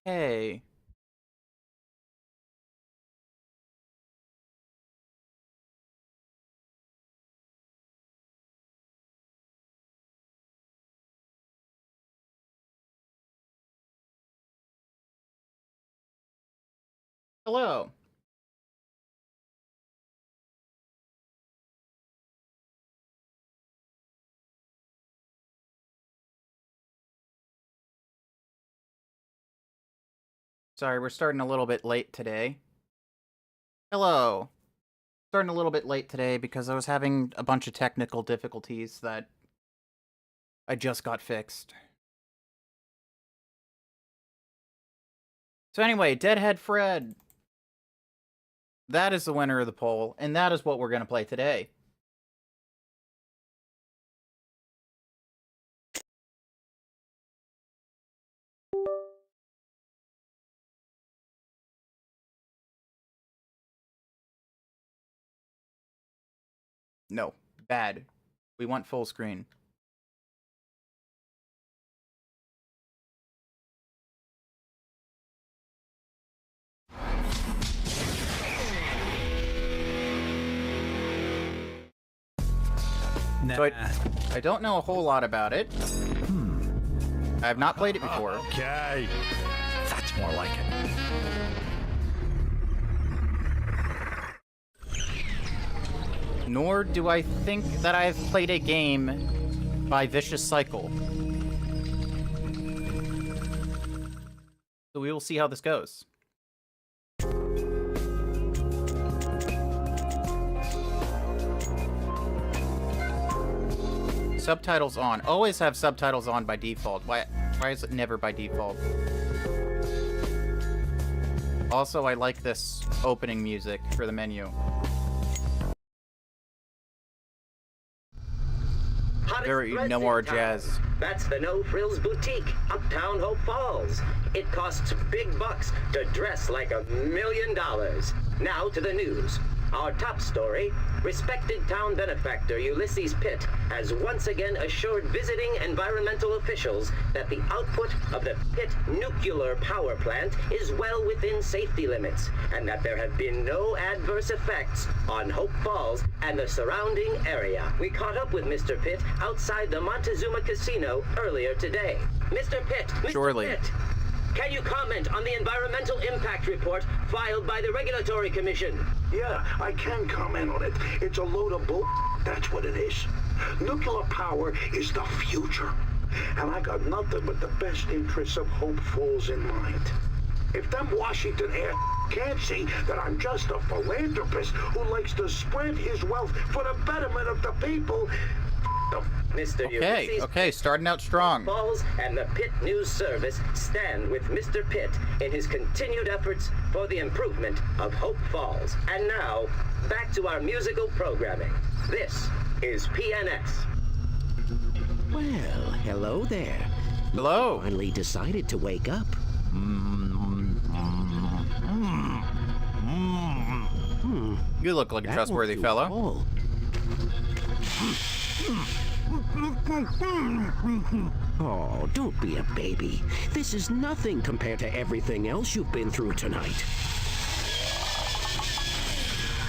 Hey. Hello. Sorry, we're starting a little bit late today. Hello. Starting a little bit late today because I was having a bunch of technical difficulties that I just got fixed. So anyway, Deadhead Fred. That is the winner of the poll, and that is what we're going to play today. No, bad. We want full screen. Nah. So I don't know a whole lot about it. I have not played it before. Okay. That's more like it. Nor do I think that I have played a game by Vicious Cycle. So we will see how this goes. Subtitles on. Always have subtitles on by default. Why is it never by default? Also, I like this opening music for the menu. Very noir jazz. That's the No Frills Boutique, uptown Hope Falls. It costs big bucks to dress like $1 million. Now to the news. Our top story, respected town benefactor Ulysses Pitt has once again assured visiting environmental officials that the output of the Pitt nuclear power plant is well within safety limits and that there have been no adverse effects on Hope Falls and the surrounding area. We caught up with Mr. Pitt outside the Montezuma Casino earlier today. Mr. Pitt, Mr. Pitt, can you comment on the environmental impact report filed by the Regulatory Commission? Yeah, I can comment on it. It's a load of bull. That's what it is. Nuclear power is the future. And I got nothing but the best interests of Hope Falls in mind. If them Washington air can't see that I'm just a philanthropist who likes to spread his wealth for the betterment of the people, Mr. Okay, starting out strong. Falls and the Pitt News Service stand with Mr. Pitt in his continued efforts for the improvement of Hope Falls. And now, back to our musical programming. This is PNS. Well, hello there. Hello. Finally decided to wake up. You look like a That trustworthy won't do fellow. at all. Oh, don't be a baby. This is nothing compared to everything else you've been through tonight.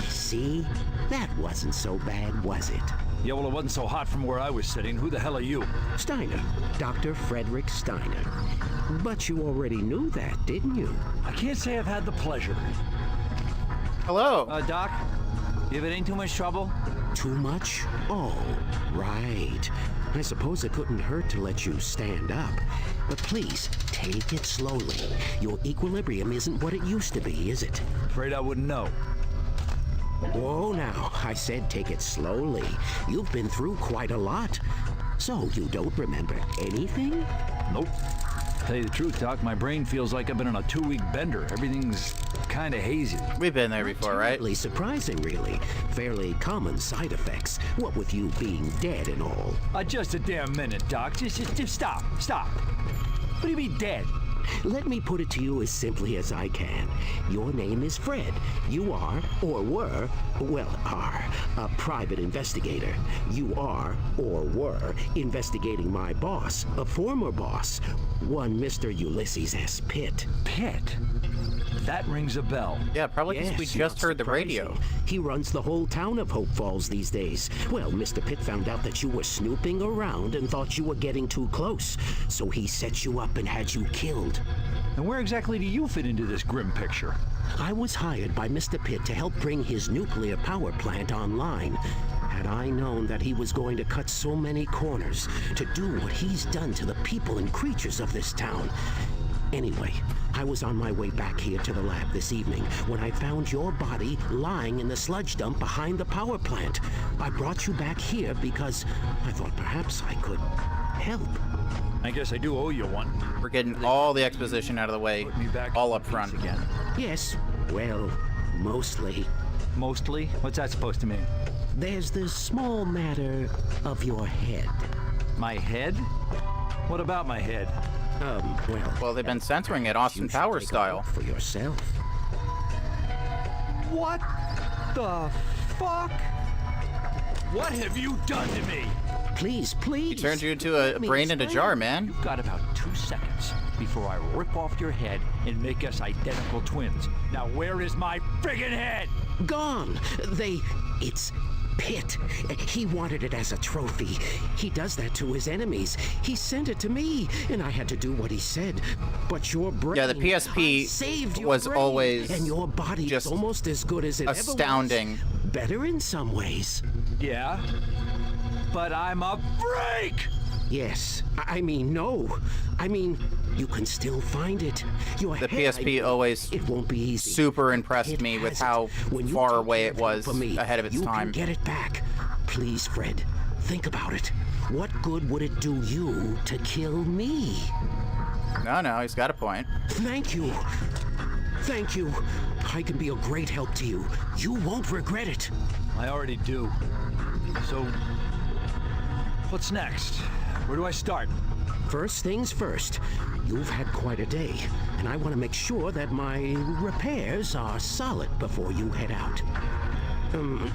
See? That wasn't so bad, was it? Yeah, well, it wasn't so hot from where I was sitting. Who the hell are you? Steiner. Dr. Frederick Steiner. But you already knew that, didn't you? I can't say I've had the pleasure. Hello. Doc, if it ain't too much trouble? Too much? Oh, right. I suppose it couldn't hurt to let you stand up. But please, take it slowly. Your equilibrium isn't what it used to be, is it? Afraid I wouldn't know. Whoa now, I said take it slowly. You've been through quite a lot. So you don't remember anything? Nope. Tell you the truth, Doc, my brain feels like I've been on a 2-week bender. Everything's kind of hazy. We've been there before, right? Terribly surprising, really. Fairly common side effects. What with you being dead and all. Just a damn minute, Doc. Just stop. What do you mean dead? Let me put it to you as simply as I can. Your name is Fred. You are, or were, a private investigator. You are, or were, investigating my boss, a former boss, one Mr. Ulysses S. Pitt. Pitt? That rings a bell. Yeah, probably because we Yes, just not heard the radio. surprising. He runs the whole town of Hope Falls these days. Well, Mr. Pitt found out that you were snooping around and thought you were getting too close. So he set you up and had you killed. And where exactly do you fit into this grim picture? I was hired by Mr. Pitt to help bring his nuclear power plant online. Had I known that he was going to cut so many corners to do what he's done to the people and creatures of this town. Anyway, I was on my way back here to the lab this evening when I found your body lying in the sludge dump behind the power plant. I brought you back here because I thought perhaps I could help. I guess I do owe you one. We're getting all the exposition out of the way, Put me back all in up front. peace again. Yes, well, mostly. Mostly? What's that supposed to mean? There's the small matter of your head. My head? What about my head? Well, they've been censoring it Austin you should Powers take a style. look for yourself. What the fuck? What have you done to me? Please, please. He turned you into a let me brain in a explain. jar, man. You've got about 2 seconds before I rip off your head and make us identical twins. Now where is my friggin' head? Gone. It's Pitt. He wanted it as a trophy. He does that to his enemies. He sent it to me, and I had to do what he said. But your brain... Yeah, the PSP I saved your was brain, always and your body just is almost as good as it astounding. ever was. Better in some ways. Yeah? But I'm a freak! Yes. I mean, no. I mean, you can still find it. Your The head, PSP always it won't be easy. super impressed It me with has it. how When you far take away care it of was for me, ahead of its you time. can get it back. Please, Fred, think about it. What good would it do you to kill me? No, he's got a point. Thank you. Thank you. I can be a great help to you. You won't regret it. I already do. So, what's next? Where do I start? First things first. You've had quite a day, and I want to make sure that my repairs are solid before you head out.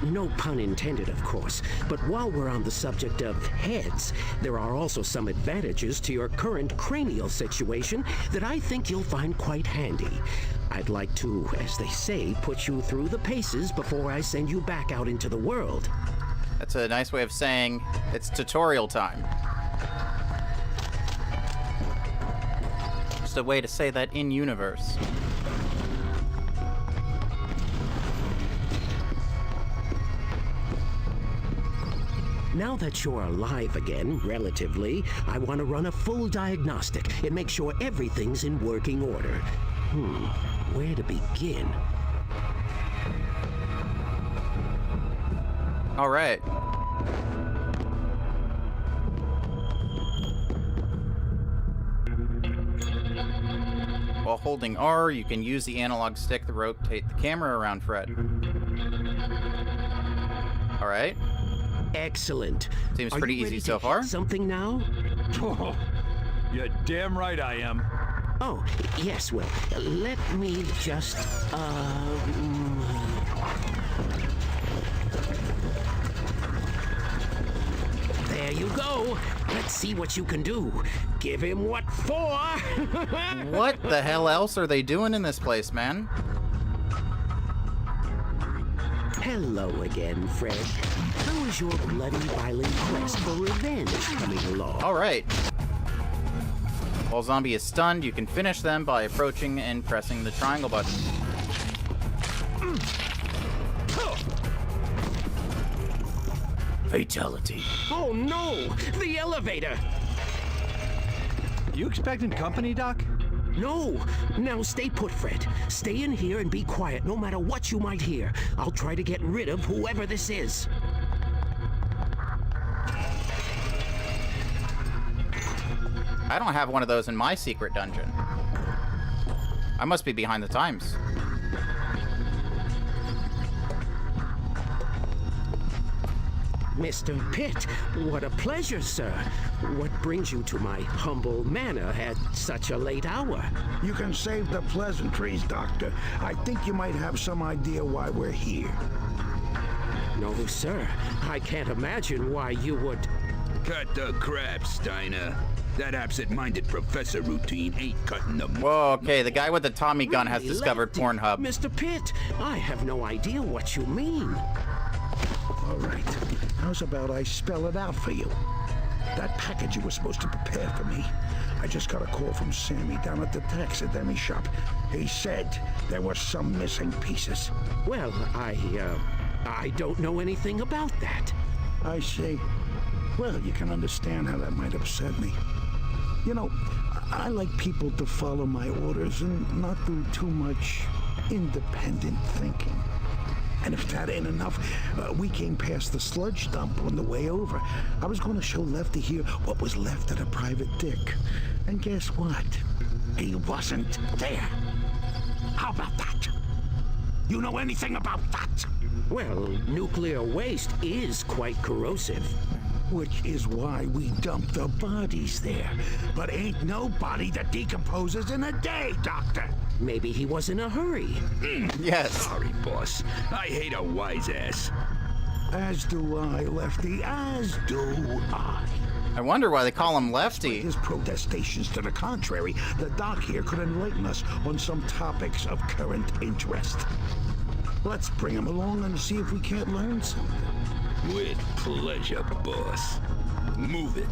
No pun intended, of course, but while we're on the subject of heads, there are also some advantages to your current cranial situation that I think you'll find quite handy. I'd like to, as they say, put you through the paces before I send you back out into the world. That's a nice way of saying it's tutorial time. Just a way to say that in universe. Now that you're alive again, relatively, I want to run a full diagnostic and make sure everything's in working order. Where to begin? All right. While holding R, you can use the analog stick to rotate the camera around Fred. All right. Excellent. Seems Are pretty you easy ready so to far. hit something now? Oh, you're damn right I am. Oh, yes, well, let me just, There you go. Let's see what you can do. Give him what for. What the hell else are they doing in this place, man? Hello again, Fred. How is your bloody violent quest for revenge coming along? All right. While Zombie is stunned, you can finish them by approaching and pressing the triangle button. Fatality. Oh no! The elevator! You expecting company, Doc? No! Now stay put, Fred. Stay in here and be quiet no matter what you might hear. I'll try to get rid of whoever this is. I don't have one of those in my secret dungeon. I must be behind the times. Mr. Pitt, what a pleasure, sir. what brings you to my humble manor at such a late hour? You can save the pleasantries, Doctor. I think you might have some idea why we're here. No, sir. I can't imagine why you would... Cut the crap, Steiner. That absent-minded professor routine ain't cutting the... Whoa, okay, the guy with the Tommy gun has Really, discovered Lefty? Pornhub. Mr. Pitt, I have no idea what you mean. All right. How's about I spell it out for you? That package you were supposed to prepare for me. I just got a call from Sammy down at the taxidermy shop. He said there were some missing pieces. Well, I don't know anything about that. I see. Well, you can understand how that might upset me. You know, I like people to follow my orders and not do too much independent thinking. And if that ain't enough, we came past the sludge dump on the way over. I was going to show Lefty here what was left of the private dick. And guess what? He wasn't there. How about that? You know anything about that? Well, nuclear waste is quite corrosive. Which is why we dump the bodies there. But ain't no body that decomposes in a day, Doctor. Maybe he was in a hurry. Yes. Sorry, boss. I hate a wise ass. As do I, Lefty, as do I. I wonder why they call him Lefty. His protestations to the contrary, the doc here could enlighten us on some topics of current interest. Let's bring him along and see if we can't learn something. With pleasure, boss. Move it.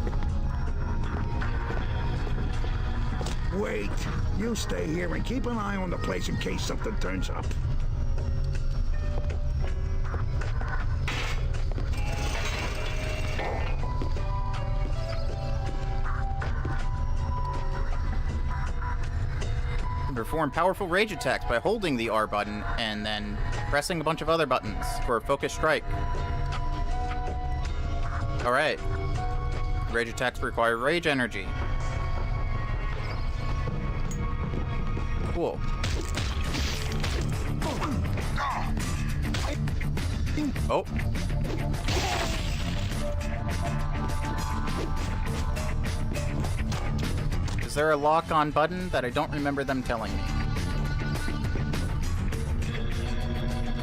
Wait, you stay here and keep an eye on the place in case something turns up. Perform powerful rage attacks by holding the R button and then pressing a bunch of other buttons for a focused strike. Alright. Rage attacks require rage energy. Cool. Oh. Is there a lock-on button that I don't remember them telling me?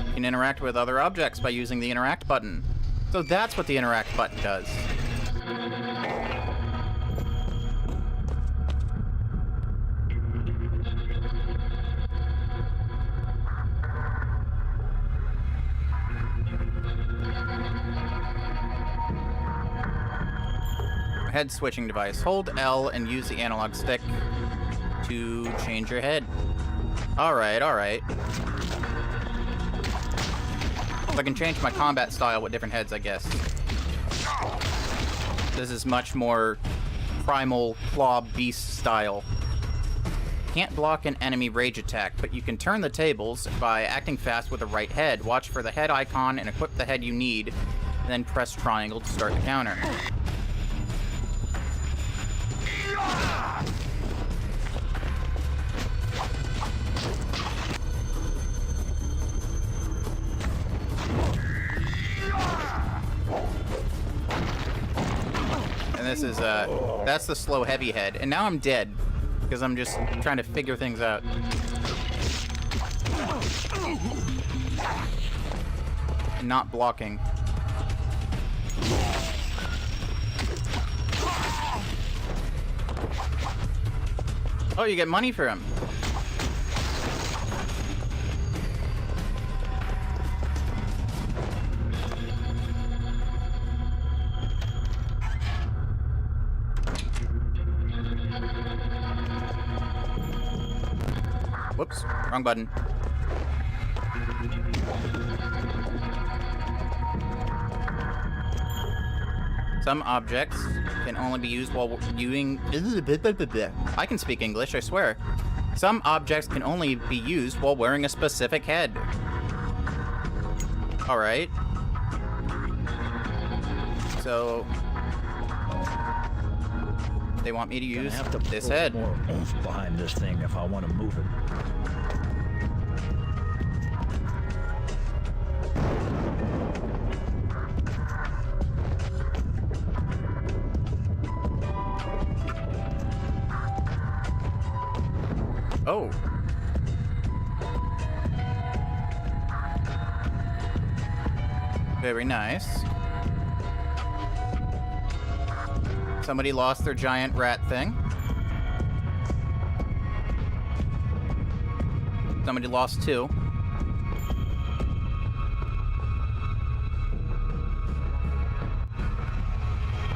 You can interact with other objects by using the interact button. So that's what the interact button does. Head switching device. Hold L and use the analog stick to change your head. Alright, alright. So I can change my combat style with different heads, I guess. This is much more primal claw beast style. Can't block an enemy rage attack, but you can turn the tables by acting fast with the right head. Watch for the head icon and equip the head you need, and then press triangle to start the counter. And this is, that's the slow heavy head. And now I'm dead, because I'm just trying to figure things out. Not blocking. Oh, you get money for him. Whoops, wrong button. Some objects can only be used while viewing... I can speak English, I swear. Some objects can only be used while wearing a specific head. Alright. So... they want me to use this head. More oomph behind this thing if I want to move it. Oh. Very nice. Somebody lost their giant rat thing. Somebody lost 2.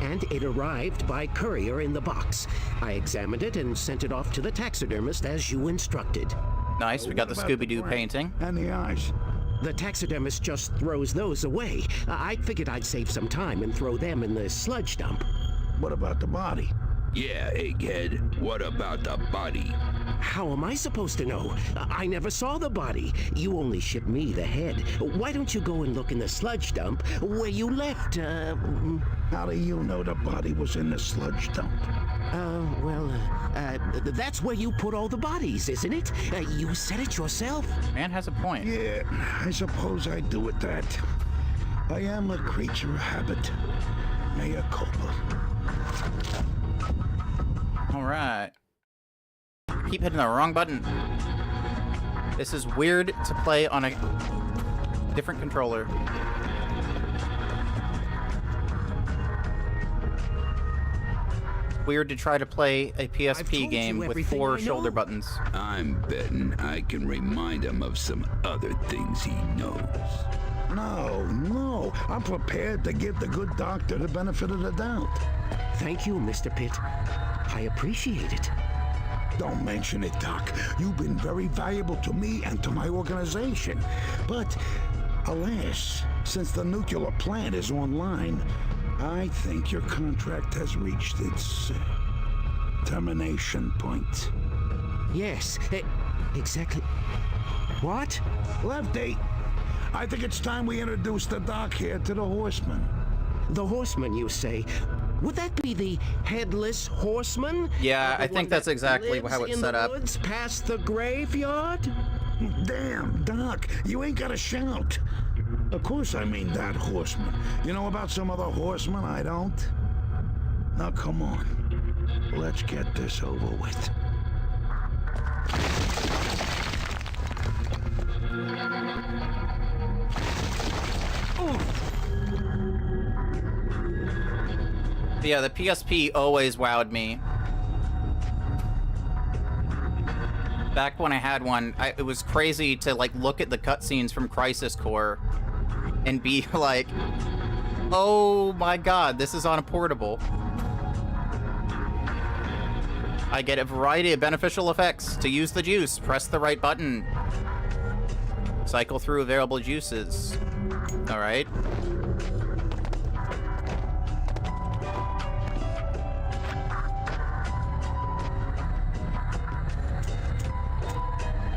And it arrived by courier in the box. I examined it and sent it off to the taxidermist as you instructed. Nice, we got the Scooby-Doo painting. And the eyes. The taxidermist just throws those away. I figured I'd save some time and throw them in the sludge dump. What about the body? Yeah, Egghead. What about the body? How am I supposed to know? I never saw the body. You only shipped me the head. Why don't you go and look in the sludge dump where you left, How do you know the body was in the sludge dump? That's where you put all the bodies, isn't it? You said it yourself. Man has a point. Yeah, I suppose I do at that. I am a creature of habit. Mea culpa. Alright. Keep hitting the wrong button. This is weird to play on a different controller. Weird to try to play a PSP game with 4 shoulder buttons. I'm betting I can remind him of some other things he knows. No. I'm prepared to give the good doctor the benefit of the doubt. Thank you, Mr. Pitt. I appreciate it. Don't mention it, Doc. You've been very valuable to me and to my organization. But, alas, since the nuclear plant is online, I think your contract has reached its termination point. Yes, exactly. What? Lefty, I think it's time we introduce the Doc here to the Horseman. The Horseman, you say? Would that be the Headless Horseman? Yeah, The I think one that's that exactly lives how it's in set the up. woods past the graveyard? Damn, Doc, you ain't gotta shout. Of course I mean that horseman. You know about some other horseman I don't? Now come on, let's get this over with. Yeah, the PSP always wowed me. Back when I had one, it was crazy to like look at the cutscenes from Crisis Core and be like, oh my god, this is on a portable. I get a variety of beneficial effects. To use the juice, press the right button. Cycle through available juices. Alright.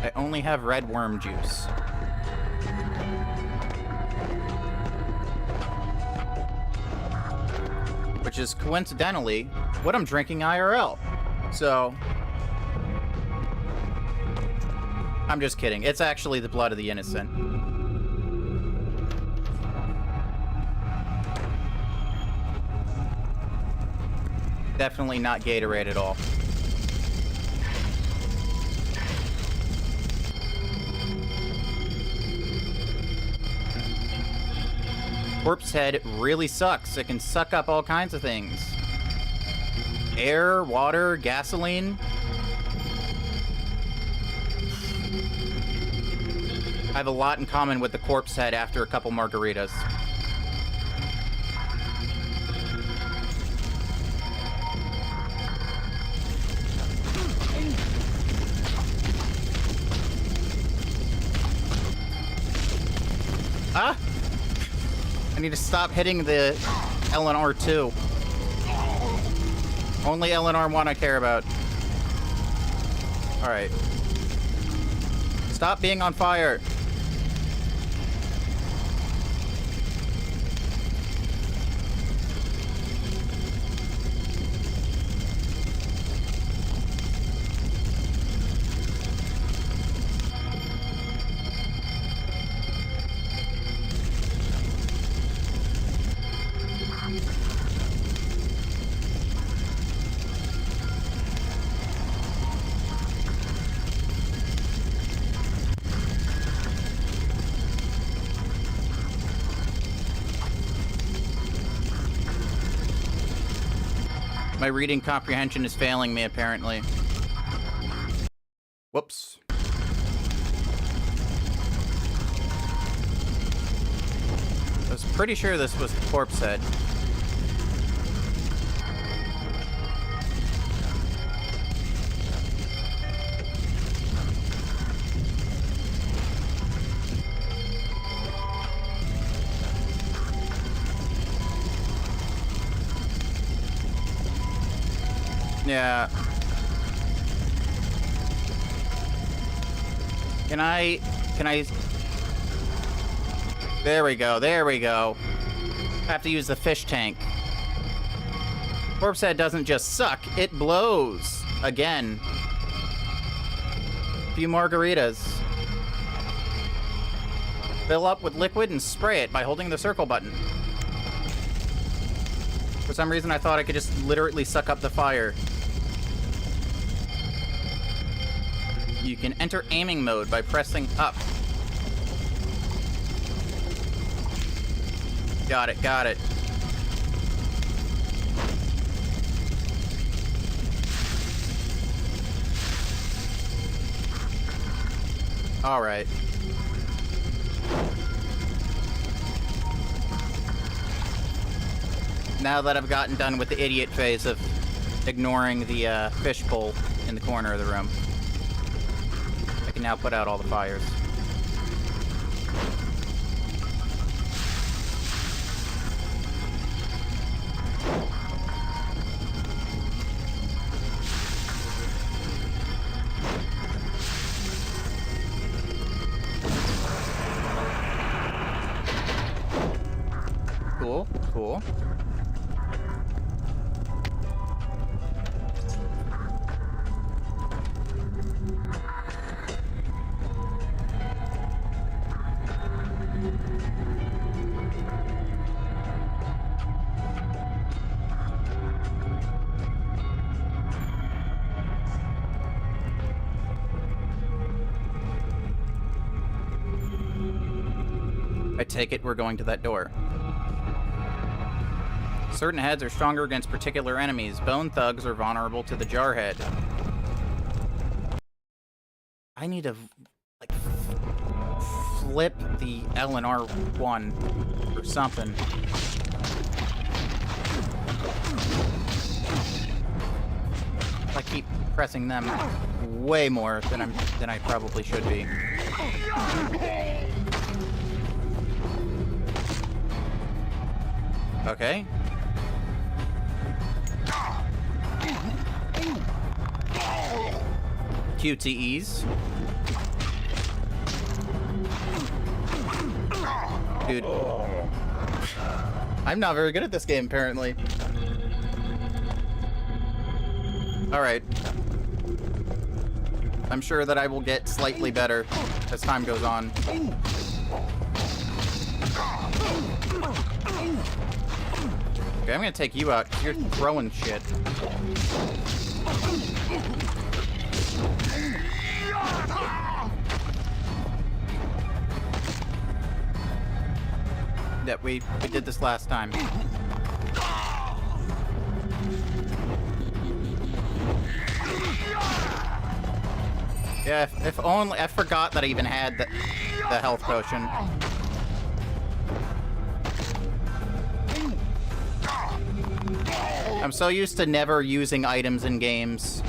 I only have red worm juice. Which is coincidentally what I'm drinking IRL. So, I'm just kidding. It's actually the blood of the innocent. Definitely not Gatorade at all. Corpse head really sucks. It can suck up all kinds of things. Air, water, gasoline. I have a lot in common with the corpse head after a couple margaritas. Ah! I need to stop hitting the LNR2. Only LNR1 I care about. Alright. Stop being on fire. reading comprehension is failing me, apparently. Whoops. I was pretty sure this was the corpse head. Yeah. Can I... There we go, there we go. I have to use the fish tank. Corpse head doesn't just suck, it blows. Again. A few margaritas. Fill up with liquid and spray it by holding the circle button. For some reason, I thought I could just literally suck up the fire. You can enter aiming mode by pressing up. Got it, got it. All right. Now that I've gotten done with the idiot phase of ignoring the fish bowl in the corner of the room, I can now put out all the fires. Cool, cool. I take it we're going to that door. Certain heads are stronger against particular enemies. Bone thugs are vulnerable to the jarhead. I need to, like, flip the L and R1 or something. I keep pressing them way more than I probably should be. Okay. QTEs. Dude. I'm not very good at this game, apparently. Alright. I'm sure that I will get slightly better as time goes on. Okay, I'm gonna take you out. You're throwing shit. Yeah, we did this last time. Yeah, if only I forgot that I even had the health potion. I'm so used to never using items in games.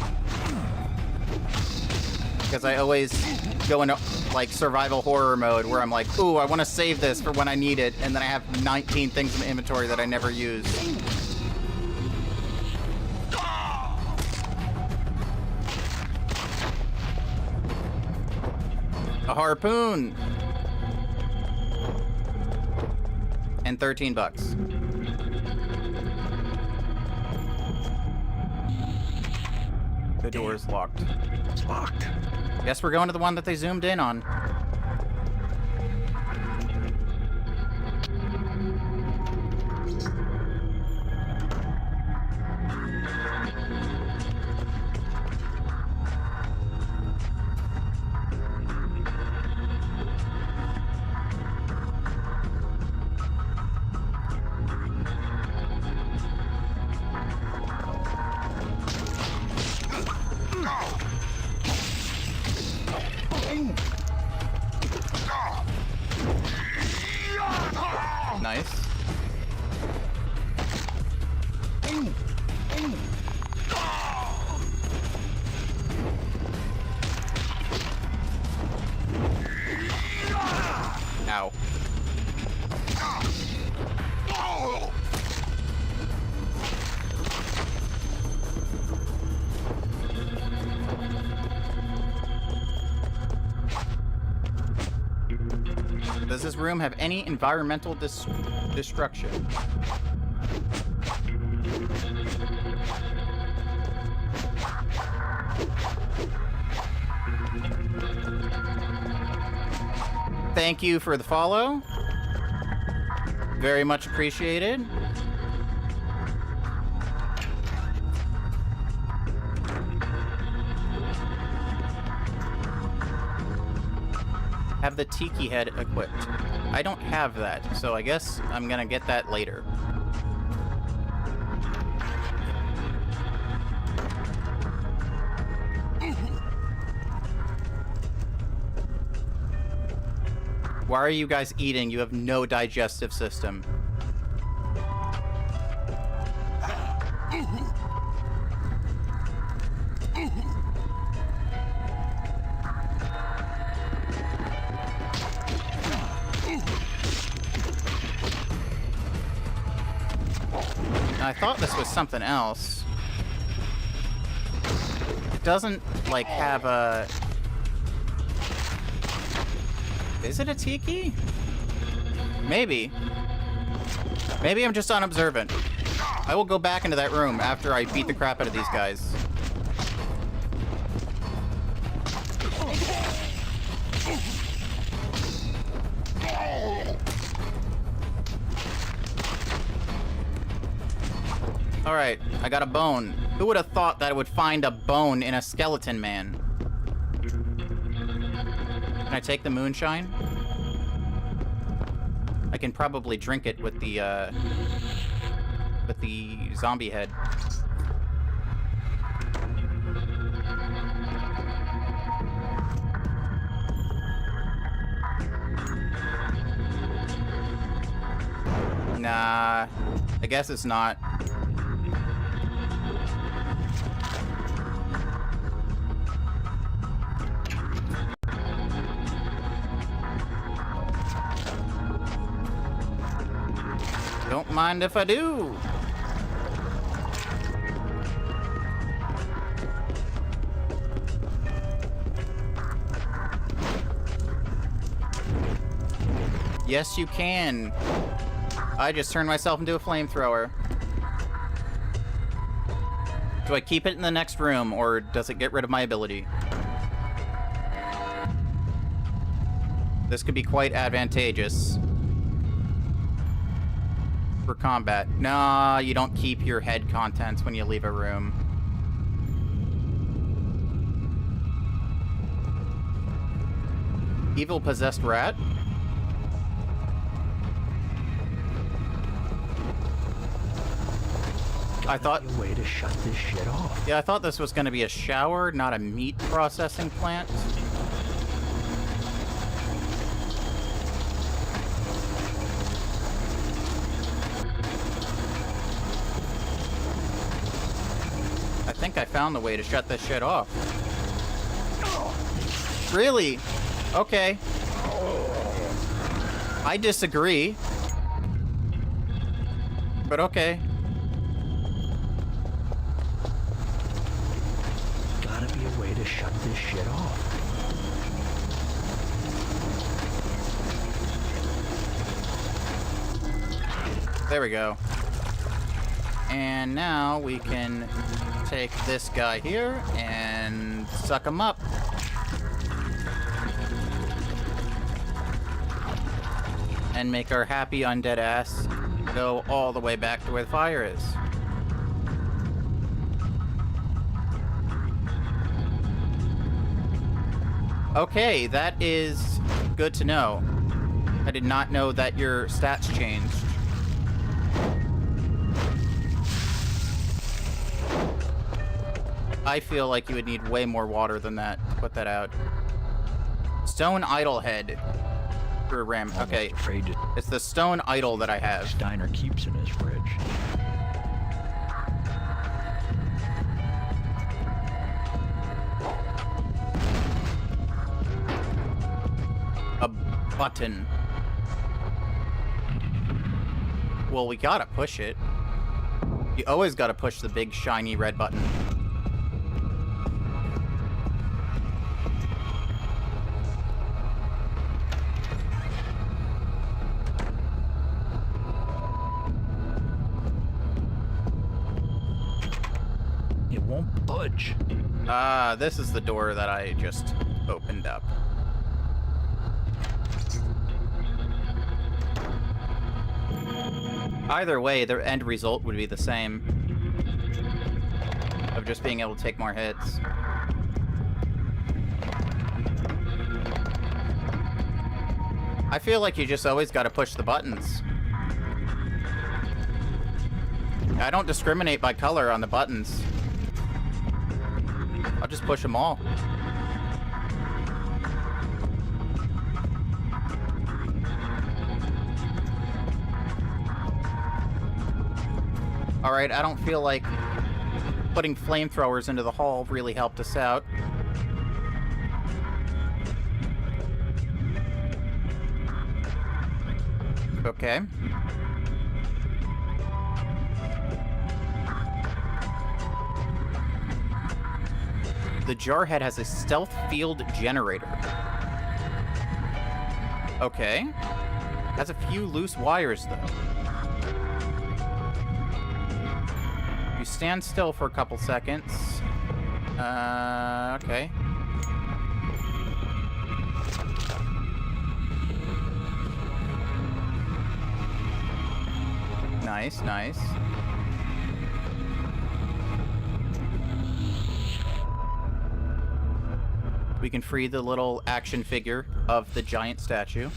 Because I always go into, like, survival horror mode where I'm like, ooh, I want to save this for when I need it, and then I have 19 things in the inventory that I never use. A harpoon! And 13 bucks. The door is locked. It's locked. Guess we're going to the one that they zoomed in on. Does this room have any environmental destruction? Thank you for the follow. Very much appreciated. Have the tiki head equipped. I don't have that, so I guess I'm gonna get that later. Why are you guys eating? You have no digestive system. I thought this was something else. It doesn't, like, have a... Is it a tiki? Maybe. Maybe I'm just unobservant. I will go back into that room after I beat the crap out of these guys. Alright, I got a bone. Who would have thought that I would find a bone in a skeleton man? Can I take the moonshine? I can probably drink it with the zombie head. Nah, I guess it's not. Don't mind if I do. Yes, you can. I just turned myself into a flamethrower. Do I keep it in the next room, or does it get rid of my ability? This could be quite advantageous for combat. Nah, you don't keep your head contents when you leave a room. Evil possessed rat? I thought a way to shut this shit off. Yeah, I thought this was going to be a shower, not a meat processing plant. I think I found the way to shut this shit off. Really? Okay. I disagree. But okay. Gotta be a way to shut this shit off. There we go. And now we can take this guy here and suck him up. And make our happy undead ass go all the way back to where the fire is. Okay, that is good to know. I did not know that your stats changed. I feel like you would need way more water than that to put that out. Stone idol head. For a ram. Okay. Afraid to It's the stone idol that I have. Steiner keeps in his fridge. A button. Well, we gotta push it. You always gotta push the big shiny red button. It won't budge. Ah, this is the door that I just opened up. Either way, the end result would be the same. Of just being able to take more hits. I feel like you just always gotta push the buttons. I don't discriminate by color on the buttons. I'll just push them all. Alright, I don't feel like putting flamethrowers into the hall really helped us out. Okay. The Jarhead has a stealth field generator. Okay. Has a few loose wires, though. You stand still for a couple seconds. Okay. Nice, nice. We can free the little action figure of the giant statue.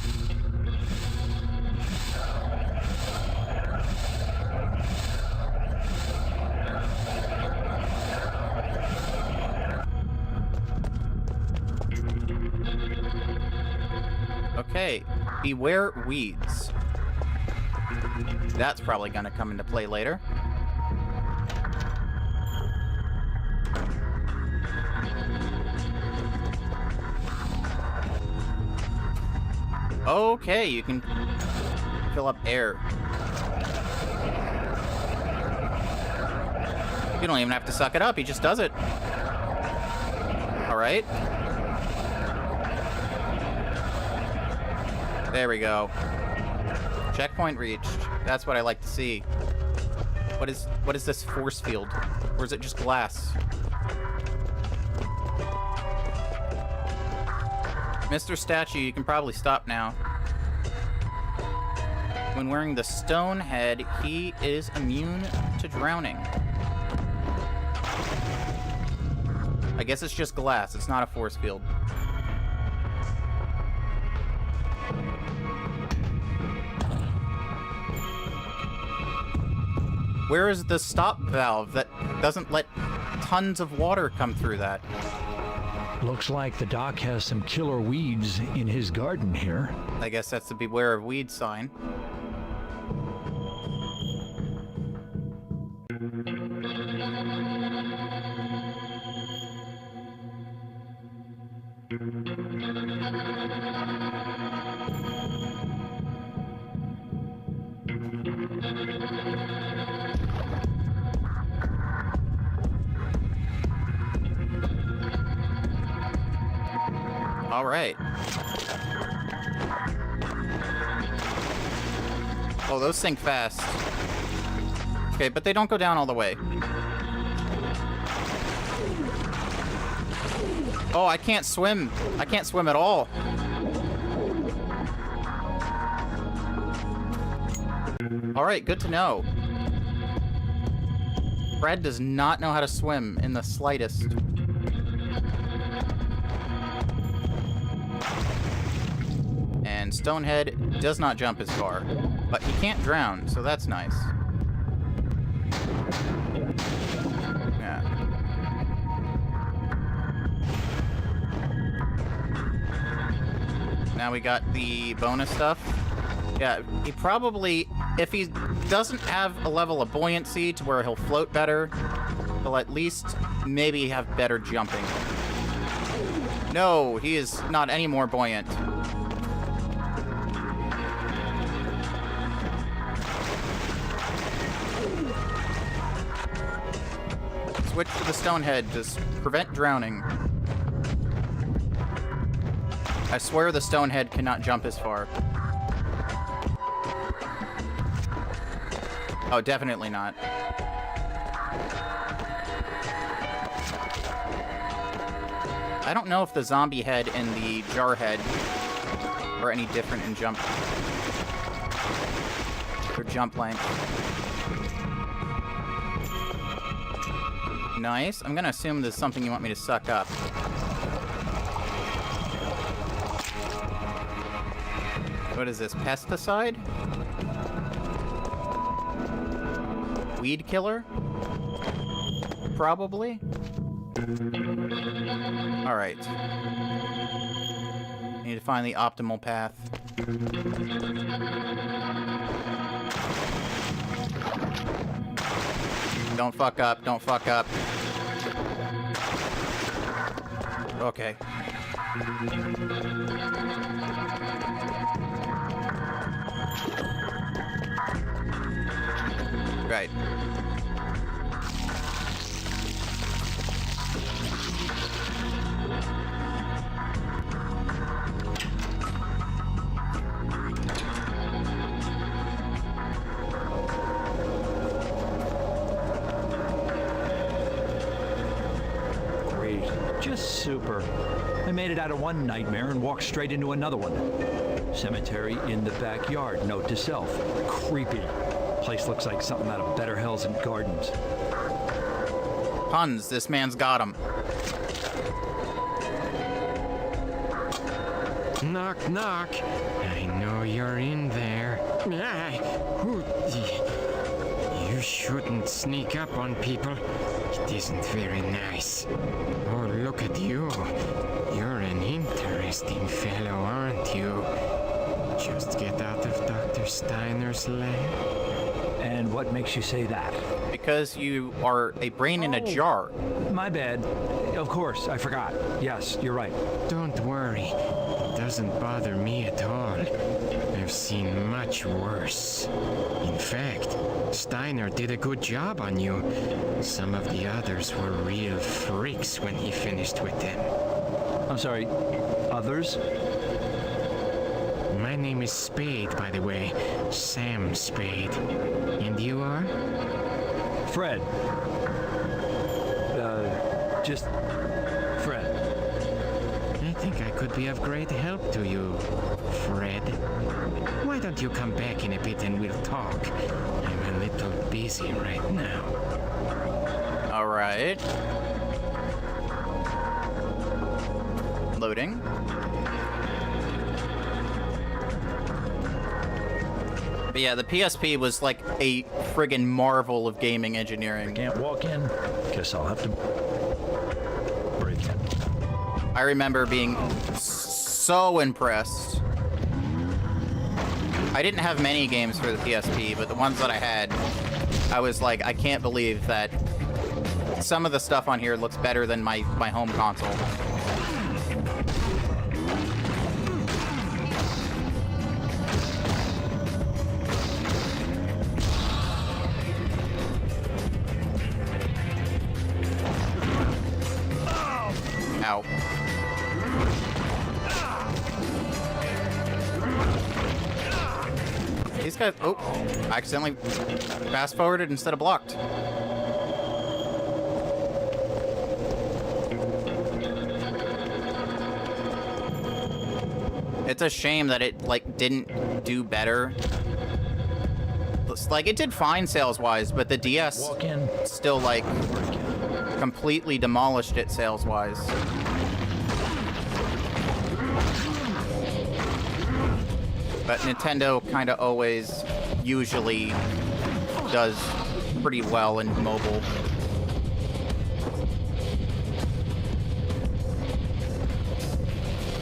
Okay, beware weeds. That's probably gonna come into play later. Okay, you can fill up air. You don't even have to suck it up, he just does it. Alright. There we go. Checkpoint reached. That's what I like to see. What is this force field? Or is it just glass? Mr. Statue, you can probably stop now. When wearing the stone head, he is immune to drowning. I guess it's just glass. It's not a force field. Where is the stop valve that doesn't let tons of water come through that? Looks like the doc has some killer weeds in his garden here. I guess that's the beware of weed sign. All right. Oh, those sink fast. Okay, but they don't go down all the way. Oh, I can't swim. I can't swim at all. All right, good to know. Fred does not know how to swim in the slightest. And Stonehead does not jump as far, but he can't drown, so that's nice. Yeah. Now we got the bonus stuff. Yeah, he probably, if he doesn't have a level of buoyancy to where he'll float better, he'll at least maybe have better jumping. No, he is not any more buoyant. Switch to the Stonehead to prevent drowning. I swear the Stonehead cannot jump as far. Oh, definitely not. I don't know if the zombie head and the jar head are any different in jump length. Nice. I'm gonna assume there's something you want me to suck up. What is this? Pesticide? Weed killer? Probably. Alright. Need to find the optimal path. Don't fuck up, don't fuck up. Okay. Right. Great. Just super. I made it out of one nightmare and walked straight into another one. Cemetery in the backyard. Note to self. Creepy. Place looks like something out of Better Hells and Gardens. Puns, this man's got him. Knock, knock. I know you're in there. You shouldn't sneak up on people. It isn't very nice. Oh, look at you. You're an interesting fellow, aren't you? Just get out of Dr. Steiner's lab. And what makes you say that? Because you are a brain in a jar. My bad. Of course, I forgot. Yes, you're right. Don't worry. It doesn't bother me at all. I've seen much worse. In fact, Steiner did a good job on you. Some of the others were real freaks when he finished with them. I'm sorry, others? My name is Spade, by the way. Sam Spade. And you are? Fred. Just Fred. I think I could be of great help to you, Fred. Why don't you come back in a bit and we'll talk? I'm a little busy right now. Alright. Loading. But yeah, the PSP was like a friggin' marvel of gaming engineering. Can't walk in. Guess I'll have to break in. I remember being so impressed. I didn't have many games for the PSP, but the ones that I had, I was like, I can't believe that some of the stuff on here looks better than my home console. Ow. These guys... Oh, I accidentally fast-forwarded instead of blocked. It's a shame that it, like, didn't do better. Like, it did fine sales-wise, but the DS still, like, completely demolished it sales-wise. But Nintendo kind of always, usually, does pretty well in mobile.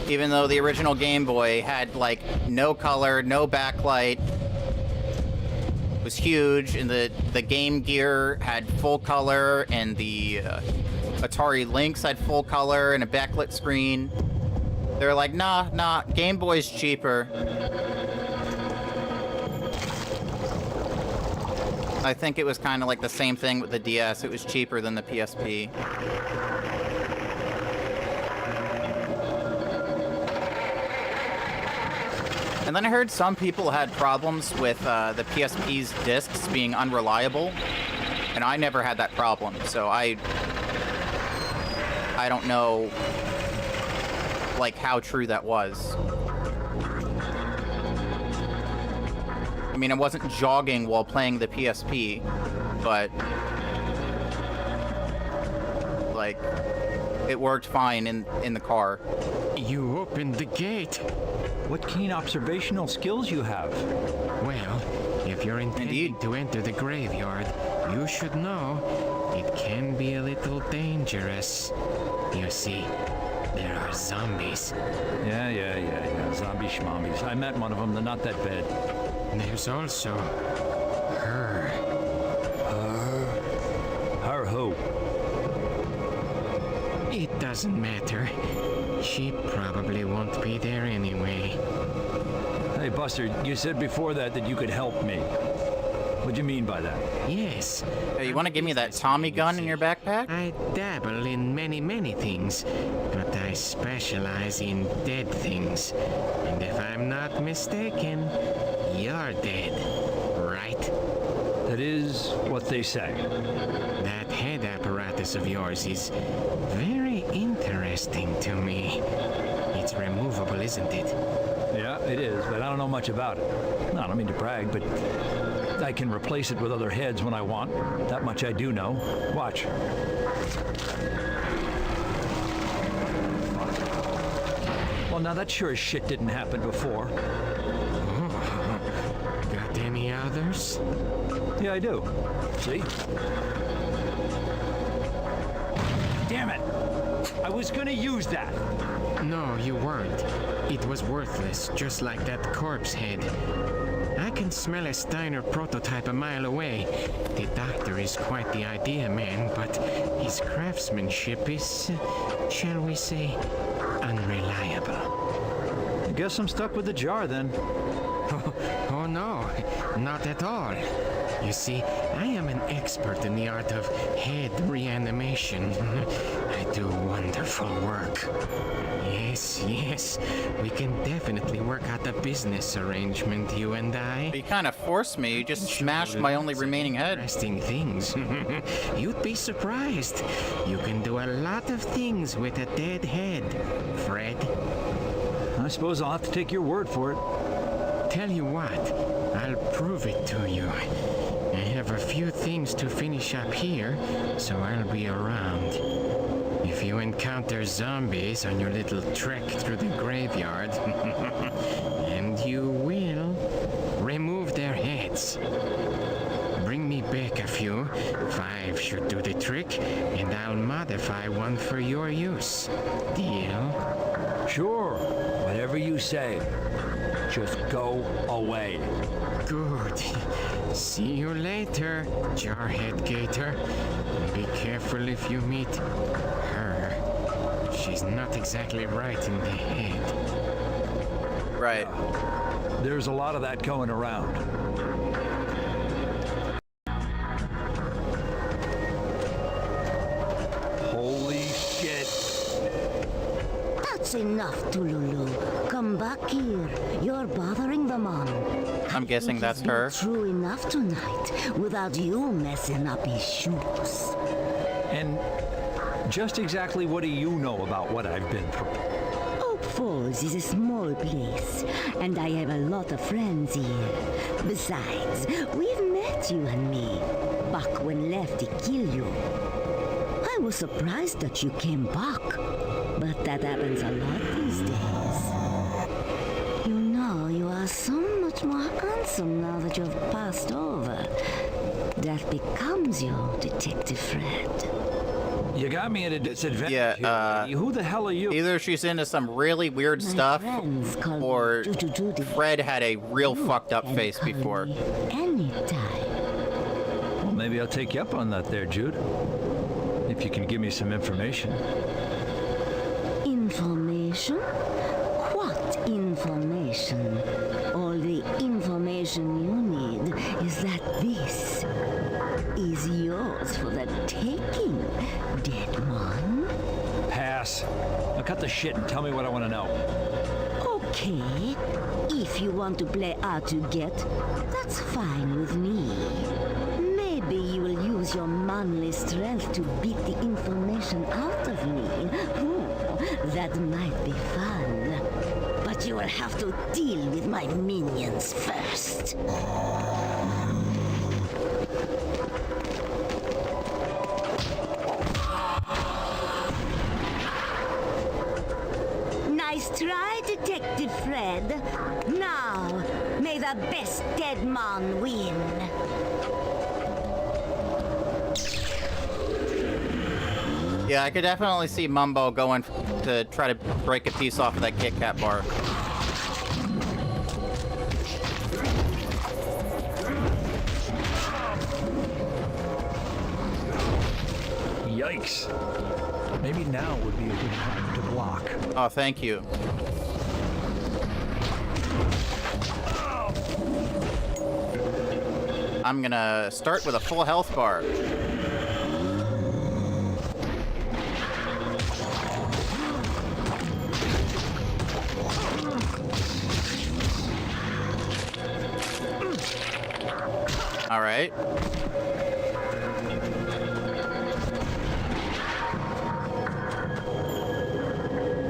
Even though the original Game Boy had, like, no color, no backlight, was huge, and the Game Gear had full color, and the Atari Lynx had full color and a backlit screen. They're like, nah, Game Boy's cheaper. I think it was kind of like the same thing with the DS. It was cheaper than the PSP. And then I heard some people had problems with the PSP's discs being unreliable, and I never had that problem, so I I don't know, like, how true that was. I mean, I wasn't jogging while playing the PSP, but, like, it worked fine in the car. You opened the gate. What keen observational skills you have. Well, if you're intending to enter the graveyard, you should know it can be a little dangerous. You see, there are zombies. Yeah. Zombie schmombies. I met one of them. They're not that bad. There's also her. Her who? It doesn't matter. She probably won't be there anyway. Hey, Buster, you said before that you could help me. What do you mean by that? Yes. Hey, you want to give me that Tommy gun in your backpack? I dabble in many things, but I specialize in dead things. And if I'm not mistaken, you're dead, right? That is what they say. That head apparatus of yours is very interesting to me. It's removable, isn't it? Yeah, it is, but I don't know much about it. No, I don't mean to brag, but I can replace it with other heads when I want. That much I do know. Watch. Well, now that sure as shit didn't happen before. Got any others? Yeah, I do. See? Damn it! I was gonna use that. No, you weren't. It was worthless, just like that corpse head. I can smell a Steiner prototype a mile away. The doctor is quite the idea man, but his craftsmanship is, shall we say, unreliable. I guess I'm stuck with the jar then. Oh no, not at all. You see, I am an expert in the art of head reanimation. I do wonderful work. Yes, we can definitely work out a business arrangement, you and I. You kind of forced me. You just smashed my only remaining head. Interesting things. You'd be surprised. You can do a lot of things with a dead head, Fred. I suppose I'll have to take your word for it. Tell you what, I'll prove it to you. I have a few things to finish up here, so I'll be around. If you encounter zombies on your little trek through the graveyard, and you will, remove their heads. Bring me back a few. 5 should do the trick, and I'll modify one for your use. Deal? Sure, whatever you say. Just go away. Good. See you later, Jarhead Gator. And be careful if you meet her. She's not exactly right in the head. Right. There's a lot of that going around. Holy shit. That's enough, Tululu. Come back here. You're bothering the mom. I'm guessing that's her. True enough tonight, without you messing up his shoes. And just exactly what do you know about what I've been through? Oak Falls is a small place, and I have a lot of friends here. Besides, we've met you and me, back when Lefty killed you. I was surprised that you came back, but that happens a lot these days. You know, you are so much more handsome now that you've passed over. That becomes you, Detective Fred. You got me at a disadvantage. Yeah, here. Who the hell are you? Either she's into some really weird My stuff, friends call me or Judy. Fred had a real You fucked up can face call before. me anytime. Well, maybe I'll take you up on that there, Jude. If you can give me some information. Information? What information? All the information you need is that this is yours for the taking, dead man. Pass. Now cut the shit and tell me what I want to know. Okay, if you want to play hard to get, that's fine with me. Maybe you will use your manly strength to beat the information out of me That might be fun. But you will have to deal with my minions first. Nice try, Detective Fred. Now, may the best dead man win. Yeah, I could definitely see Mumbo going to try to break a piece off of that Kit Kat bar. Yikes. Maybe now would be a good time to block. Oh, thank you. I'm gonna start with a full health bar. All right.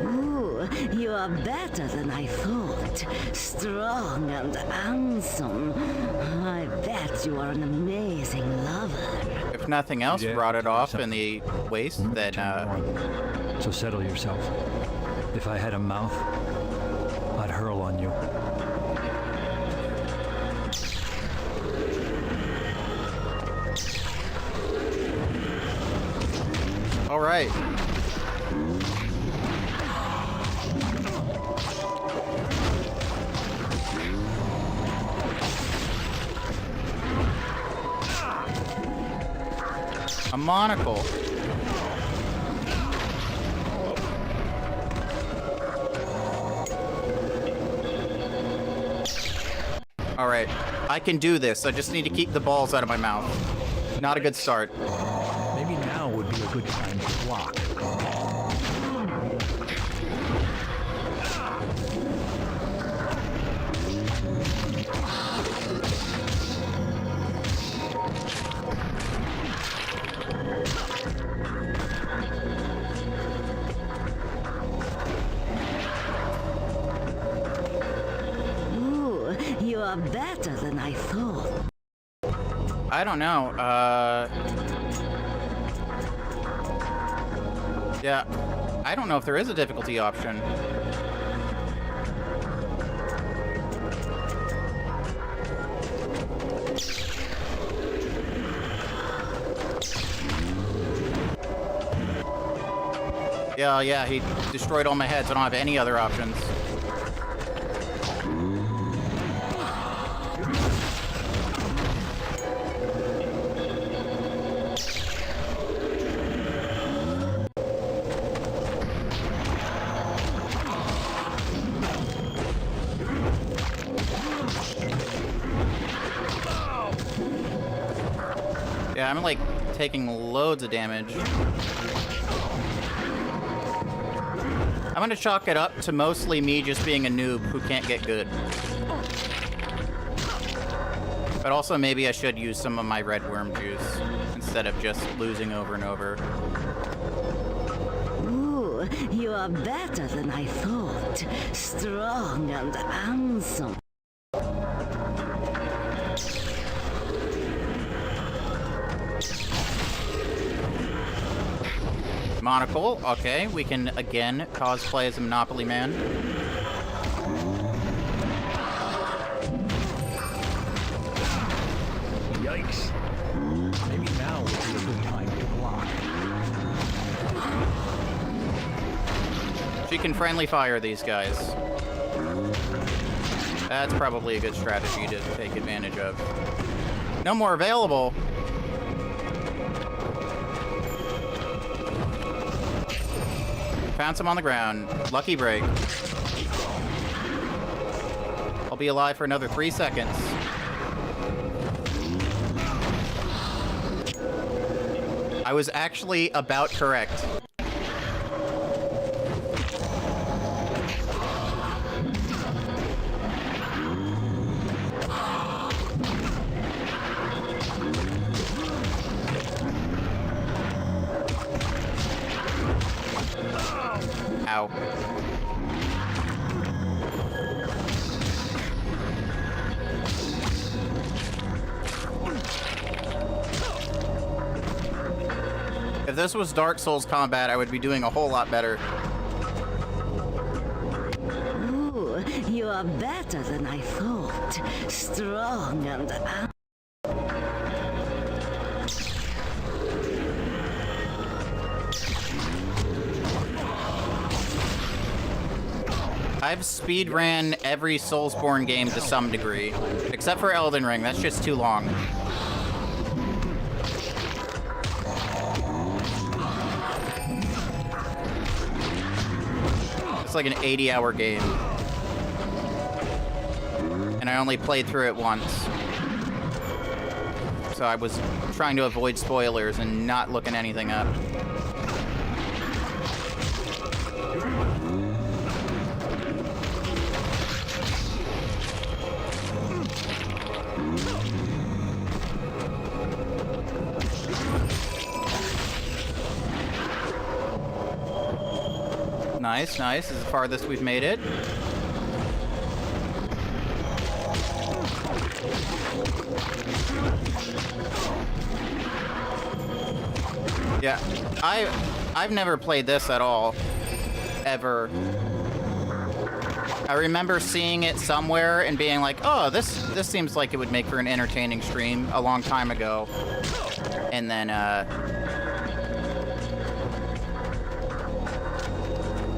Ooh, you are better than I thought. Strong and handsome. I bet you are an amazing lover. If nothing else Yeah, brought it off in something. the waist, then So settle yourself. If I had a mouth, I'd hurl on you. all right. A monocle. All right, I can do this. I just need to keep the balls out of my mouth. Not a good start. Maybe now would be a good time to block. Ooh, you are better than I thought. I don't know. Yeah, I don't know if there is a difficulty option. Yeah, he destroyed all my heads. I don't have any other options. Yeah, I'm like taking loads of damage. I'm gonna chalk it up to mostly me just being a noob who can't get good. But also maybe I should use some of my red worm juice instead of just losing over and over. Ooh, you are better than I thought. Strong and handsome. Monocle, okay, we can again cosplay as a Monopoly Man. Yikes. Maybe now would be a good time to block. She can friendly fire these guys. That's probably a good strategy to take advantage of. No more available. Found some on the ground. Lucky break. I'll be alive for another 3 seconds. I was actually about correct. Ow. If this was Dark Souls combat, I would be doing a whole lot better. Ooh, you are better than I thought. Strong and... I've speedran every Soulsborne game to some degree. Except for Elden Ring, that's just too long. It's like an 80-hour game. And I only played through it once. So I was trying to avoid spoilers and not looking anything up. Nice, nice. This is the farthest we've made it. Yeah, I've never played this at all, ever. I remember seeing it somewhere and being like, oh, this seems like it would make for an entertaining stream a long time ago. And then,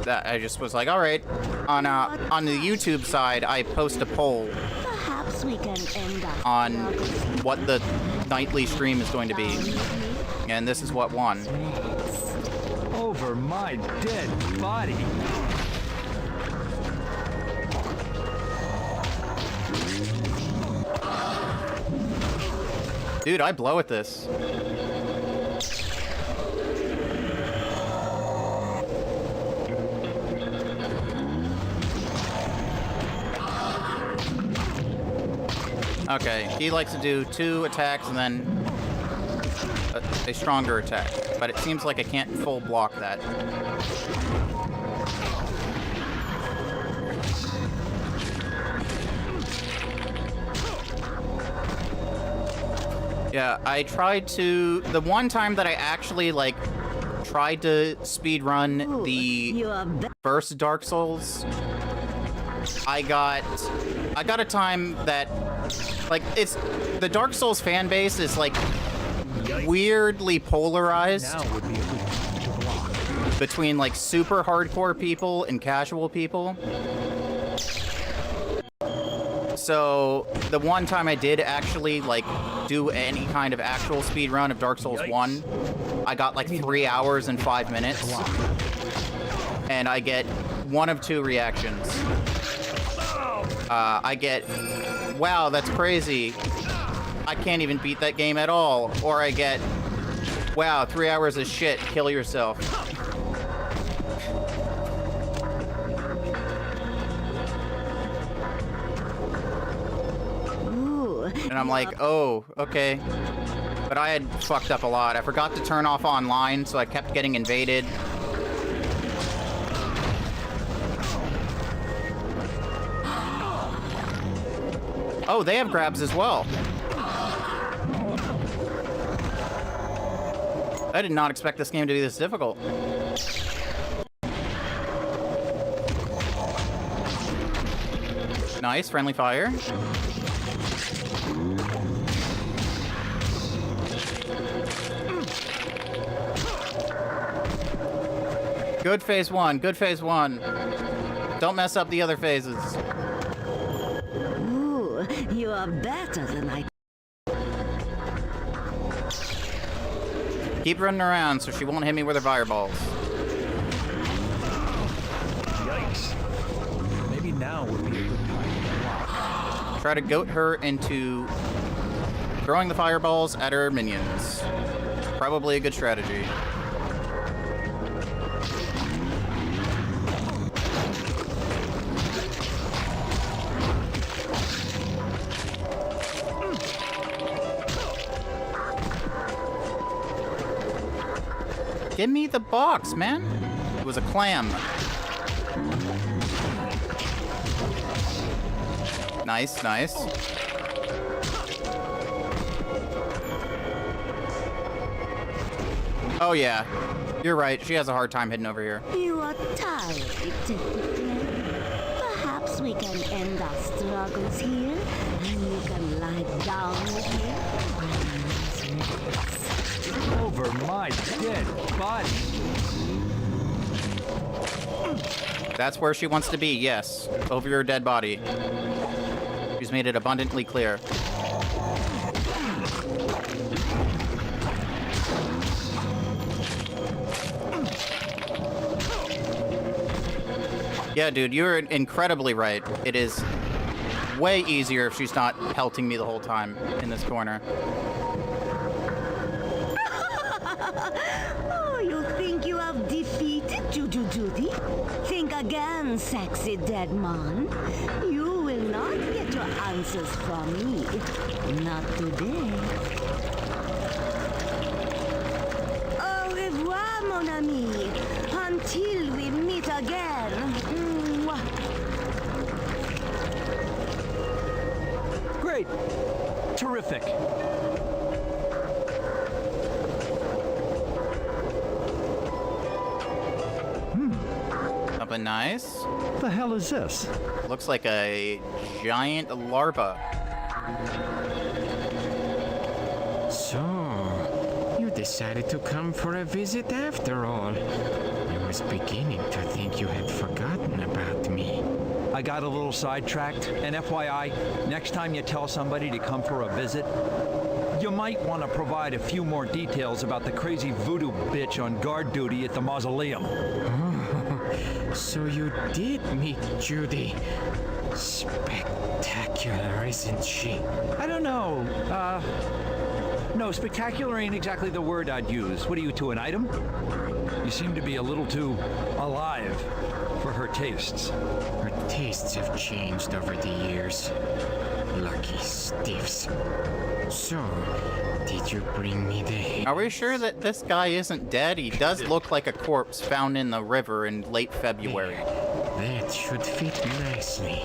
I just was like, all right. On the YouTube side, I post a poll Perhaps we can end up on what the nightly stream is going to be, and this is what won. Over my dead body. Dude, I blow at this. Okay, he likes to do 2 attacks and then a stronger attack, but it seems like I can't full block that. Yeah, I tried to... The one time that I actually, like, tried to speedrun the first Dark Souls, I got a time that... Like, it's... The Dark Souls fan base is, like, weirdly polarized between, like, super hardcore people and casual people. So, the one time I did actually, like, do any kind of actual speed run of Dark Souls 1, I got, like, 3 hours and 5 minutes. And I get one of 2 reactions. I get, wow, that's crazy. I can't even beat that game at all. Or I get, wow, 3 hours of shit, kill yourself. And I'm like, oh, okay. But I had fucked up a lot. I forgot to turn off online, so I kept getting invaded. Oh, they have grabs as well. I did not expect this game to be this difficult. Nice, friendly fire. Good phase 1, good phase 1. Don't mess up the other phases. Ooh, you are better than I... Keep running around so she won't hit me with her fireballs. Yikes. Maybe now would be a good time to Try to goat her into throwing the fireballs at her minions. Probably a good strategy. Give me the box, man. It was a clam. Nice, nice. Oh yeah, you're right. She has a hard time hitting over here. You are tired, Detective Fred. Perhaps we can end our struggles here, and you can lie down with me. Over my dead body. That's where she wants to be, yes. Over your dead body. She's made it abundantly clear. Yeah, dude, you're incredibly right. It is way easier if she's not pelting me the whole time in this corner. Oh, you think you have defeated Juju Judy? Think again, sexy dead man. You will not get your answers from me. Not today. Au revoir, mon ami. Until we meet again. Mwah. Great. Terrific. Something nice. What the hell is this? Looks like a giant larva. So, you decided to come for a visit after all. I was beginning to think you had forgotten about me. I got a little sidetracked, and FYI, next time you tell somebody to come for a visit, you might want to provide a few more details about the crazy voodoo bitch on guard duty at the mausoleum. So you did meet Judy. Spectacular, isn't she? I don't know. No, spectacular ain't exactly the word I'd use. What are you, to an item? You seem to be a little too alive for her tastes. Her tastes have changed over the years. Lucky stiffs. So, did you bring me the head? Are we sure that this guy isn't dead? He does look like a corpse found in the river in late February. That should fit nicely.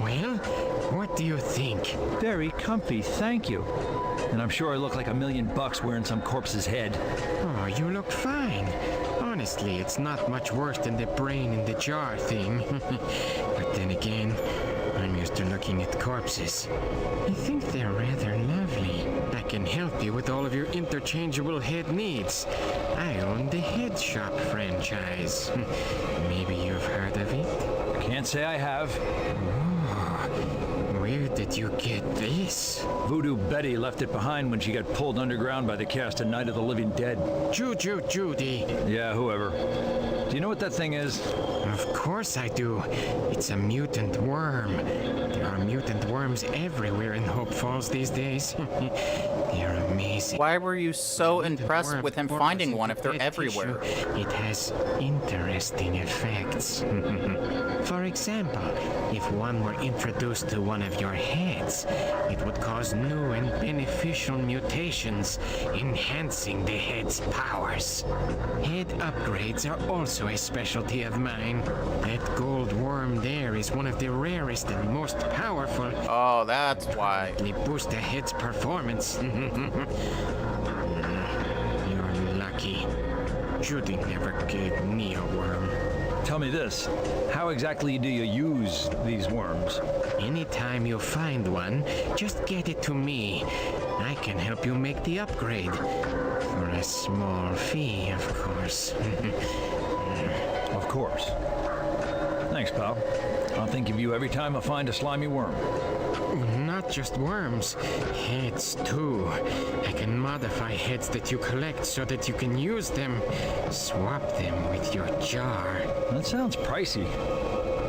Well, what do you think? Very comfy, thank you. And I'm sure I look like $1 million wearing some corpse's head. Oh, you look fine. Honestly, it's not much worse than the brain in the jar thing. But then again, I'm used to looking at corpses. I think they're rather lovely. I can help you with all of your interchangeable head needs. I own the Head Shop franchise. Maybe you've heard of it? Can't say I have. Where did you get this? Voodoo Betty left it behind when she got pulled underground by the cast of Night of the Living Dead. Juju Judy. Yeah, whoever. Do you know what that thing is? Of course I do. It's a mutant worm. There are mutant worms everywhere in Hope Falls these days. They're amazing. Why were you so impressed with him finding one if they're everywhere? It has interesting effects. For example, if one were introduced to one of your heads, it would cause new and beneficial mutations, enhancing the head's powers. Head upgrades are also a specialty of mine. That gold worm there is one of the rarest and most powerful. Oh, that's why. They boost a head's performance. You're lucky. Judy never gave me a worm. Tell me this. How exactly do you use these worms? Anytime you find one, just get it to me. I can help you make the upgrade. For a small fee, of course. Of course. Thanks, pal. I'll think of you every time I find a slimy worm. Not just worms, heads too. I can modify heads that you collect so that you can use them. Swap them with your jar. That sounds pricey.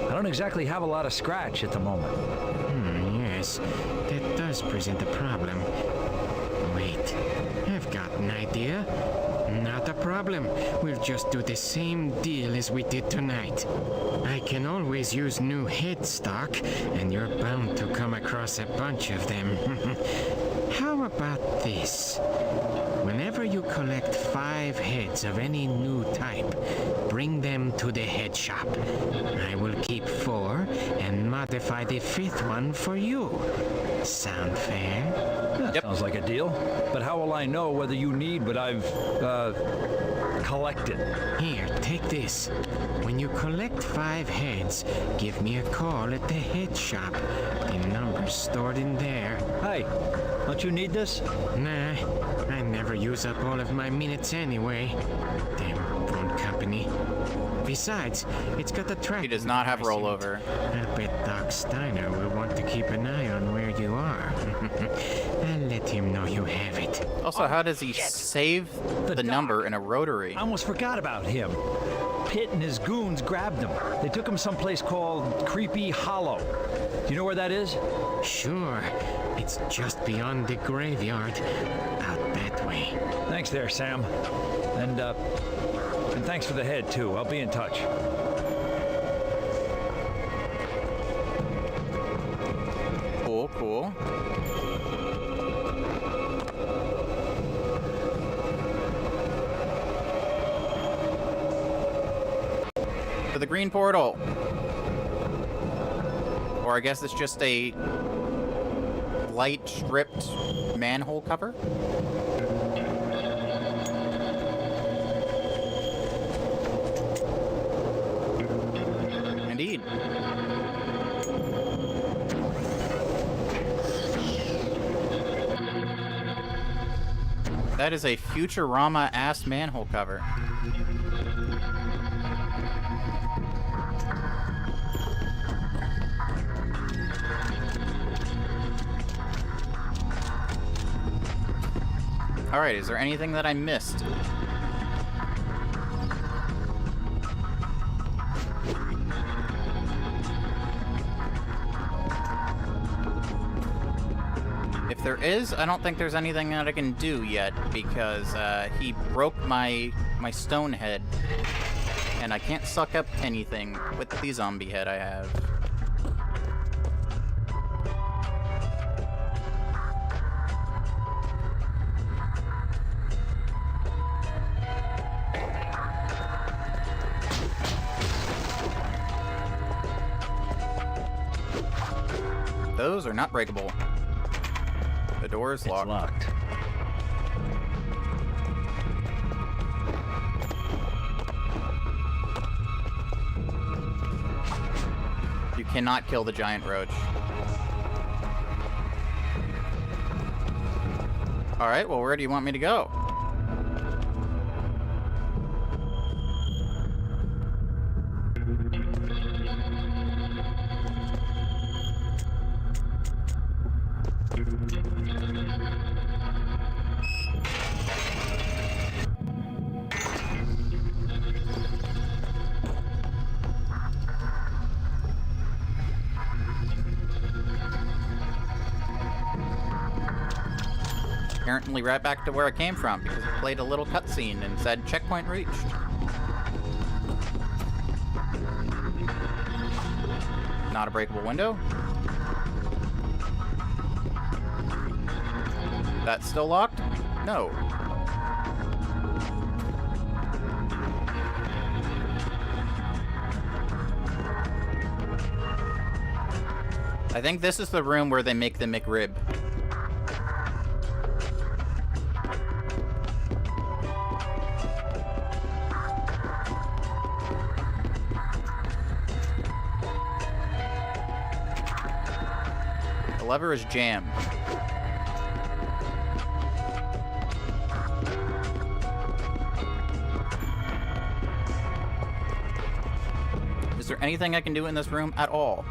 I don't exactly have a lot of scratch at the moment. Yes, that does present a problem. Wait, I've got an idea. Not a problem. We'll just do the same deal as we did tonight. I can always use new head stock, and you're bound to come across a bunch of them. How about this? Whenever you collect 5 heads of any new type, bring them to the head shop. I will keep 4 and modify the 5th one for you. Sound fair? That sounds like a deal. But how will I know whether you need what I've, collected? Here, take this. When you collect 5 heads, give me a call at the head shop. The number's stored in there. Hey, don't you need this? Nah, I never use up all of my minutes anyway. Damn phone company. Besides, it's got the track. He does not have rollover. I bet Doc Steiner will want to keep an eye on where you are. I'll let him know you have it. Also, how does he save the number in a rotary? I almost forgot about him. Pitt and his goons grabbed him. They took him someplace called Creepy Hollow. Do you know where that is? Sure. It's just beyond the graveyard. Out that way. Thanks there, Sam. And thanks for the head, too. I'll be in touch. Cool, cool. To the green portal. Or I guess it's just a light stripped manhole cover. Indeed. That is a Futurama-ass manhole cover. Alright, is there anything that I missed? If there is, I don't think there's anything that I can do yet, because he broke my stone head, and I can't suck up anything with the zombie head I have. Those are not breakable. The door is locked. It's locked. You cannot kill the giant roach. Alright, well, where do you want me to go? Apparently right back to where I came from, because it played a little cutscene and said checkpoint reached. Not a breakable window. That's still locked? No. I think this is the room where they make the McRib. The lever is jammed. Is there anything I can do in this room at all?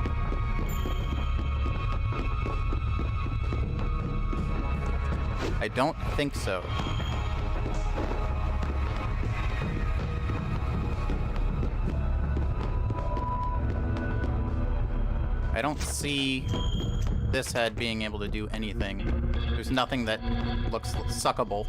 I don't think so. I don't see this head being able to do anything. There's nothing that looks suckable.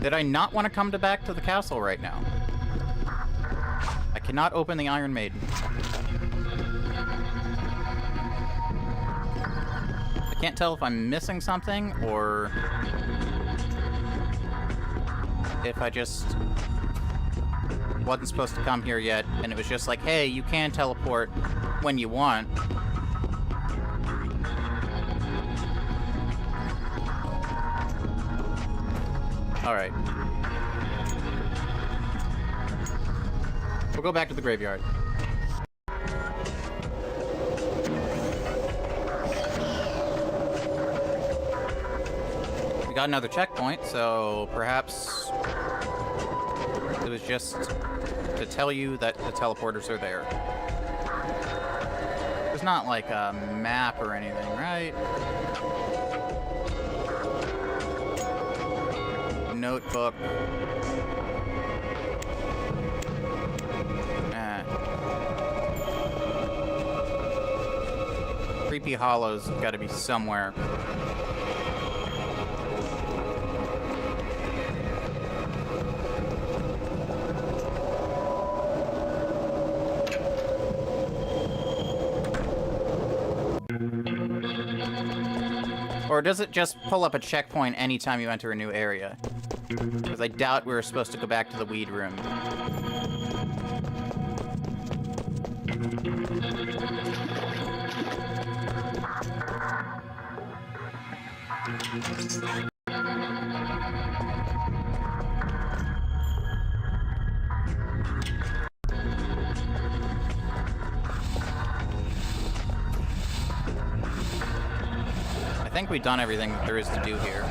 Did I not want to come back to the castle right now? I cannot open the Iron Maiden. can't tell if I'm missing something or if I just wasn't supposed to come here yet, and it was just like, hey, you can teleport when you want. Alright. We'll go back to the graveyard. We got another checkpoint, so perhaps it was just to tell you that the teleporters are there. There's not like a map or anything, right? Notebook. Creepy Hollow's gotta be somewhere. Or does it just pull up a checkpoint anytime you enter a new area? Because I doubt we were supposed to go back to the weed room. I think we've done everything that there is to do here.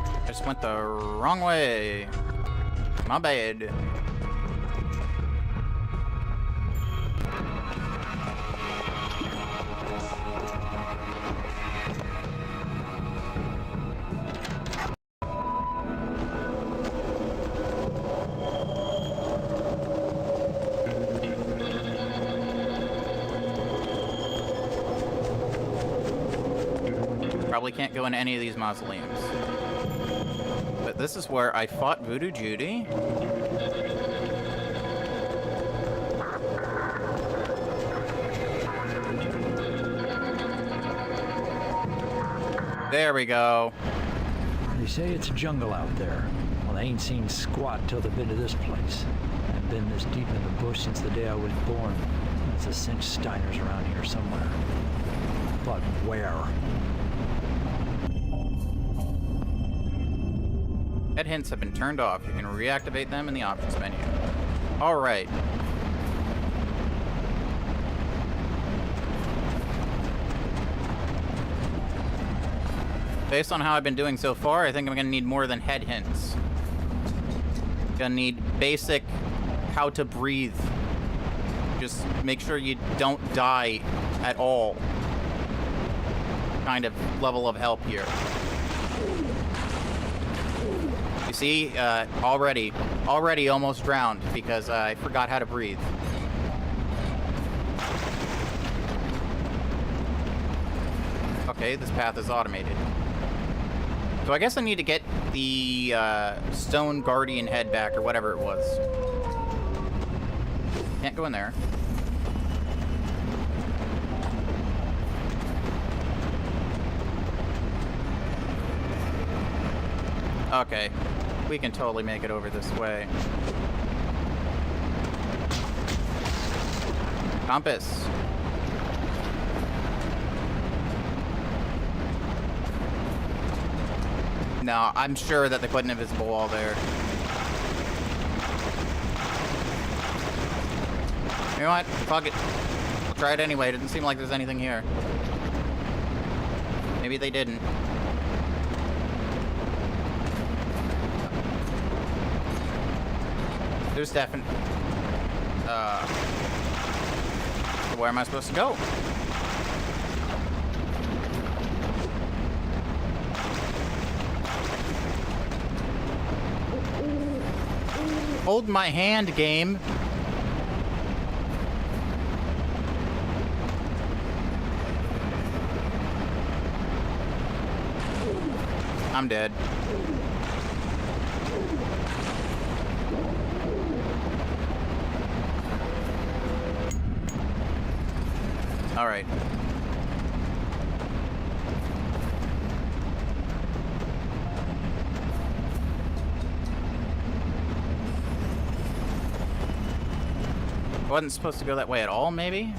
I just went the wrong way. My bad. Probably can't go into any of these mausoleums. But this is where I fought Voodoo Judy. There we go. They say it's a jungle out there. Well, they ain't seen squat till they've been to this place. I've been this deep in the bush since the day I was born. There's a cinch Steiner's around here somewhere. But where? Head hints have been turned off. You can reactivate them in the options menu. Alright. Based on how I've been doing so far, I think I'm gonna need more than head hints. Gonna need basic how to breathe. Just make sure you don't die at all. Kind of level of help here. You see, already almost drowned because I forgot how to breathe. Okay, this path is automated. So I guess I need to get the Stone Guardian head back, or whatever it was. Can't go in there. Okay, we can totally make it over this way. Compass. No, I'm sure that they put an invisible wall there. You know what? Fuck it. We'll try it anyway. It doesn't seem like there's anything here. Maybe they didn't. There's definitely... where am I supposed to go? Hold my hand, game. I'm dead. right. I wasn't supposed to go that way at all, maybe?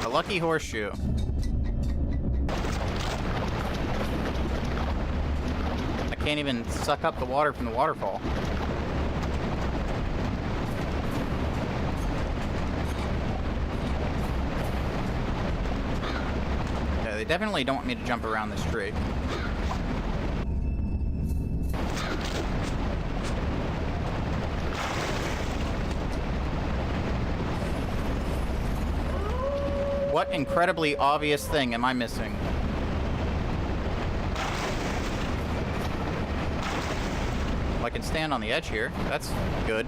A lucky horseshoe. I can't even suck up the water from the waterfall. Yeah, they definitely don't want me to jump around this tree. What incredibly obvious thing am I missing? Well, I can stand on the edge here. That's good.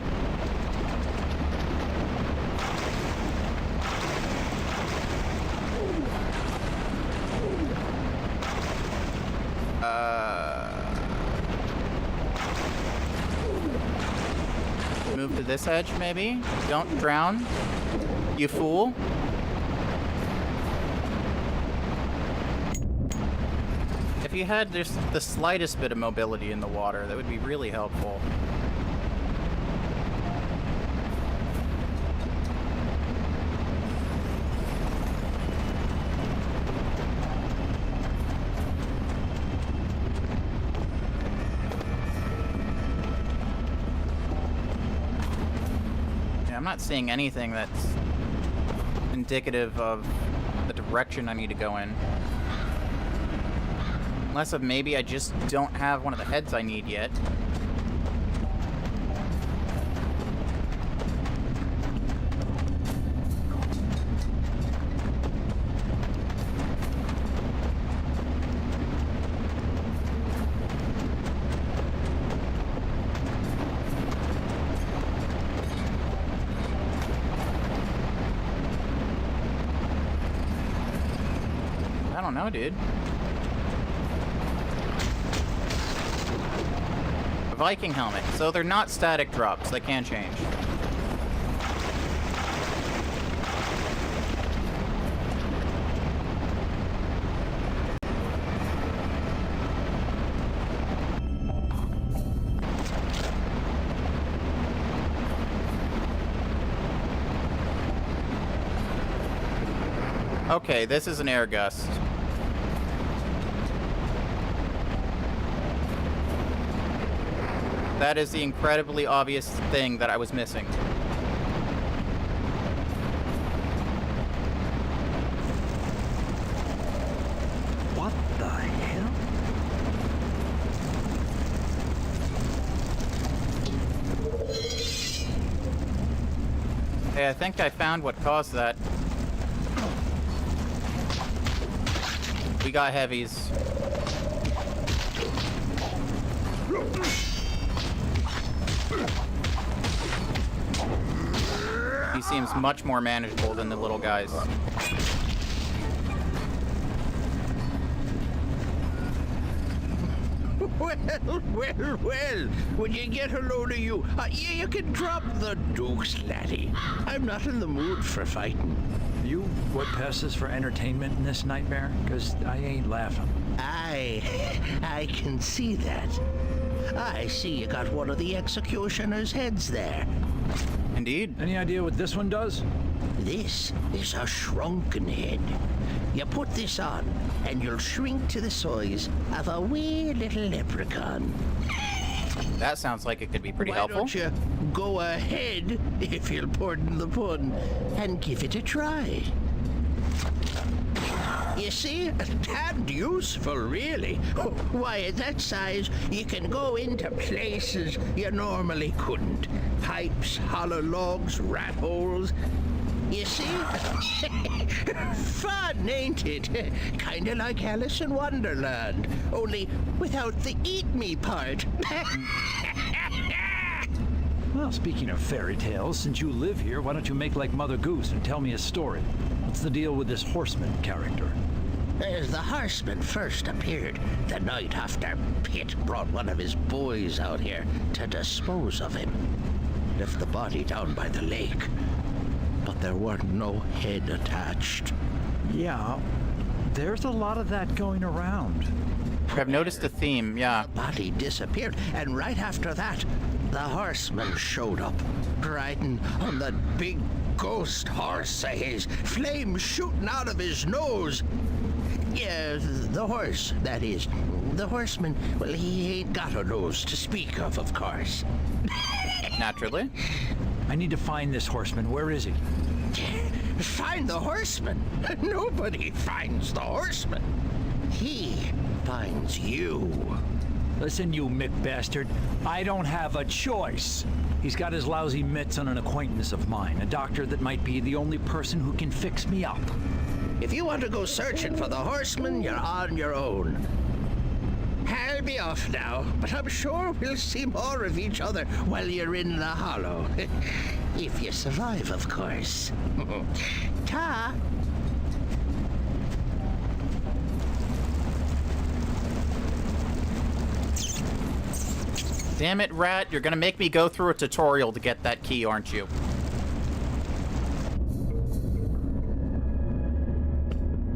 Move to this edge, maybe? Don't drown, you fool. If you had just the slightest bit of mobility in the water, that would be really helpful. Yeah, I'm not seeing anything that's indicative of the direction I need to go in. Unless of maybe I just don't have one of the heads I need yet. I don't know, dude. Viking helmet. So they're not static drops. They can change. Okay, this is an air gust. That is the incredibly obvious thing that I was missing. What the hell? Hey, I think I found what caused that. We got heavies. He seems much more manageable than the little guys. Well, would you get a load of you? You can drop the dukes, laddie. I'm not in the mood for fighting. You what passes for entertainment in this nightmare? Because I ain't laughing. I can see that. I see you got one of the executioner's heads there. Indeed. Any idea what this one does? This is a shrunken head. You put this on, and you'll shrink to the size of a wee little leprechaun. That sounds like it could be pretty Why helpful. don't you go ahead, if you'll pardon the pun, and give it a try? You see, and useful, really. Why, at that size, you can go into places you normally couldn't. Pipes, hollow logs, rat holes. You see? Fun, ain't it? Kinda like Alice in Wonderland, only without the eat me part. Well, speaking of fairy tales, since you live here, why don't you make like Mother Goose and tell me a story? What's the deal with this horseman character? As the horseman first appeared the night after Pitt brought one of his boys out here to dispose of him. Left the body down by the lake, but there weren't no head attached. Yeah, there's a lot of that going around. I've noticed a theme, yeah. The body disappeared, and right after that, the horseman showed up, riding on that big ghost horse of his, flames shooting out of his nose. Yeah, the horse, that is. The horseman, well, he ain't got a nose to speak of course. Naturally. I need to find this horseman. Where is he? Find the horseman? Nobody finds the horseman. He finds you. Listen, you Mick bastard. I don't have a choice. He's got his lousy mitts on an acquaintance of mine, a doctor that might be the only person who can fix me up. If you want to go searching for the horseman, you're on your own. I'll be off now, but I'm sure we'll see more of each other while you're in the hollow. If you survive, of course. Ta! Damn it, Rat, you're gonna make me go through a tutorial to get that key, aren't you?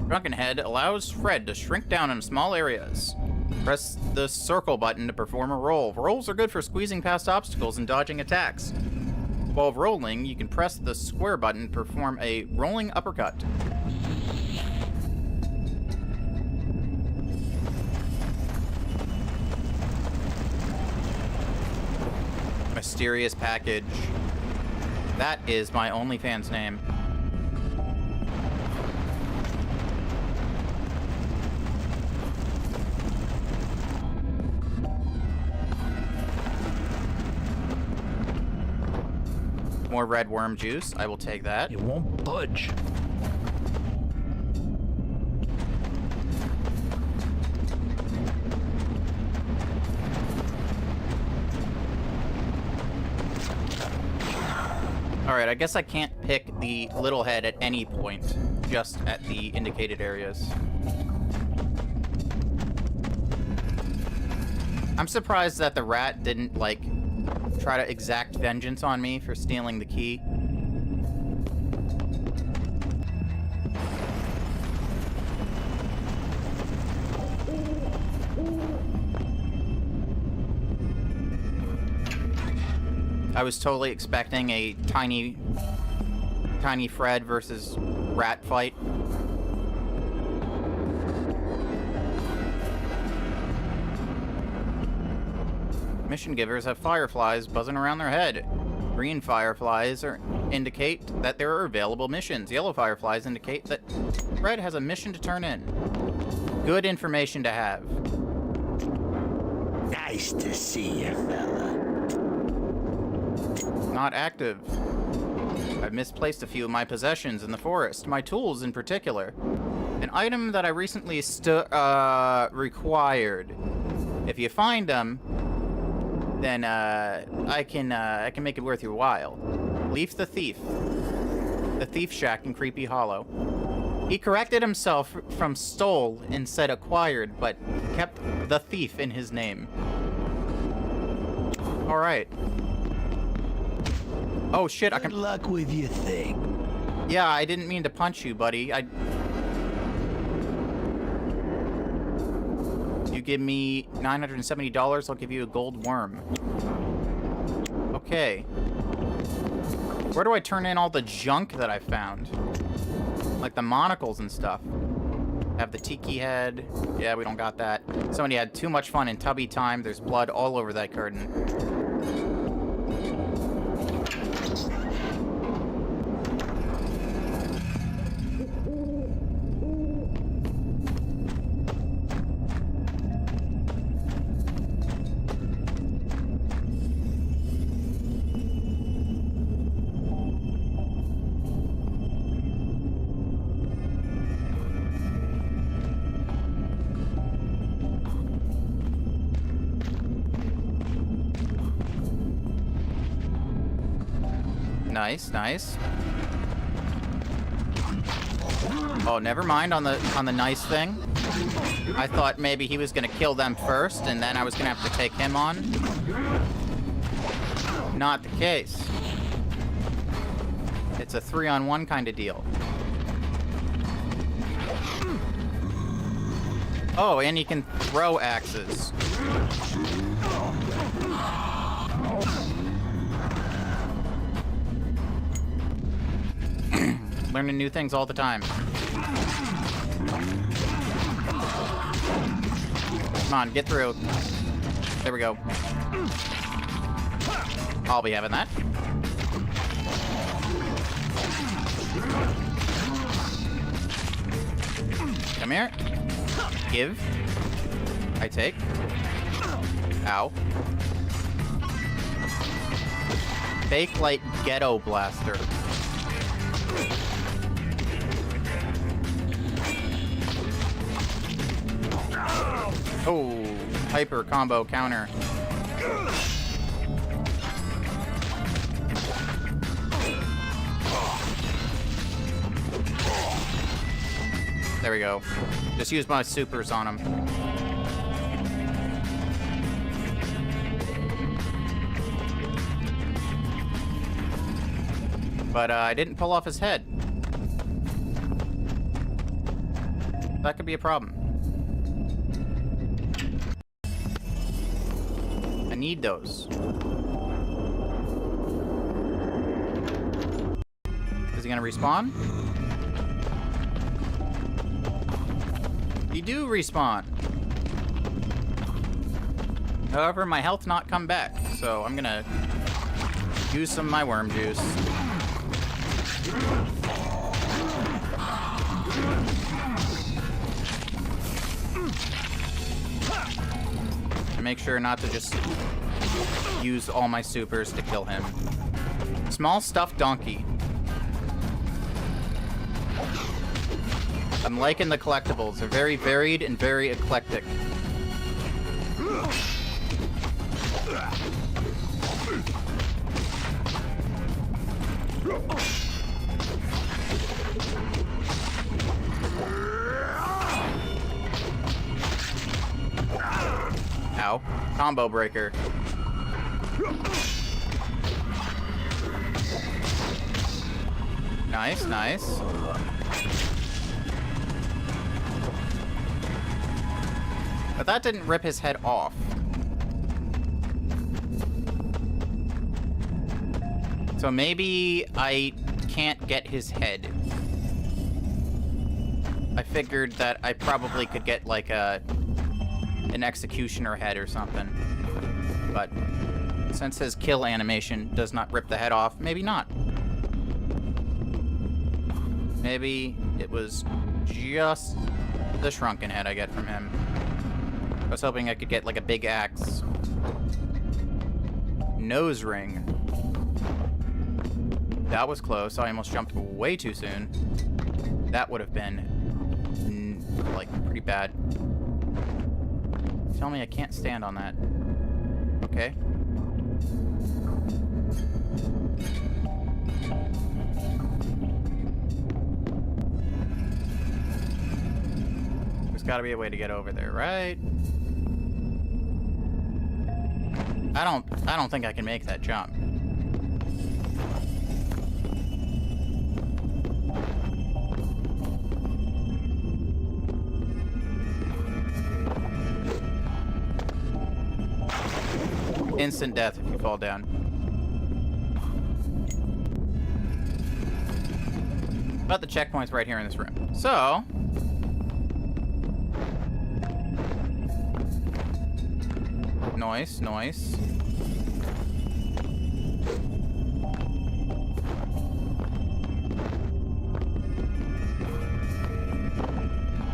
Drunken Head allows Fred to shrink down in small areas. Press the circle button to perform a roll. Rolls are good for squeezing past obstacles and dodging attacks. While rolling, you can press the square button to perform a rolling uppercut. Mysterious package. That is my OnlyFans name. More red worm juice. I will take that. It won't budge. Alright, I guess I can't pick the little head at any point, just at the indicated areas. I'm surprised that the rat didn't, like, try to exact vengeance on me for stealing the key. I was totally expecting a tiny Fred versus rat fight. Mission givers have fireflies buzzing around their head. Green fireflies indicate that there are available missions. Yellow fireflies indicate that Fred has a mission to turn in. Good information to have. Nice to see you, fella. Not active. I've misplaced a few of my possessions in the forest, my tools in particular. An item that I recently required. If you find them, then I can make it worth your while. Leaf the Thief. The Thief Shack in Creepy Hollow. He corrected himself from stole and said acquired, but kept the thief in his name. Alright. Oh shit, I can... Good luck with your thing. Yeah, I didn't mean to punch you, buddy. You give me $970, I'll give you a gold worm. Okay. Where do I turn in all the junk that I found? Like the monocles and stuff. Have the tiki head. Yeah, we don't got that. Somebody had too much fun in Tubby Time. There's blood all over that curtain. Nice, nice. Oh, never mind on the nice thing. I thought maybe he was gonna kill them first, and then I was gonna have to take him on. Not the case. It's a 3-on-1 kind of deal. Oh, and he can throw axes. Learning new things all the time. Come on, get through. There we go. I'll be having that. Come here. Give. I take. Ow. Fake light ghetto blaster. Oh, hyper combo counter. There we go. Just use my supers on him. But I didn't pull off his head. That could be a problem. I need those. Is he gonna respawn? You do respawn. However, my health not come back, so I'm gonna use some of my worm juice. And make sure not to just use all my supers to kill him. Small stuffed donkey. I'm liking the collectibles. They're very varied and very eclectic. Ow. Combo breaker. Nice, nice. But that didn't rip his head off. So maybe I can't get his head. I figured that I probably could get like an executioner head or something. But since his kill animation does not rip the head off, maybe not. Maybe it was just the shrunken head I get from him. I was hoping I could get like a big axe. Nose ring. That was close. I almost jumped way too soon. That would have been like pretty bad. Tell me I can't stand on that. Okay. There's gotta be a way to get over there, right? I don't think I can make that jump. Instant death if you fall down. But the checkpoint's right here in this room. So nice, nice.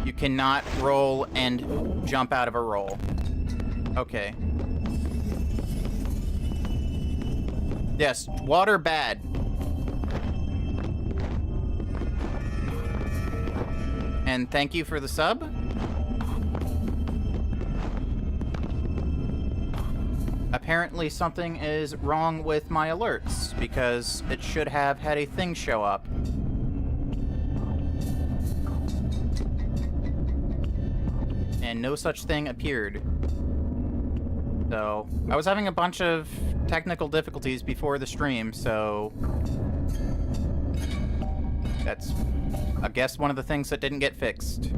You cannot roll and jump out of a roll. Okay. Yes, water bad. And thank you for the sub. apparently something is wrong with my alerts, because it should have had a thing show up. And no such thing appeared. So, I was having a bunch of technical difficulties before the stream, so that's, I guess, one of the things that didn't get fixed.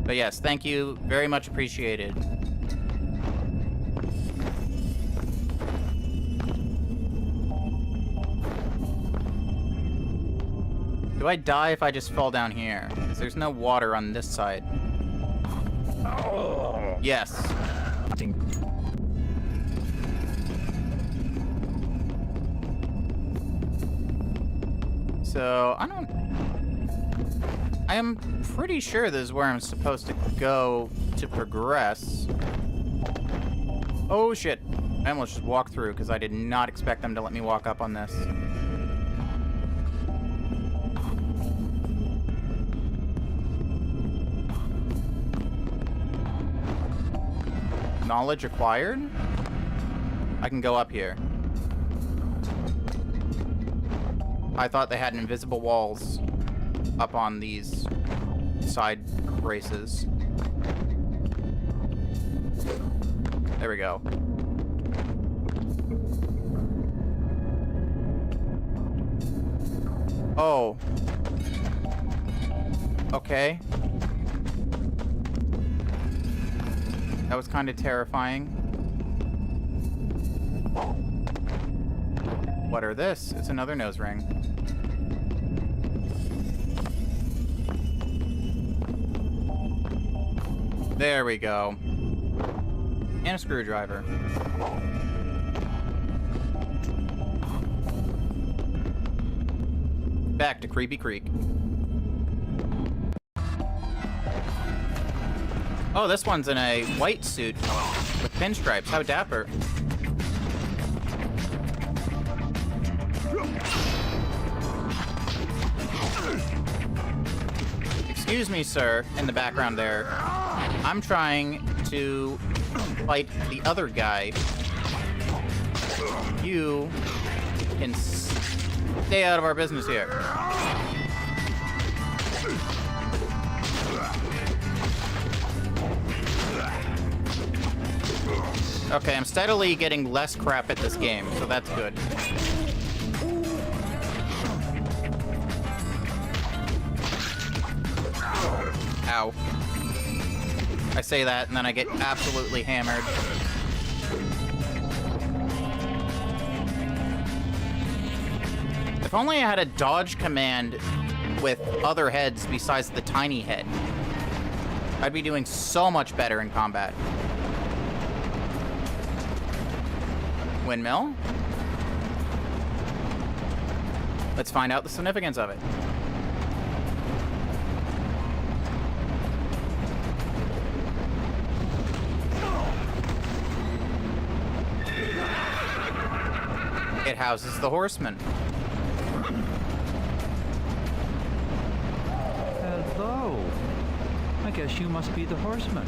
But yes, thank you. Very much appreciated. Do I die if I just fall down here? 'Cause there's no water on this side. Oh. Yes. I think So, I am pretty sure this is where I'm supposed to go to progress. Oh shit. I almost just walked through because I did not expect them to let me walk up on this. Knowledge acquired? I can go up here. I thought they had invisible walls up on these side braces. There we go. Oh. Okay. That was kind of terrifying. What are this? It's another nose ring. There we go. And a screwdriver. Back to Creepy Creek. Oh, this one's in a white suit with pinstripes. How dapper. Excuse me, sir, in the background there. I'm trying to fight the other guy. You can stay out of our business here. Okay, I'm steadily getting less crap at this game, so that's good. Ow. I say that, and then I get absolutely hammered. If only I had a dodge command with other heads besides the tiny head, I'd be doing so much better in combat. Windmill? Let's find out the significance of it. It houses the horseman. hello. I guess you must be the horseman.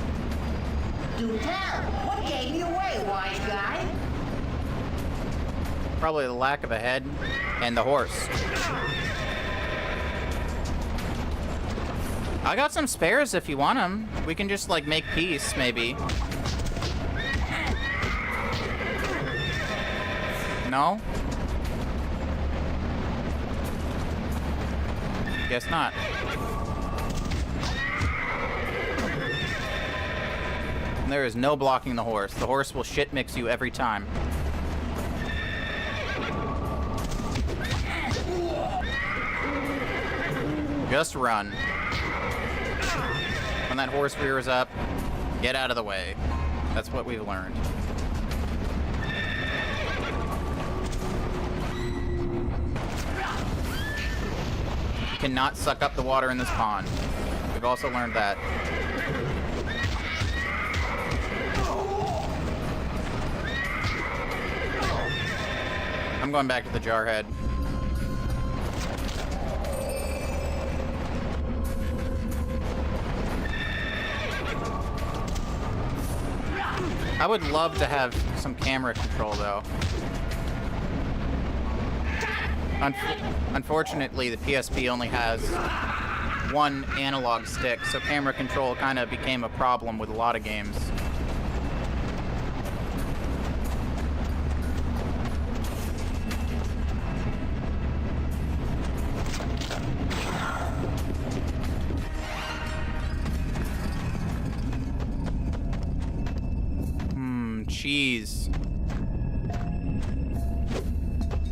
Do tell. What gave you away, wise guy? Probably the lack of a head and the horse. I got some spares if you want them. We can just, like, make peace, maybe. No? Guess not. There is no blocking the horse. The horse will shit mix you every time. Just run. When that horse rears up, get out of the way. That's what we've learned. You cannot suck up the water in this pond. We've also learned that. I'm going back to the Jarhead. I would love to have some camera control, though. Unfortunately, the PSP only has one analog stick, so camera control kind of became a problem with a lot of games. Cheese.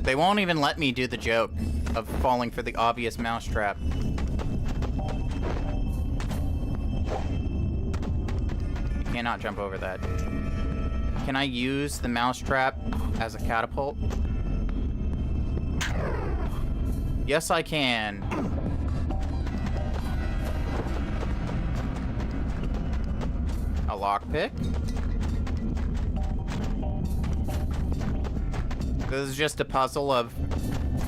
They won't even let me do the joke of falling for the obvious mousetrap. You cannot jump over that. Can I use the mousetrap as a catapult? Yes, I can. A lockpick? This is just a puzzle of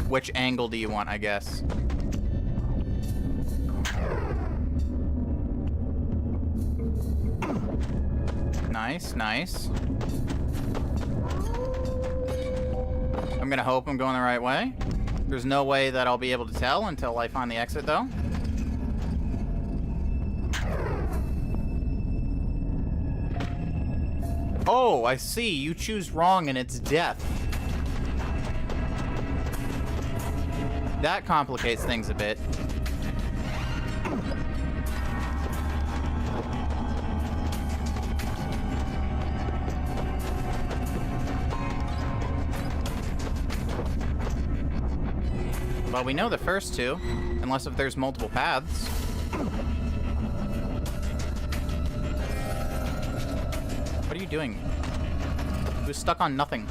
which angle do you want, I guess. Nice, nice. I'm gonna hope I'm going the right way. There's no way that I'll be able to tell until I find the exit, though. Oh, I see. You choose wrong and it's death. That complicates things a bit. Well, we know the first two, unless if there's multiple paths. What are you doing? He was stuck on nothing.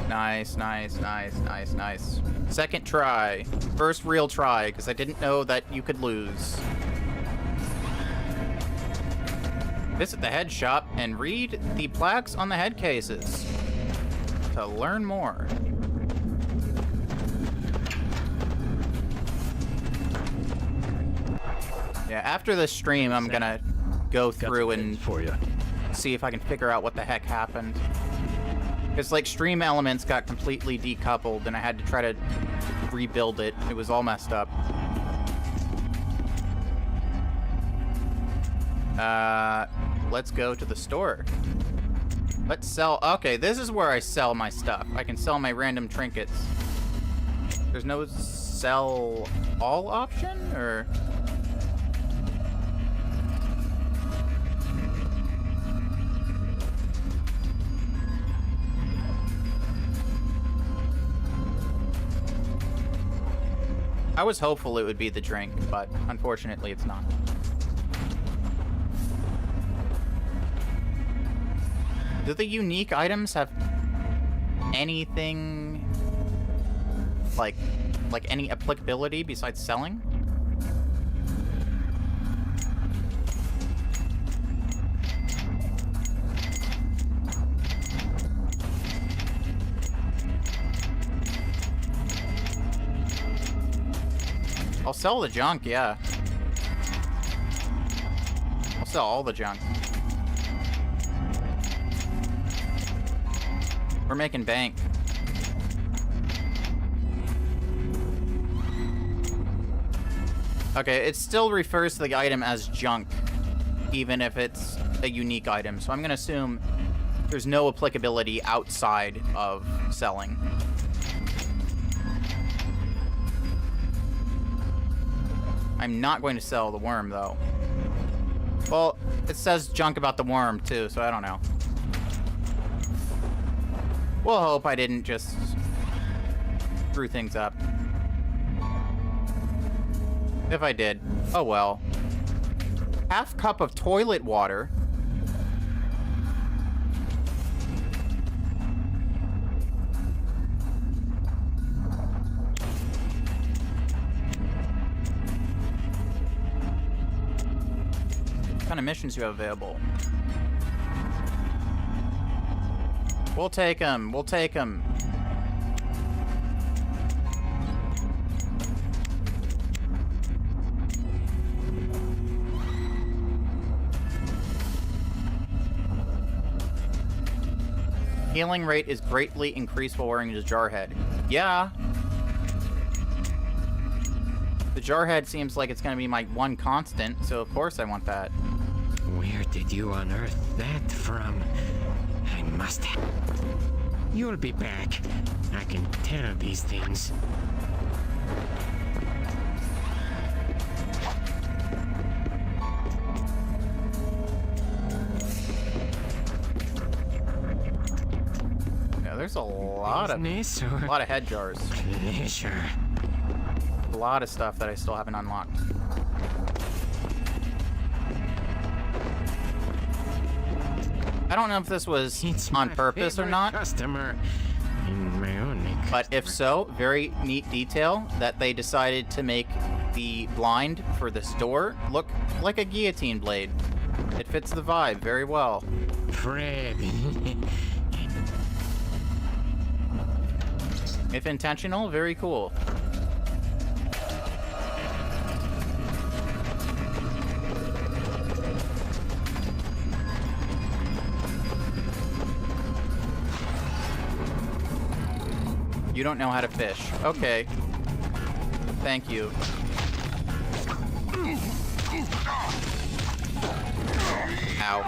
Nice, nice, nice, nice, nice. Second try. First real try, because I didn't know that you could lose. Visit the head shop and read the plaques on the head cases to learn more. Yeah, after this stream, I'm gonna go through and see if I can figure out what the heck happened. Because, like, stream elements got completely decoupled, and I had to try to rebuild it. It was all messed up. Let's go to the store. Let's sell... Okay, this is where I sell my stuff. I can sell my random trinkets. There's no sell all option, or... I was hopeful it would be the drink, but unfortunately it's not. Do the unique items have anything like any applicability besides selling? I'll sell the junk, yeah. I'll sell all the junk. We're making bank. Okay, it still refers to the item as junk, even if it's a unique item. So I'm gonna assume there's no applicability outside of selling. I'm not going to sell the worm, though. Well, it says junk about the worm, too, so I don't know. We'll hope I didn't just screw things up. If I did, oh well. Half cup of toilet water. What kind of missions you have available? We'll take them. We'll take them. Healing rate is greatly increased while wearing the Jarhead. Yeah. The Jarhead seems like it's going to be my one constant, so of course I want that. Where did you unearth that from? I must have... You'll be back. I can tell these things. Yeah, there's a lot of head jars. Pleasure. A lot of stuff that I still haven't unlocked. I don't know if this was on purpose or not, Customer. My only but if so, very neat detail that they decided to make the blind for this door look like a guillotine blade. It fits the vibe very well. Fred. If intentional, very cool. You don't know how to fish. Okay. Thank you. Ow.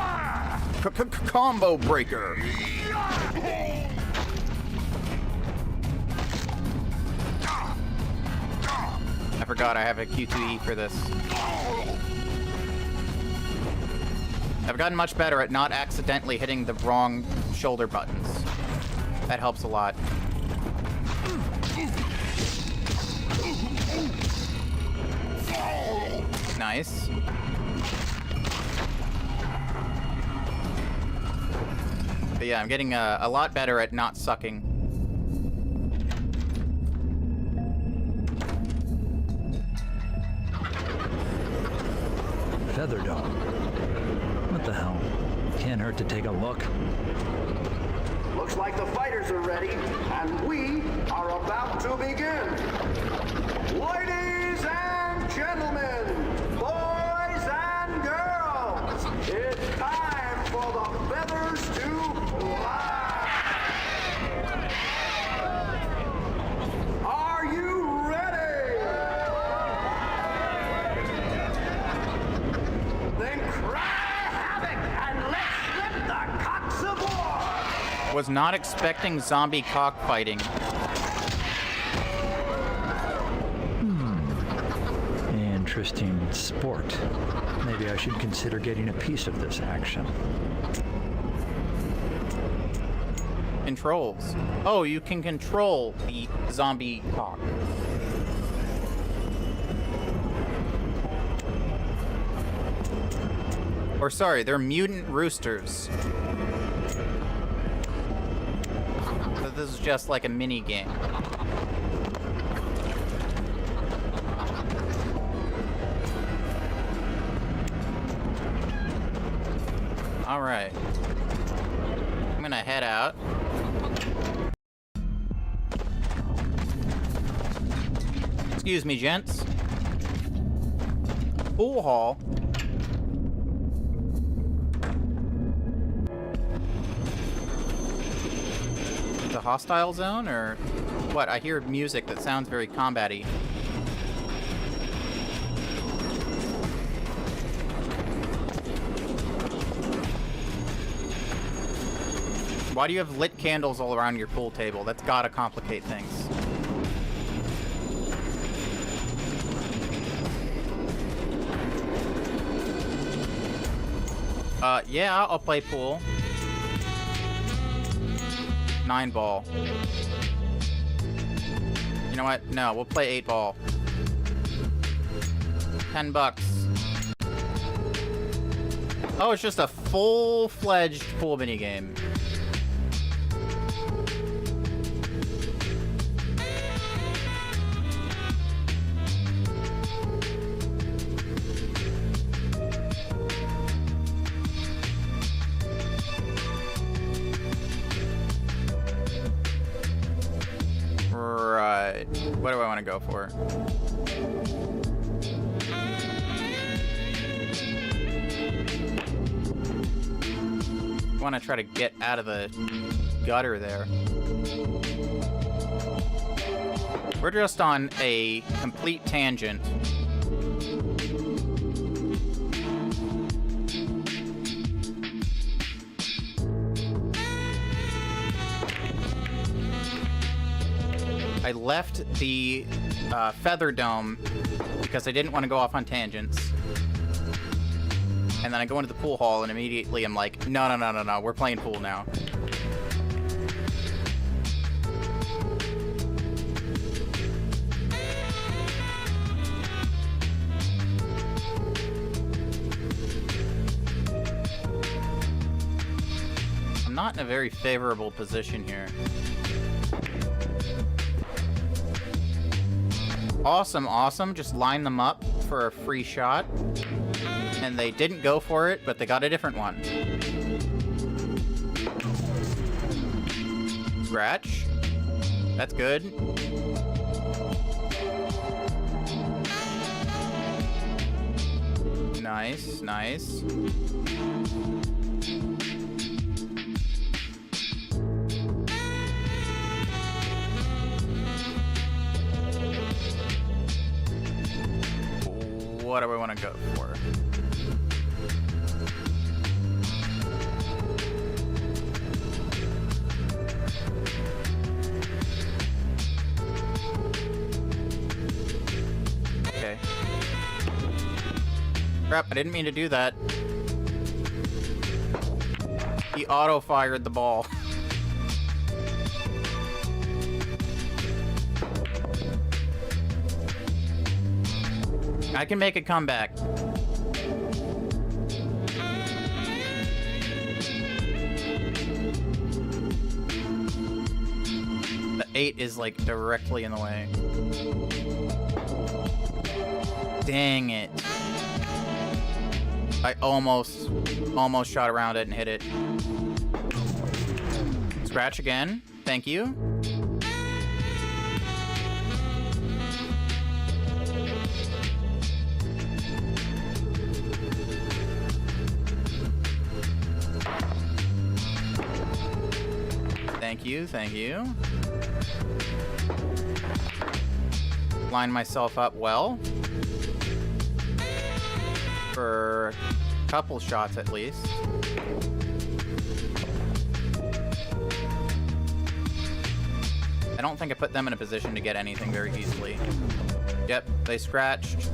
Combo breaker. I forgot I have a Q2E for this. I've gotten much better at not accidentally hitting the wrong shoulder buttons. That helps a lot. Nice. But yeah, I'm getting a lot better at not sucking. Feather dome. What the hell? Can't hurt to take a look. Looks like the fighters are ready, and we are about to begin. Ladies and gentlemen, boys and girls, it's time for the feathers to fly. Are you ready? Then cry havoc and let's slip the cocks of war. Was not expecting zombie cockfighting. Interesting sport. Maybe I should consider getting a piece of this action. Controls. Oh, you can control the zombie cock. Or sorry, they're mutant roosters. So this is just like a mini game. Alright. I'm gonna head out. Excuse me, gents. Pool hall. The hostile zone, or what? I hear music that sounds very combat-y. Why do you have lit candles all around your pool table? That's gotta complicate things. Yeah, I'll play pool. 9-ball. You know what? No, we'll play 8-ball. $10. Oh, it's just a full-fledged pool minigame. Right. What do I want to go for? I want to try to get out of the gutter there. We're just on a complete tangent. I left the feather dome because I didn't want to go off on tangents. And then I go into the pool hall and immediately I'm like, no, we're playing pool now. I'm not in a very favorable position here. Awesome, awesome. Just line them up for a free shot. And they didn't go for it, but they got a different one. Scratch. That's good. Nice, nice. What do I want to go for? Okay. Crap, I didn't mean to do that. He auto-fired the ball. I can make a comeback. The 8 is like directly in the way. Dang it. I almost shot around it and hit it. Scratch again. Thank you. Thank you, thank you. Line myself up well. For a couple shots at least. I don't think I put them in a position to get anything very easily. Yep, they scratched.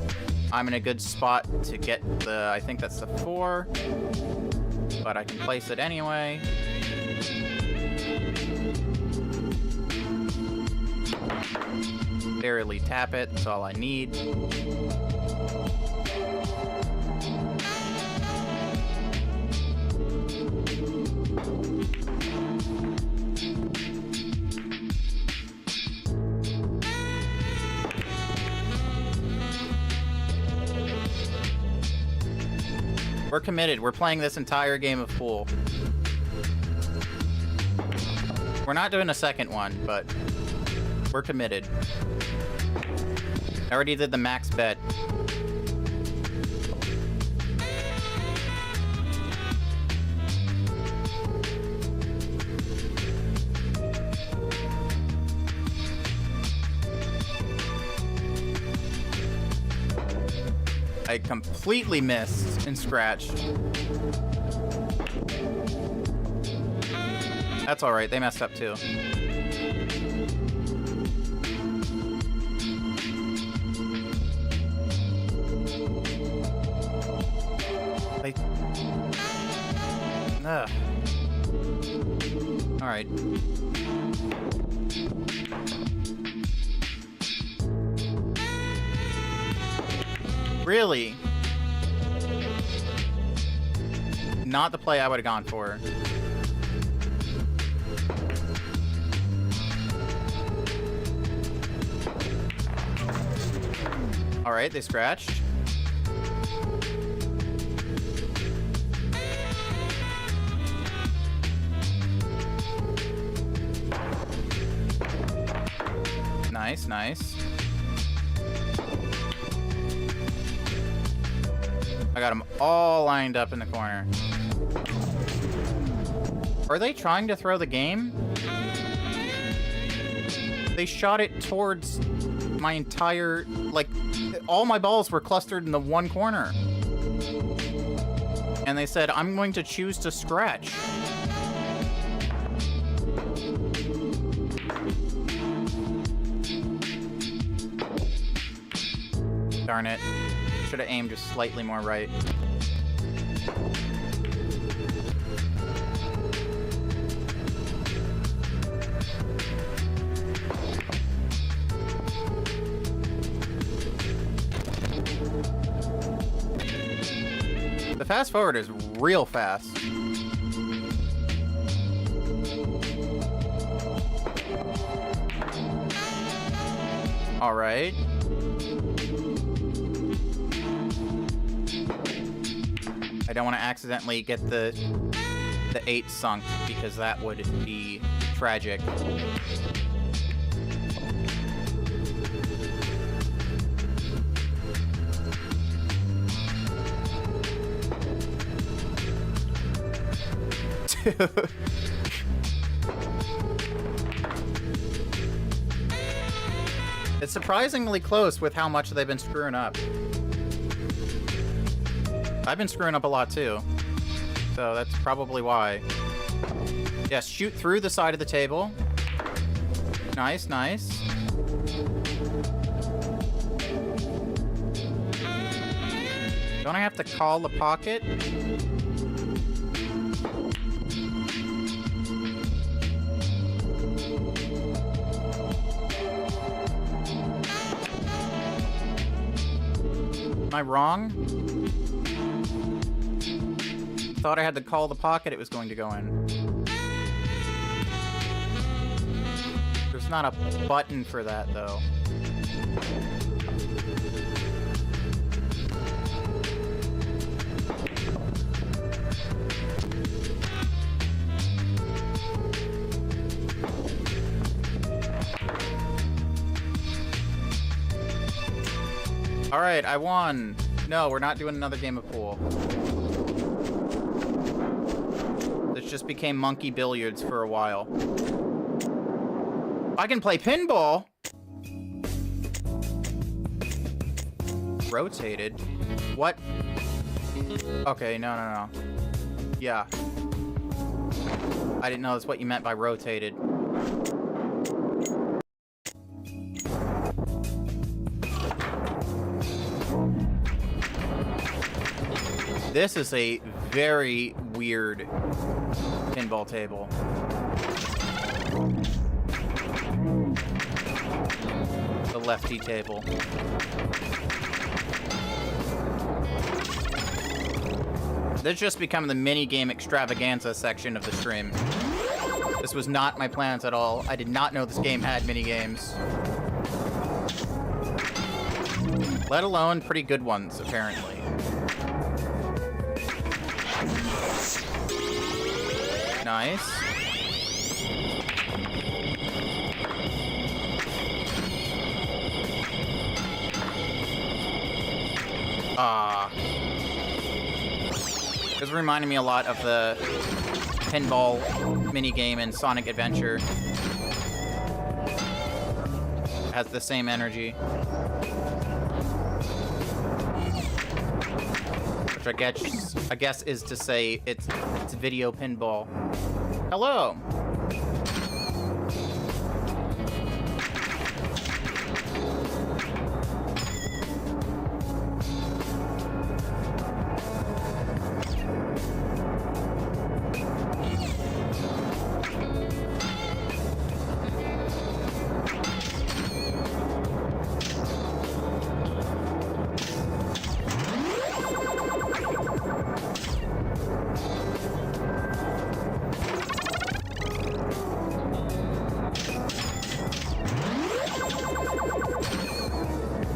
I'm in a good spot to get the, I think that's the 4. But I can place it anyway. Barely tap it, that's all I need. We're committed. We're playing this entire game of pool. We're not doing a second one, but we're committed. I already did the max bet. I completely missed and scratched. That's alright, they messed up too. Alright. Really? Not the play I would have gone for. Alright, they scratched. Nice, nice. I got them all lined up in the corner. Are they trying to throw the game? They shot it towards my entire... Like, all my balls were clustered in the one corner. And they said, I'm going to choose to scratch. Darn it. Should have aimed just slightly more right. The fast forward is real fast. All right. I don't want to accidentally get the 8 sunk because that would be tragic. It's surprisingly close with how much they've been screwing up. I've been screwing up a lot too, so that's probably why. Yes, shoot through the side of the table. Nice, nice. Don't I have to call the pocket? Am I wrong? Thought I had to call the pocket it was going to go in. There's not a button for that, though. Alright, I won. No, we're not doing another game of pool. This just became monkey billiards for a while. I can play pinball! Rotated? What? Okay, no. Yeah. I didn't know that's what you meant by rotated. This is a very weird pinball table. The lefty table. This just become the mini-game extravaganza section of the stream. This was not my plans at all. I did not know this game had mini-games. Let alone pretty good ones, apparently. Nice. This reminded me a lot of the pinball minigame in Sonic Adventure. It has the same energy. Which I guess is to say it's video pinball. Hello.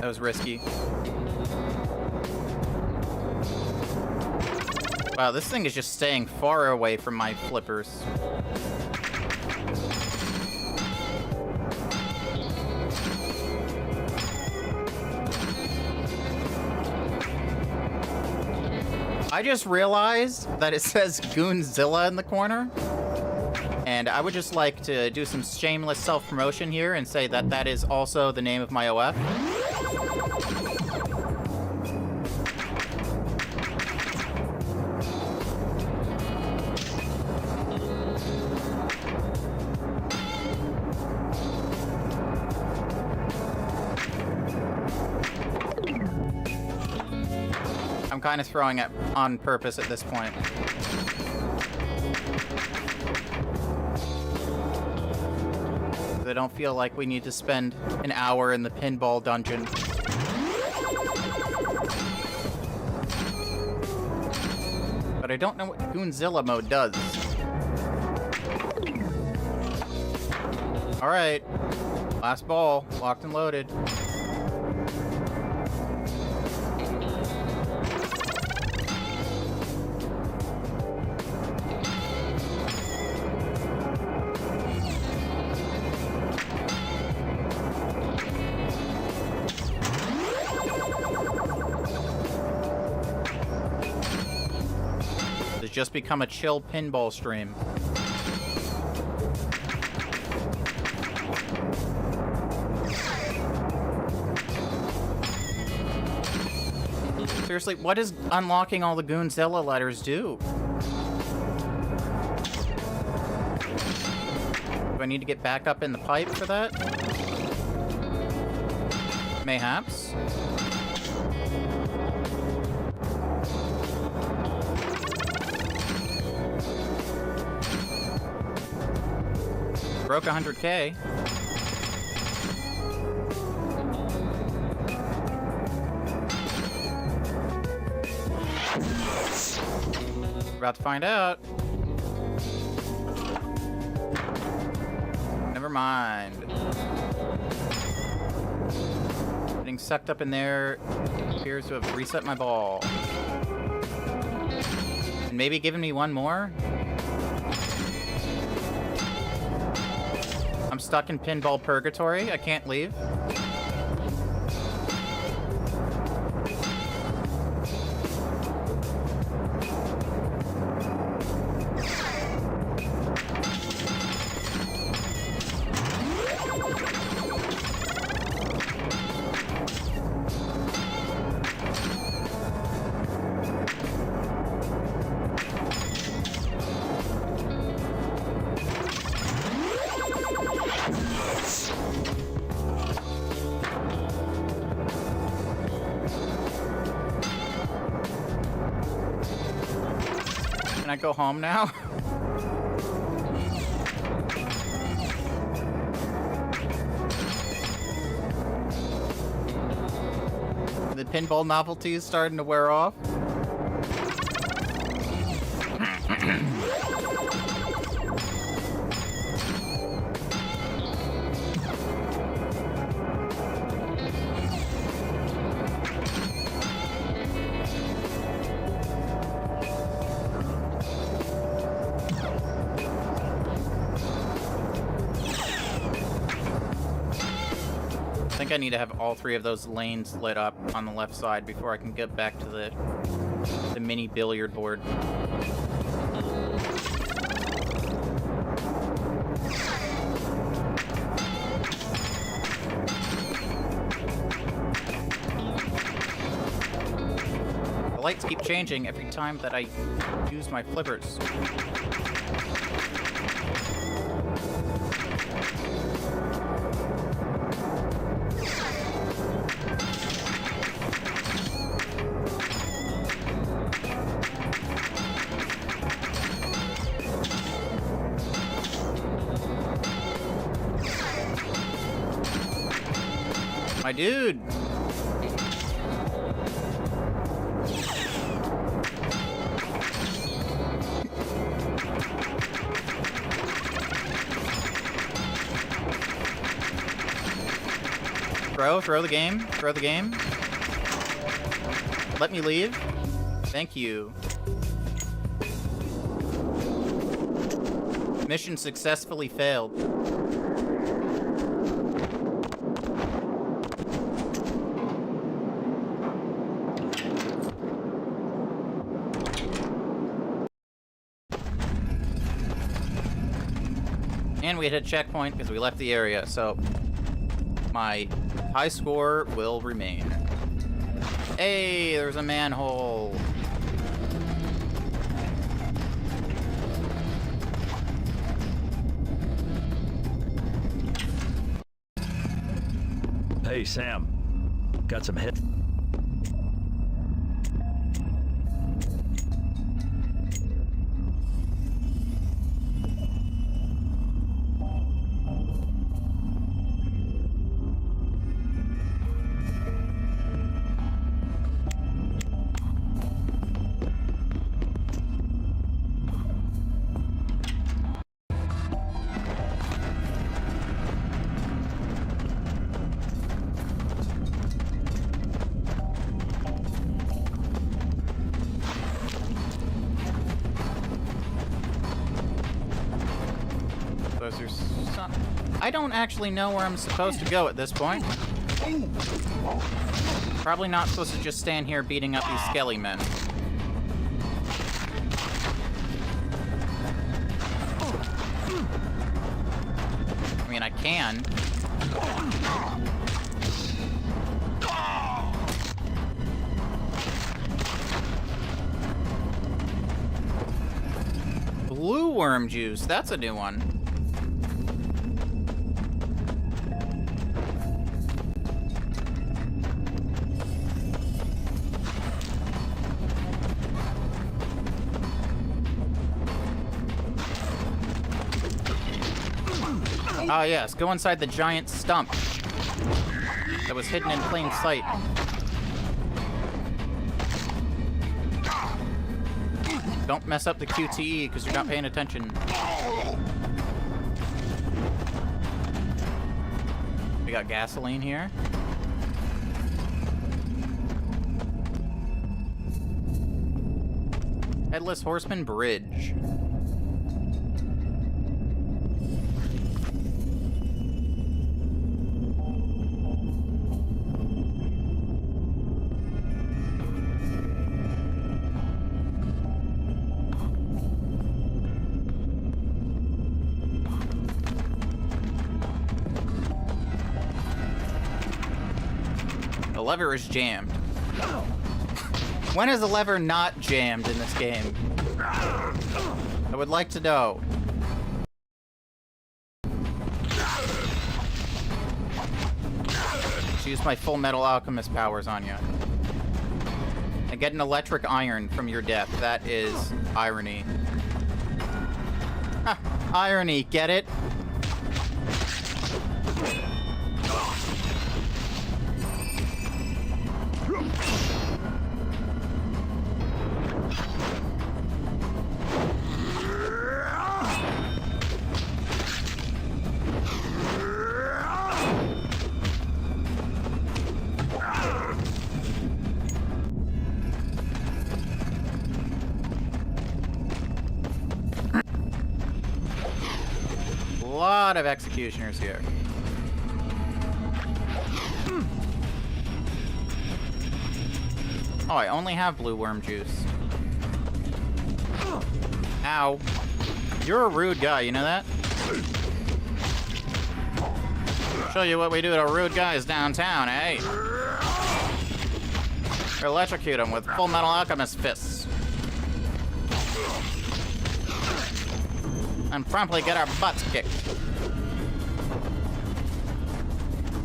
That was risky. Wow, this thing is just staying far away from my flippers. I just realized that it says Goonzilla in the corner. And I would just like to do some shameless self-promotion here and say that that is also the name of my OF. I'm kind of throwing it on purpose at this point. I don't feel like we need to spend an hour in the pinball dungeon. But I don't know what Goonzilla mode does. Alright. Last ball. Locked and loaded. Just become a chill pinball stream. Seriously, what does unlocking all the Goonzilla letters do? Do I need to get back up in the pipe for that? Mayhaps. Broke 100K. We're about to find out. Never mind. Getting sucked up in there appears to have reset my ball. And maybe giving me one more? I'm stuck in pinball purgatory. I can't leave. Can I go home now? The pinball novelty is starting to wear off. I think I need to have all three of those lanes lit up on the left side before I can get back to the mini billiard board. The lights keep changing every time that I use my flippers. My dude! Throw the game. Throw the game. Let me leave. Thank you. Mission successfully failed. And we hit a checkpoint because we left the area, so my high score will remain. Hey, there's a manhole. Hey, Sam. Got some hit. I don't actually know where I'm supposed to go at this point. Probably not supposed to just stand here beating up these skelly men. I mean, I can. Blue worm juice, that's a new one. Ah, yes, go inside the giant stump that was hidden in plain sight. Don't mess up the QTE because you're not paying attention. We got gasoline here. Headless Horseman Bridge. The lever is jammed. When is the lever not jammed in this game? I would like to know. Let's use my Full Metal Alchemist powers on you. And get an electric iron from your death. That is irony. Ha! Irony, get it? Lot of executioners here. Oh, I only have blue worm juice. Ow. You're a rude guy, you know that? Show you what we do to rude guys downtown, eh? Electrocute them with Full Metal Alchemist fists. And promptly get our butts kicked.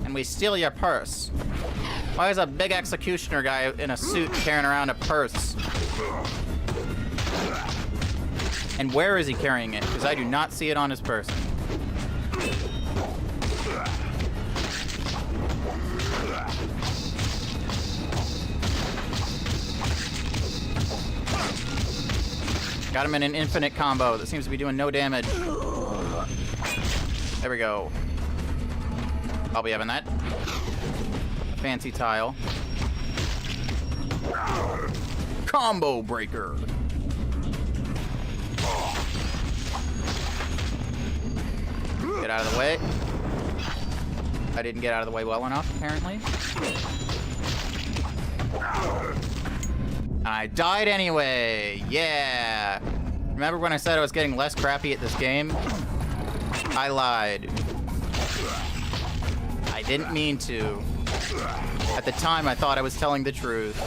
And we steal your purse. Why is a big executioner guy in a suit carrying around a purse? And where is he carrying it? Because I do not see it on his person. Got him in an infinite combo that seems to be doing no damage. There we go. I'll be having that. Fancy tile. Combo breaker. Get out of the way. I didn't get out of the way well enough, apparently. I died anyway. Yeah. Remember when I said I was getting less crappy at this game? I lied. I didn't mean to. At the time, I thought I was telling the truth.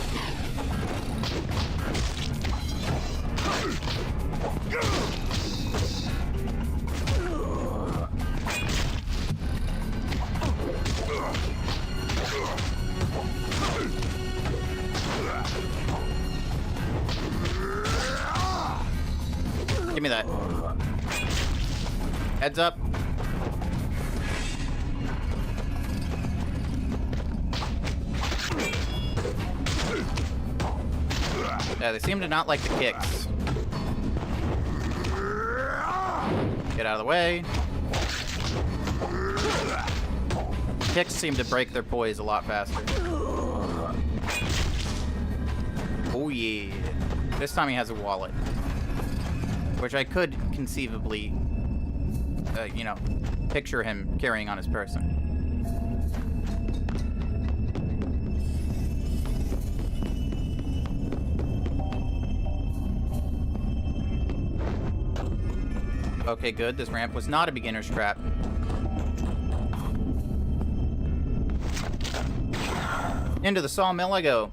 Give me that. Heads up. Yeah, they seem to not like the kicks. Get out of the way. Kicks seem to break their poise a lot faster. Oh yeah. This time he has a wallet. Which I could conceivably, you know, picture him carrying on his person. Okay, good. This ramp was not a beginner's trap. Into the sawmill I go.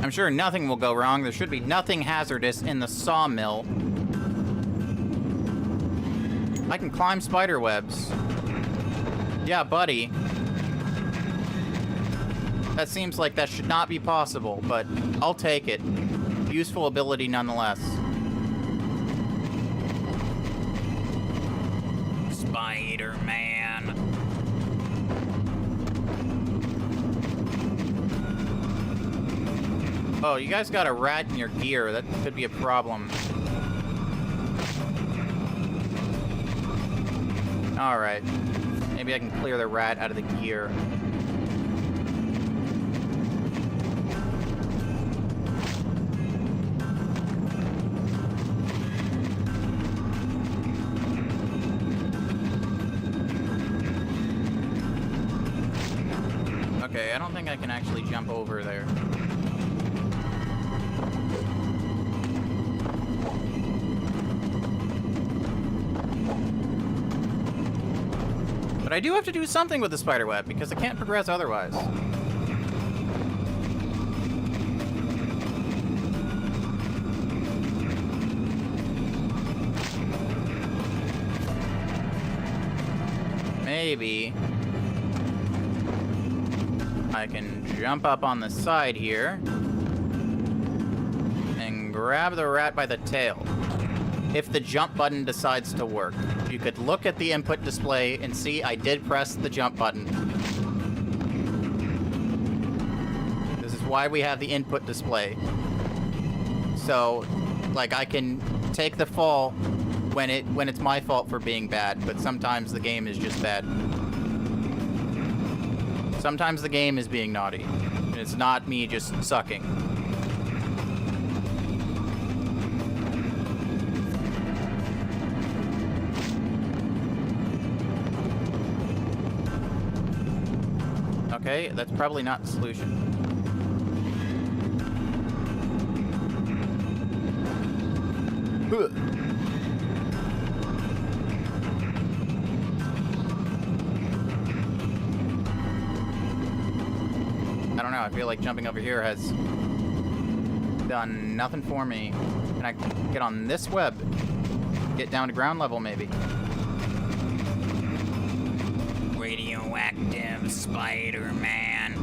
I'm sure nothing will go wrong. There should be nothing hazardous in the sawmill. I can climb spider webs. Yeah, buddy. That seems like that should not be possible, but I'll take it. Useful ability nonetheless. Spider-Man. Oh, you guys got a rat in your gear. That could be a problem. Alright. Maybe I can clear the rat out of the gear. Okay, I don't think I can actually jump over there. But I do have to do something with the spider web, because I can't progress otherwise. Maybe I can jump up on the side here and grab the rat by the tail. If the jump button decides to work. You could look at the input display and see I did press the jump button. This is why we have the input display. So, like, I can take the fall when it's my fault for being bad, but sometimes the game is just bad. Sometimes the game is being naughty, and it's not me just sucking. Okay, that's probably not the solution. I don't know, I feel like jumping over here has done nothing for me. Can I get on this web? Get down to ground level, maybe? Radioactive Spider-Man.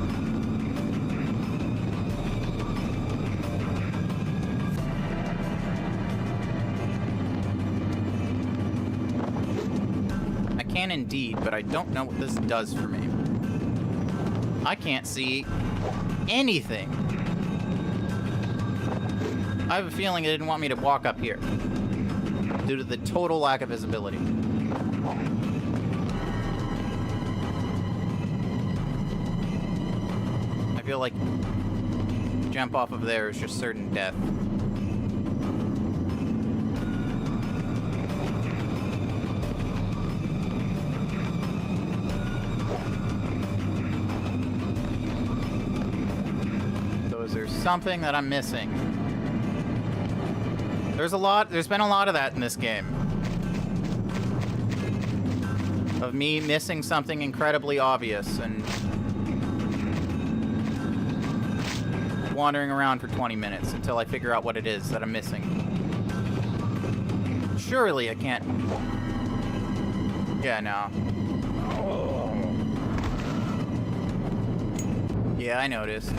I can indeed, but I don't know what this does for me. I can't see anything. I have a feeling it didn't want me to walk up here due to the total lack of visibility. I feel like jump off of there is just certain death. So is there something that I'm missing? There's been a lot of that in this game. Of me missing something incredibly obvious and wandering around for 20 minutes until I figure out what it is that I'm missing. Surely I can't... Yeah, no. Yeah, I noticed.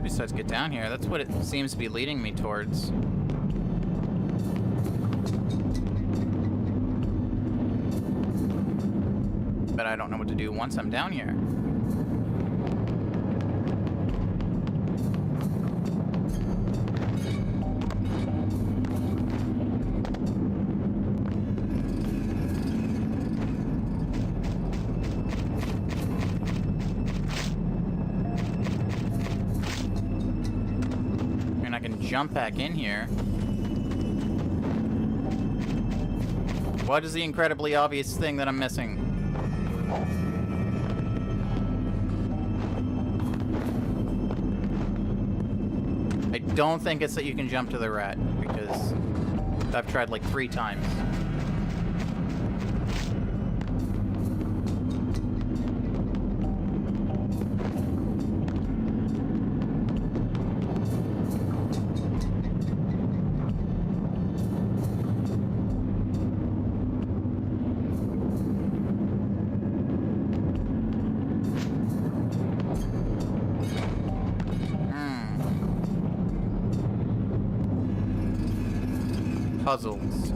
Besides get down here. That's what it seems to be leading me towards. But I don't know what to do once I'm down here. Jump back in here. What is the incredibly obvious thing that I'm missing? I don't think it's that you can jump to the rat, because I've tried like 3 times. Puzzles.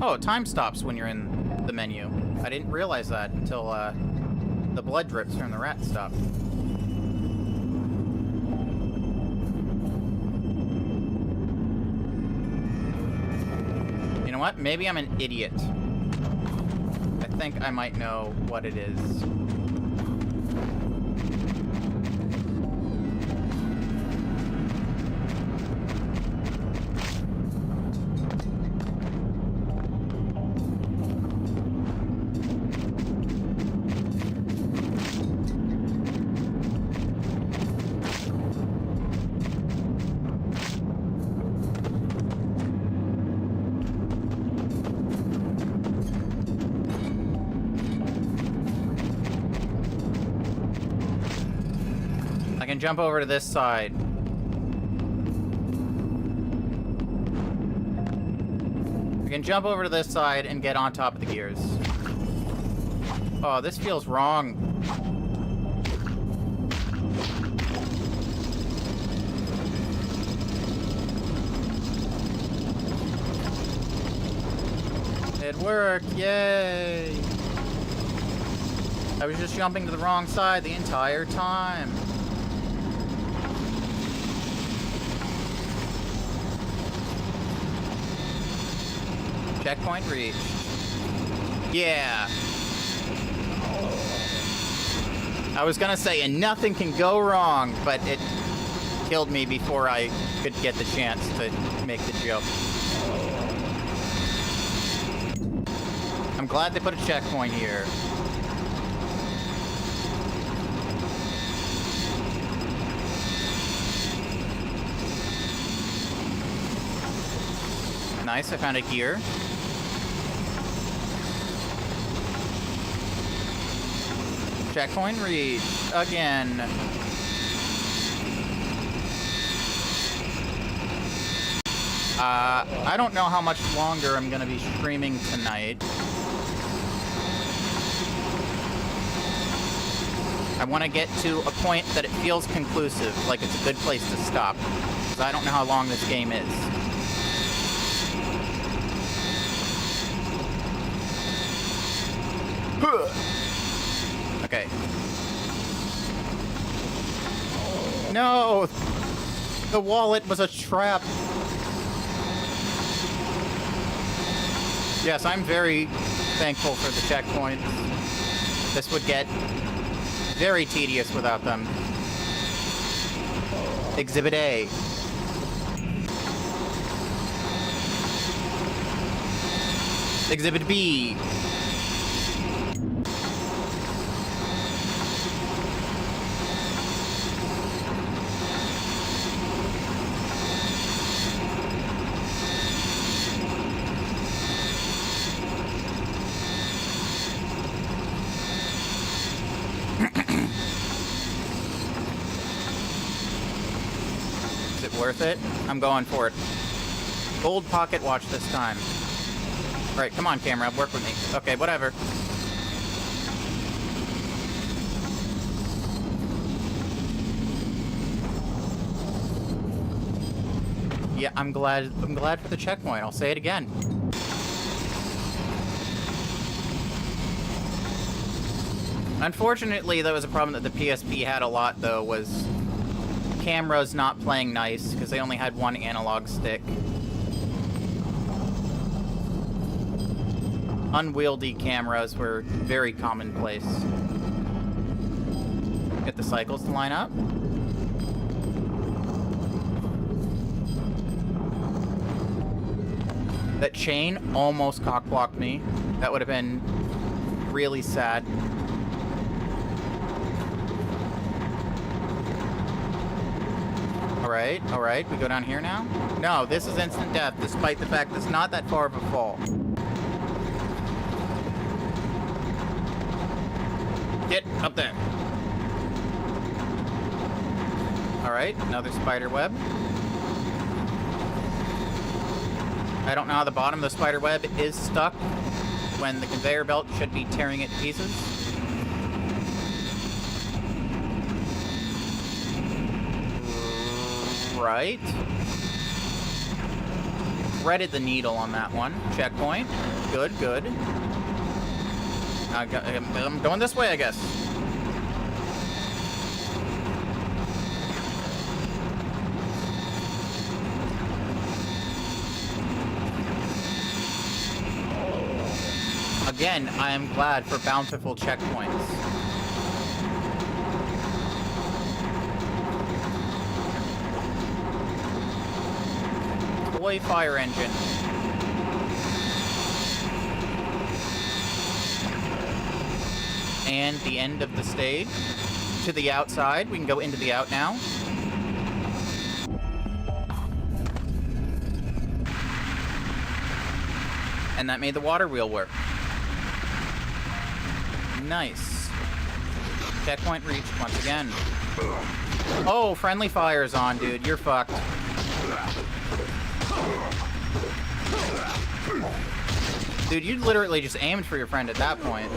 Oh, time stops when you're in the menu. I didn't realize that until the blood drips from the rat stopped. You know what? Maybe I'm an idiot. I think I might know what it is. I can jump over to this side. I can jump over to this side and get on top of the gears. Oh, this feels wrong. It worked, yay! I was just jumping to the wrong side the entire time. Checkpoint reached. Yeah. I was gonna say, and nothing can go wrong, but it killed me before I could get the chance to make the jump. I'm glad they put a checkpoint here. Nice, I found a gear. Checkpoint reached. Again. I don't know how much longer I'm gonna be streaming tonight. I want to get to a point that it feels conclusive, like it's a good place to stop. Because I don't know how long this game is. Okay. No! The wallet was a trap. Yes, I'm very thankful for the checkpoints. This would get very tedious without them. Exhibit A. Exhibit B. Is it worth it? I'm going for it. Gold pocket watch this time. Alright, come on, camera. Work with me. Okay, whatever. Yeah, I'm glad for the checkpoint. I'll say it again. Unfortunately, that was a problem that the PSP had a lot, though, was cameras not playing nice, because they only had one analog stick. Unwieldy cameras were very commonplace. Get the cycles to line up. That chain almost cockblocked me. That would have been really sad. Alright, we go down here now? No, this is instant death, despite the fact it's not that far of a fall. Get up there. Alright, another spider web. I don't know how the bottom of the spider web is stuck when the conveyor belt should be tearing it to pieces. Right. Threaded the needle on that one. Checkpoint. Good, good. I'm going this way, I guess. Again, I am glad for bountiful checkpoints. Toy fire engine. And the end of the stage. To the outside. We can go into the out now. And that made the water wheel work. Nice. Checkpoint reached once again. Oh, friendly fire's on, dude. You're fucked. Dude, you literally just aimed for your friend at that point.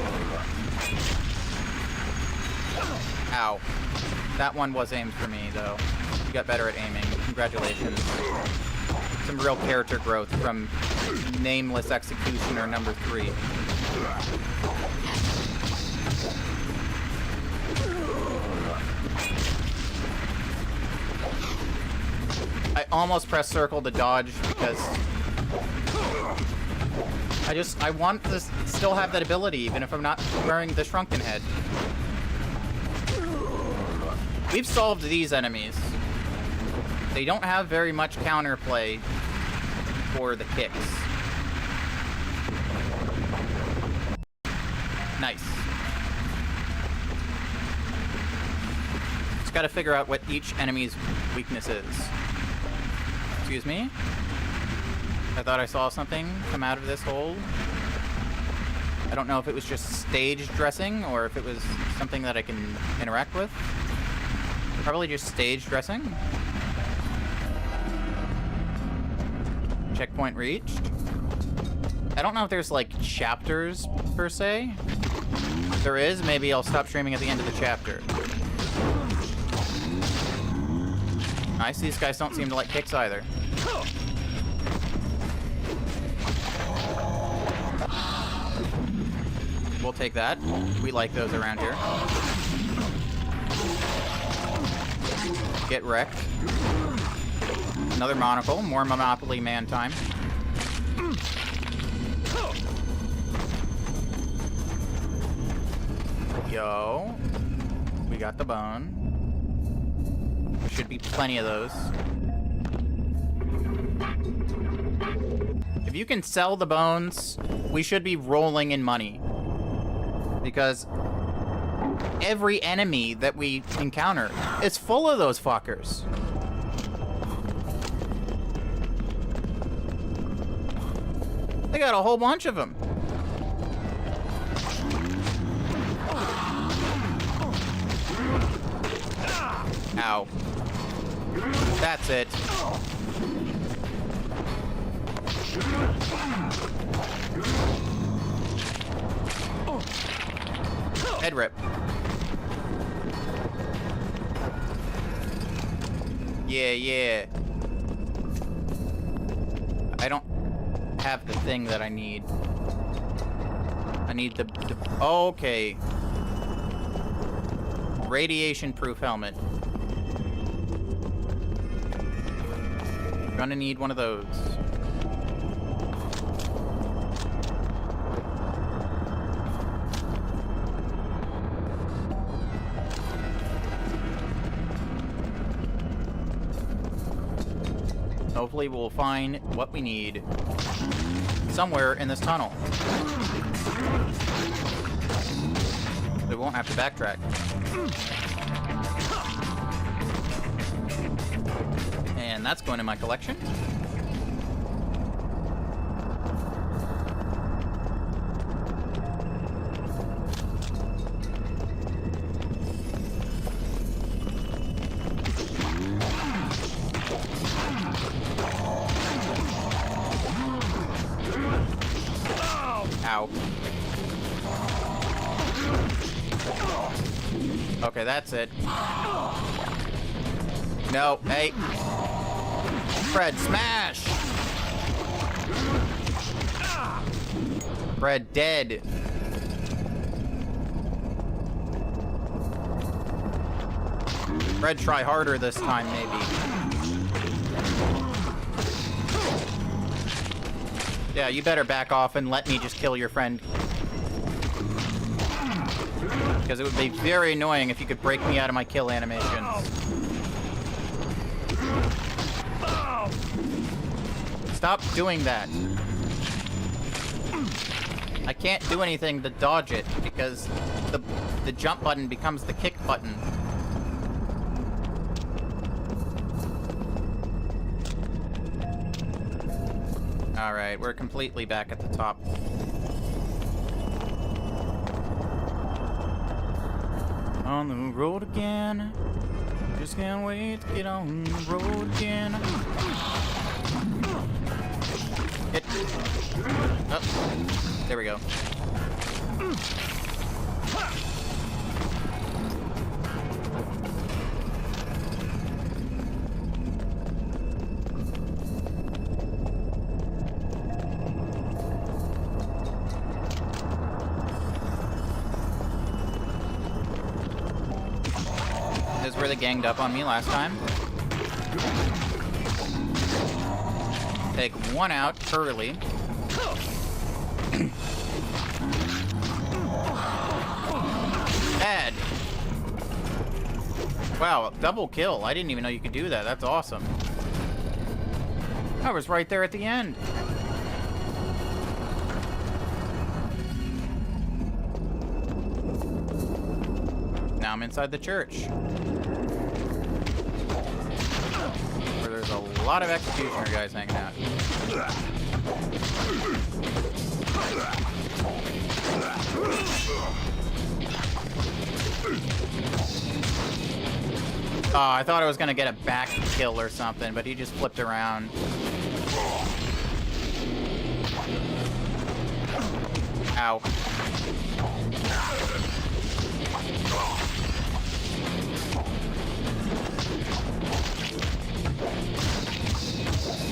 Ow. That one was aimed for me, though. You got better at aiming. Congratulations. Some real character growth from Nameless Executioner number 3. I almost pressed circle to dodge because I want to still have that ability even if I'm not wearing the shrunken head. We've solved these enemies. They don't have very much counterplay for the kicks. Nice. Just gotta figure out what each enemy's weakness is. Excuse me? I thought I saw something come out of this hole. I don't know if it was just stage dressing or if it was something that I can interact with. Probably just stage dressing. Checkpoint reached. I don't know if there's like chapters per se. If there is, maybe I'll stop streaming at the end of the chapter. Nice, these guys don't seem to like kicks either. We'll take that. We like those around here. Get wrecked. Another monocle. More Monopoly Man time. Yo. We got the bone. There should be plenty of those. If you can sell the bones, we should be rolling in money. Because every enemy that we encounter is full of those fuckers. They got a whole bunch of them. Ow. That's it. Head rip. Yeah. I don't have the thing that I need. I need the okay. Radiation-proof helmet. Gonna need one of those. Hopefully we'll find what we need somewhere in this tunnel. We won't have to backtrack. And that's going in my collection. Ow. Okay, that's it. No, hey. Fred, smash! Fred, dead. Fred, try harder this time, maybe. Yeah, you better back off and let me just kill your friend. Because it would be very annoying if you could break me out of my kill animations. Stop doing that. I can't do anything to dodge it because the jump button becomes the kick button. Alright, we're completely back at the top. On the road again. Just can't wait to get on the road again. Hit. Oh, there we go. This is where they ganged up on me last time. Take one out early. Bad. Wow, double kill. I didn't even know you could do that. That's awesome. I was right there at the end. Now I'm inside the church. Where there's a lot of executioner guys hanging out. Oh, I thought I was gonna get a back kill or something, but he just flipped around. Ow.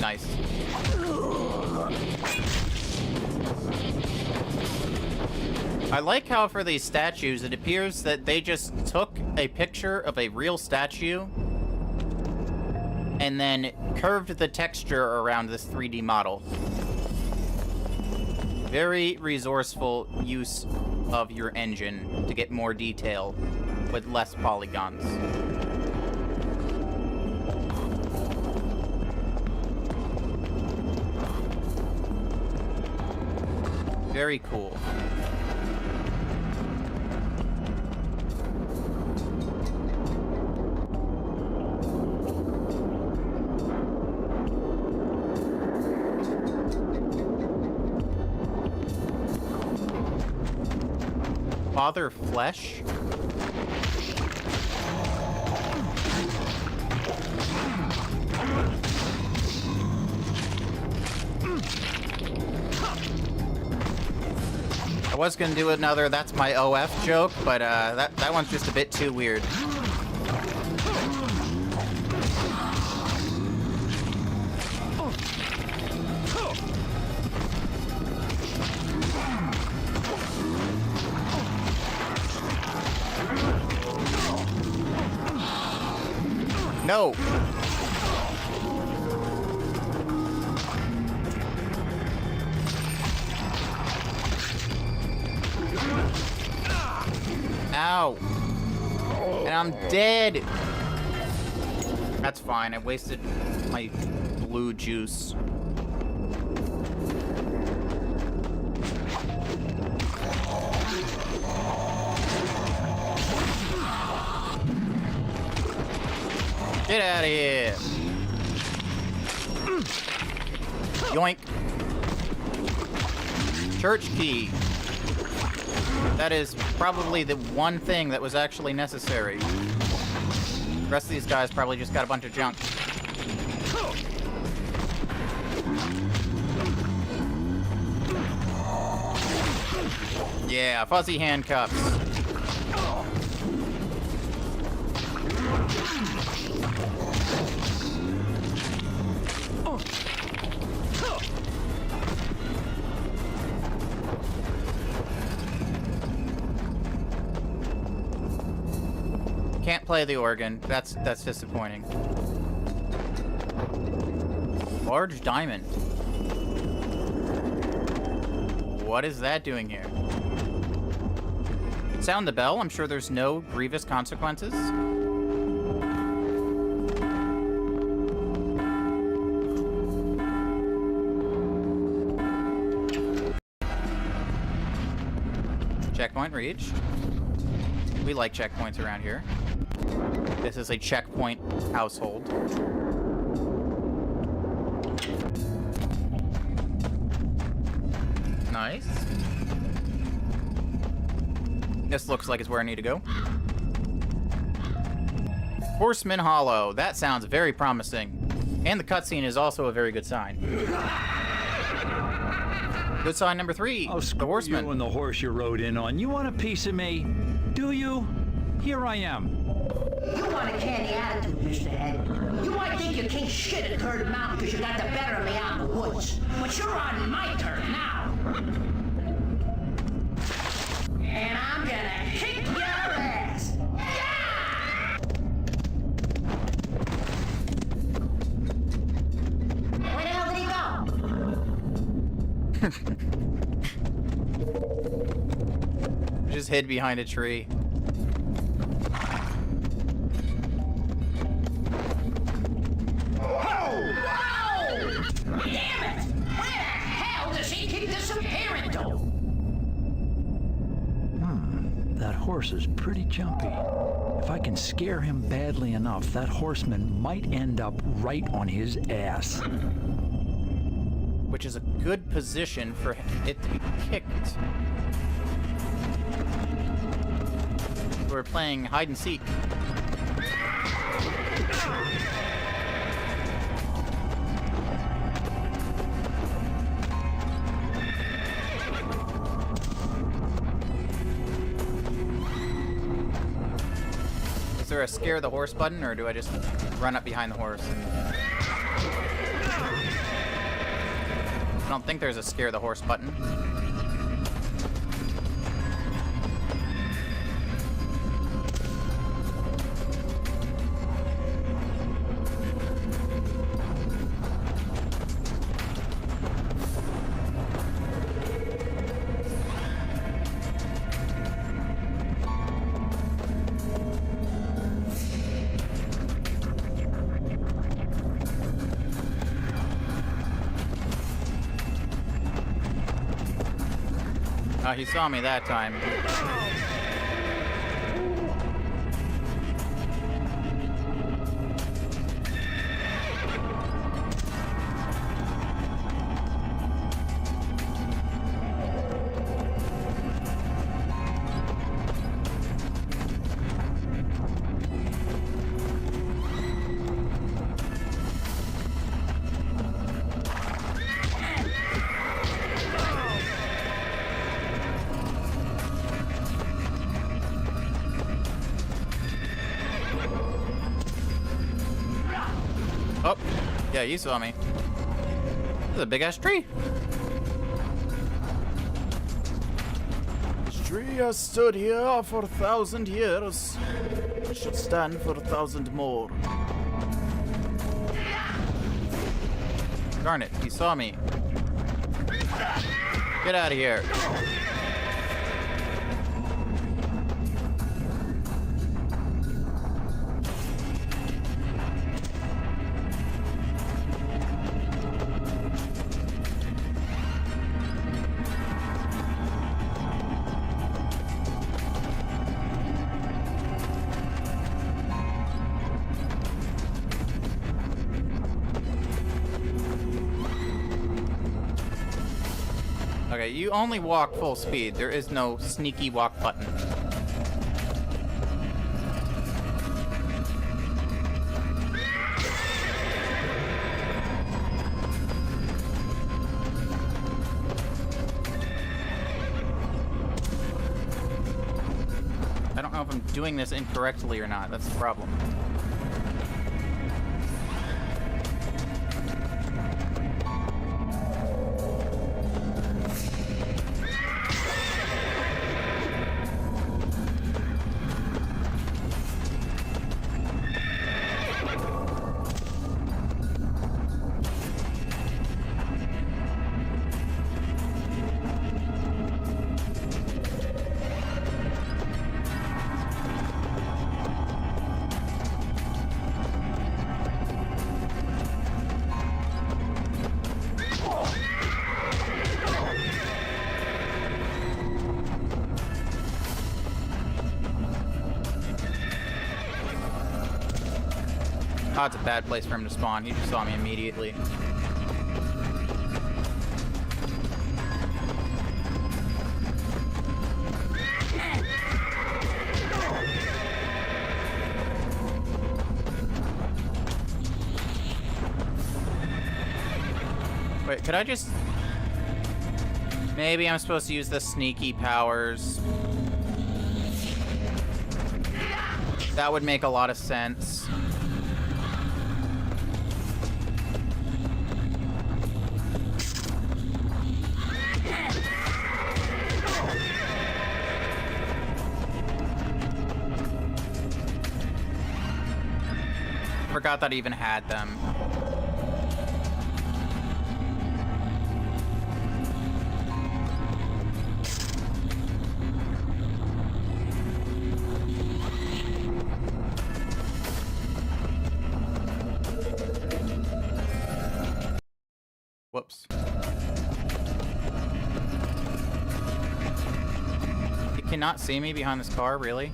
Nice. I like how for these statues, it appears that they just took a picture of a real statue and then curved the texture around this 3D model. Very resourceful use of your engine to get more detail with less polygons. Very cool. Father Flesh? I was gonna do another "that's my OF" joke, but that one's just a bit too weird. No! Ow! And I'm dead! That's fine, I wasted my blue juice. Get out of here! Yoink! Church key. That is probably the one thing that was actually necessary. The rest of these guys probably just got a bunch of junk. Yeah, fuzzy handcuffs. Can't play the organ. That's disappointing. Large diamond. What is that doing here? Sound the bell. I'm sure there's no grievous consequences. Checkpoint reached. We like checkpoints around here. This is a checkpoint household. Nice. This looks like it's where I need to go. Horseman Hollow. That sounds very promising. And the cutscene is also a very good sign. Good sign number 3. Oh, the horseman. You and the horse you rode in on. You want a piece of me? Do you? Here I am. You want a candy attitude, Mr. Head. You might think you king shit at Third Mountain because you got the better of me out in the woods. But you're on my turn now. And I'm gonna kick your ass. Yeah! Where the hell did he go? Just hid behind a tree. That horse is pretty jumpy. If I can scare him badly enough, that horseman might end up right on his ass. Which is a good position for it to be kicked. We're playing hide and seek. Is there a scare the horse button, or do I just run up behind the horse? I don't think there's a scare the horse button. Oh, he saw me that time. Oh, yeah, you saw me. This is a big ass tree. This tree has stood here for 1,000 years. It should stand for 1,000 more. Darn it, he saw me. Get out of here. Okay, you only walk full speed. There is no sneaky walk button. I don't know if I'm doing this incorrectly or not. That's the problem. Oh, it's a bad place for him to spawn. He just saw me immediately. Wait, could I just... Maybe I'm supposed to use the sneaky powers. That would make a lot of sense. Forgot that I even had them. Whoops. You cannot see me behind this car, really?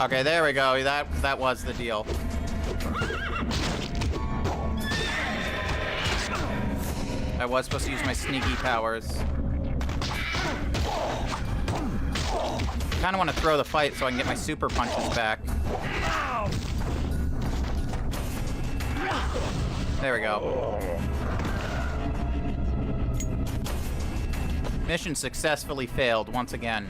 Okay, there we go. That was the deal. I was supposed to use my sneaky powers. Kind of want to throw the fight so I can get my super punches back. There we go. Mission successfully failed once again.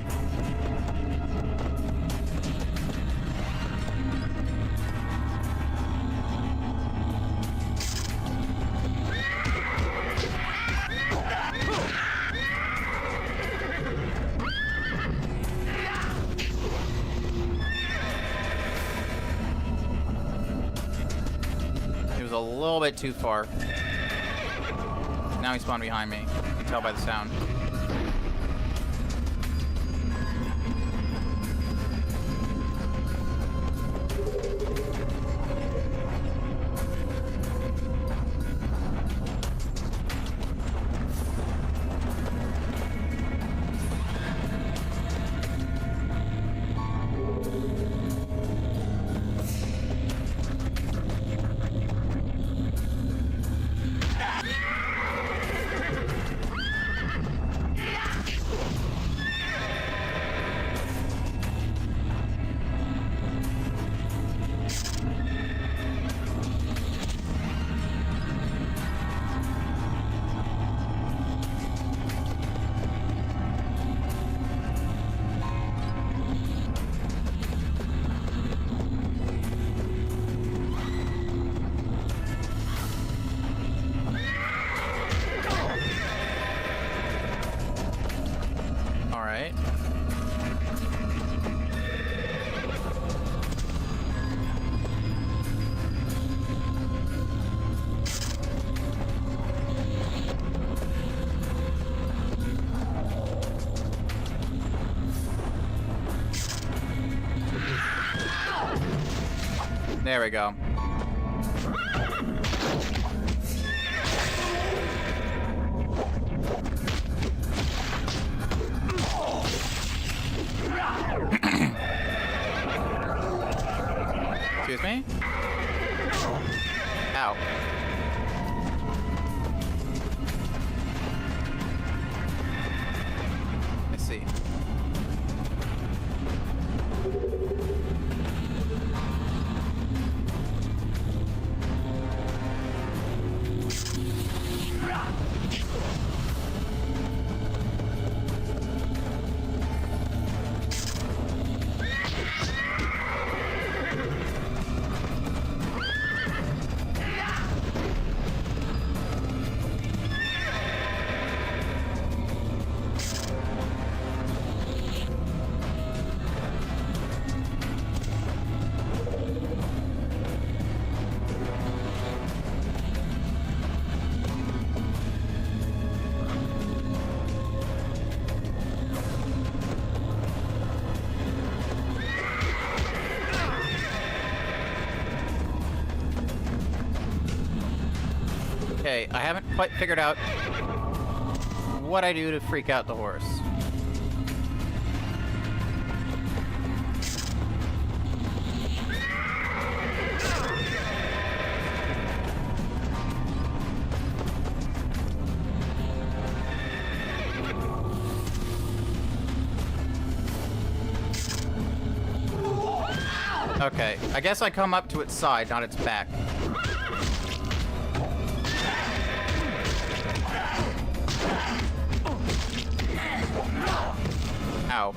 A little bit too far. Now he spawned behind me. You can tell by the sound. There we go. Excuse me? Ow. I see. Okay, I haven't quite figured out what I do to freak out the horse. Okay, I guess I come up to its side, not its back. Ow.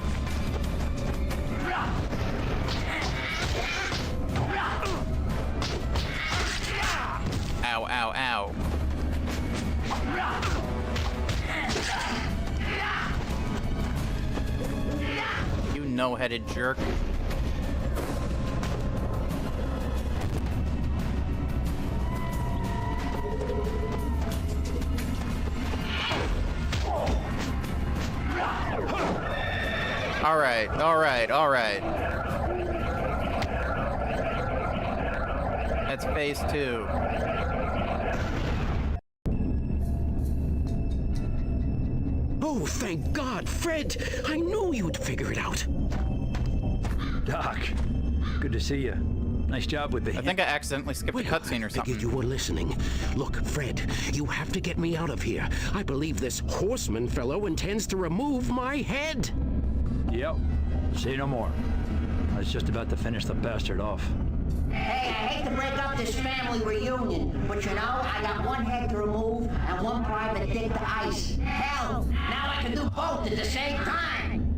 Ow, ow, ow. You no-headed jerk. Alright. That's phase 2. Oh, thank God, Fred! I knew you'd figure it out. Doc, good to see you. Nice job with the... I think I accidentally skipped a cutscene or I something. figured you were listening. Look, Fred, you have to get me out of here. I believe this horseman fellow intends to remove my head. Yep. Say no more. I was just about to finish the bastard off. Hey, I hate to break up this family reunion, but you know, I got one head to remove and one private dick to ice. Hell, now I can do both at the same time.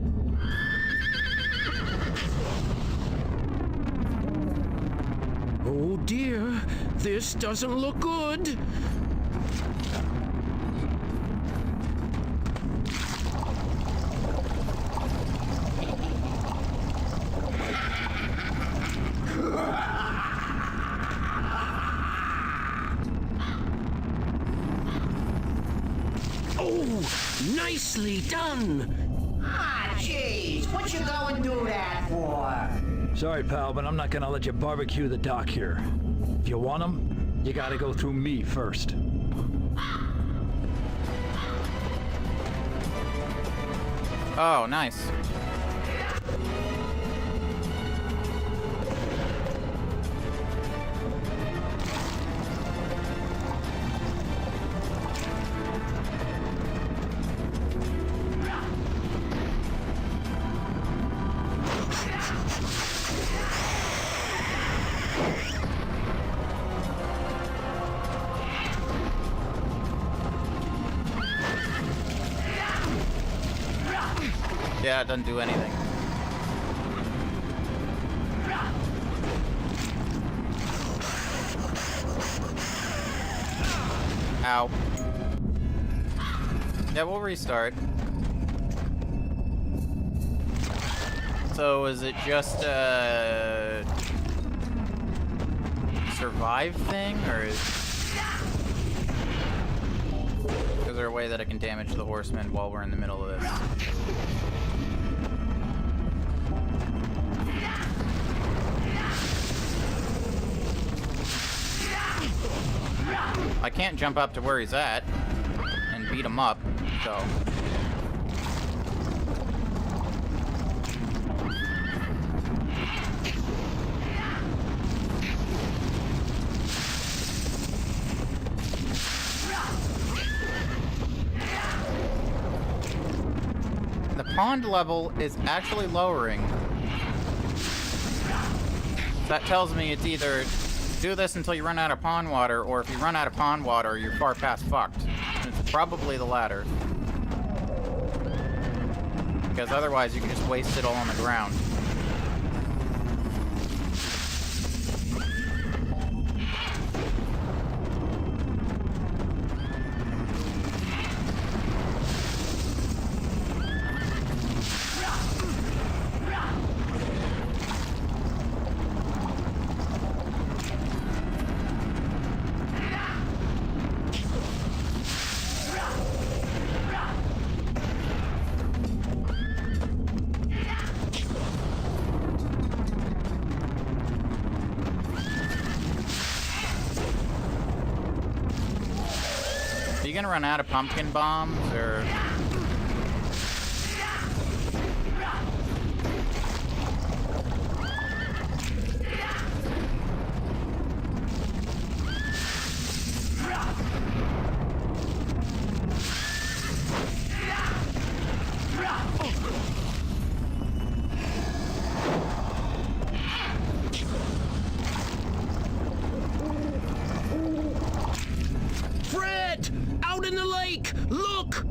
Oh dear, this doesn't look good. Oh, nicely done. Ah, jeez, what you go and do that for? Sorry, pal, but I'm not gonna let you barbecue the doc here. If you want them, you gotta go through me first. Oh, nice. Yeah, it doesn't do anything. Ow. Yeah, we'll restart. So, is it just a survive thing, or is there a way that I can damage the horseman while we're in the middle of this? I can't jump up to where he's at and beat him up, so... The pond level is actually lowering. That tells me it's either do this until you run out of pond water, or if you run out of pond water, you're far past fucked. It's probably the latter. Because otherwise you can just waste it all on the ground. Are you gonna run out of pumpkin bombs, or...? Fred! Out in the lake! Look!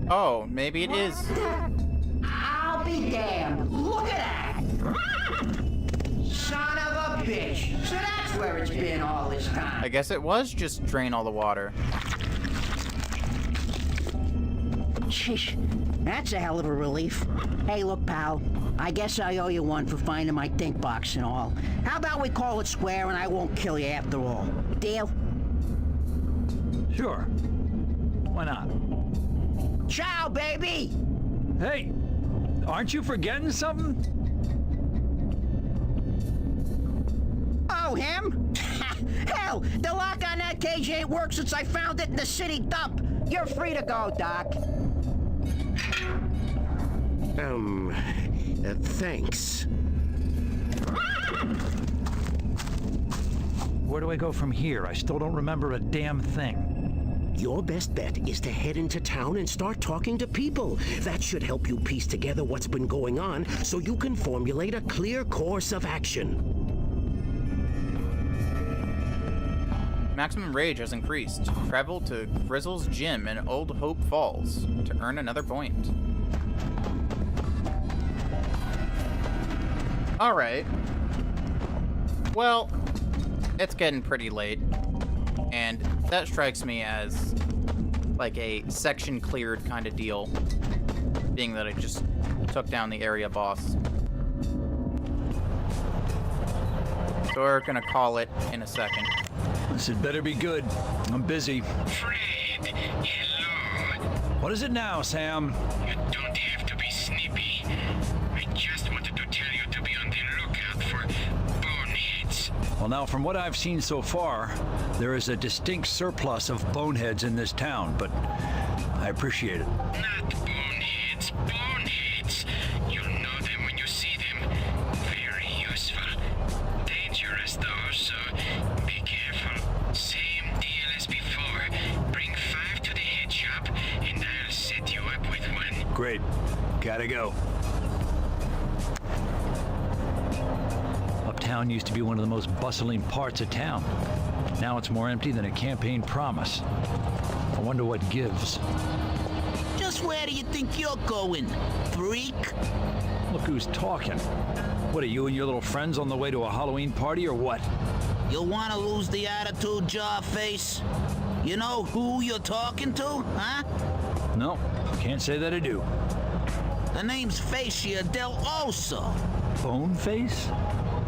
Oh, maybe it is. I'll be damned. Look at that! Son of a bitch. So that's where it's been all this time. I guess it was just drain all the water. Sheesh, that's a hell of a relief. Hey, look, pal. I guess I owe you one for finding my think box and all. How about we call it square and I won't kill you after all? Deal? Sure. Why not? Ciao, baby! Hey, aren't you forgetting something? Oh, him? Hell, the lock on that cage ain't worked since I found it in the city dump. You're free to go, Doc. Thanks. Where do I go from here? I still don't remember a damn thing. Your best bet is to head into town and start talking to people. That should help you piece together what's been going on so you can formulate a clear course of action. Maximum rage has increased. Travel to Grizzle's gym in Old Hope Falls to earn another point. Alright. Well, it's getting pretty late. And that strikes me as like a section cleared kind of deal. Being that I just took down the area boss. So we're gonna call it in a second. This had better be good. I'm busy. Fred, hello. What is it now, Sam? You don't have to be snippy. I just wanted to tell you to be on the lookout for boneheads. Well, now, from what I've seen so far, there is a distinct surplus of boneheads in this town, but I appreciate it. Not boneheads, boneheads. You'll know them when you see them. Very useful. Dangerous though, so be careful. Same deal as before. Bring 5 to the head shop, and I'll set you up with one. Great. Gotta go. Uptown used to be one of the most bustling parts of town. Now it's more empty than a campaign promise. I wonder what gives. Just where do you think you're going, freak? Look who's talking. What are you and your little friends on the way to a Halloween party or what? You want to lose the attitude, Jawface? You know who you're talking to, huh? No, can't say that I do. The name's Facia del Oso. Boneface?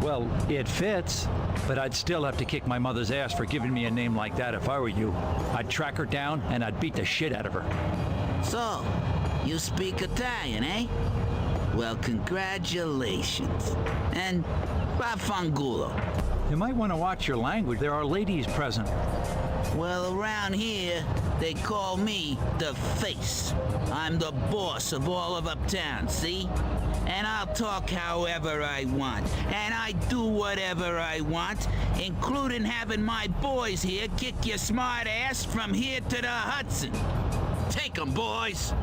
Well, it fits, but I'd still have to kick my mother's ass for giving me a name like that if I were you. I'd track her down and I'd beat the shit out of her. So, you speak Italian, eh? Well, congratulations. And vaffanculo. You might want to watch your language. There are ladies present. Well, around here, they call me the Face. I'm the boss of all of Uptown, see? And I'll talk however I want. And I do whatever I want, including having my boys here kick your smart ass from here to the Hudson. Take 'em, boys!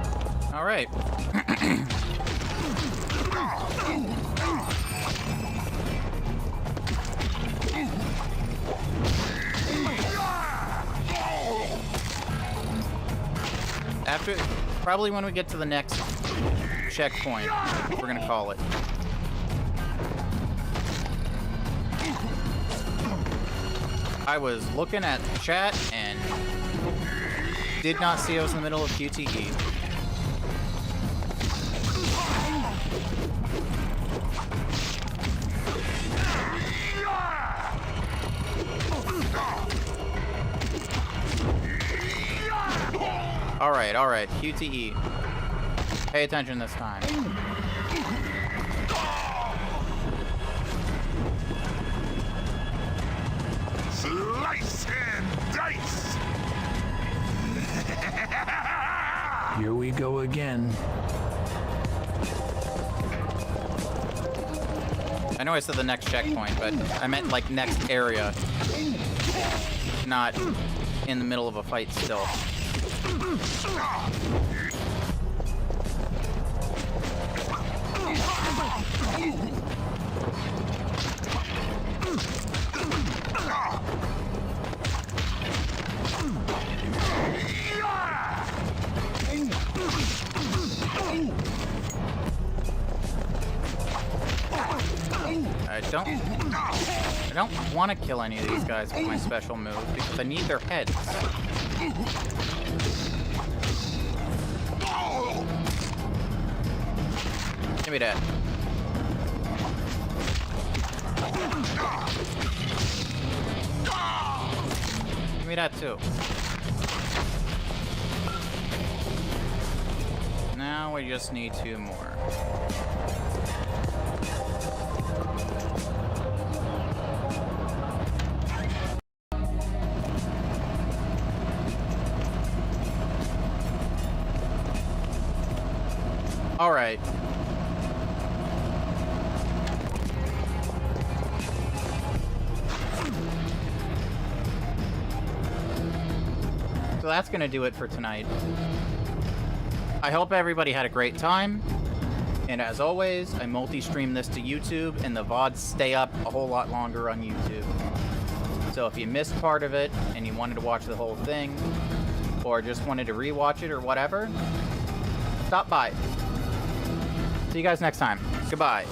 All right. After, probably when we get to the next checkpoint, we're gonna call it. I was looking at the chat and did not see I was in the middle of QTE. All right, QTE. Pay attention this time. Slice and dice! Here we go again. I know I said the next checkpoint, but I meant like next area. Not in the middle of a fight still. I don't want to kill any of these guys with my special move because I need their heads. Give me that. Give me that too. Now we just need 2 more. All right. So that's gonna do it for tonight. I hope everybody had a great time. And as always, I multi-stream this to YouTube, and the VODs stay up a whole lot longer on YouTube. So if you missed part of it, and you wanted to watch the whole thing, or just wanted to rewatch it or whatever, stop by. See you guys next time. Goodbye.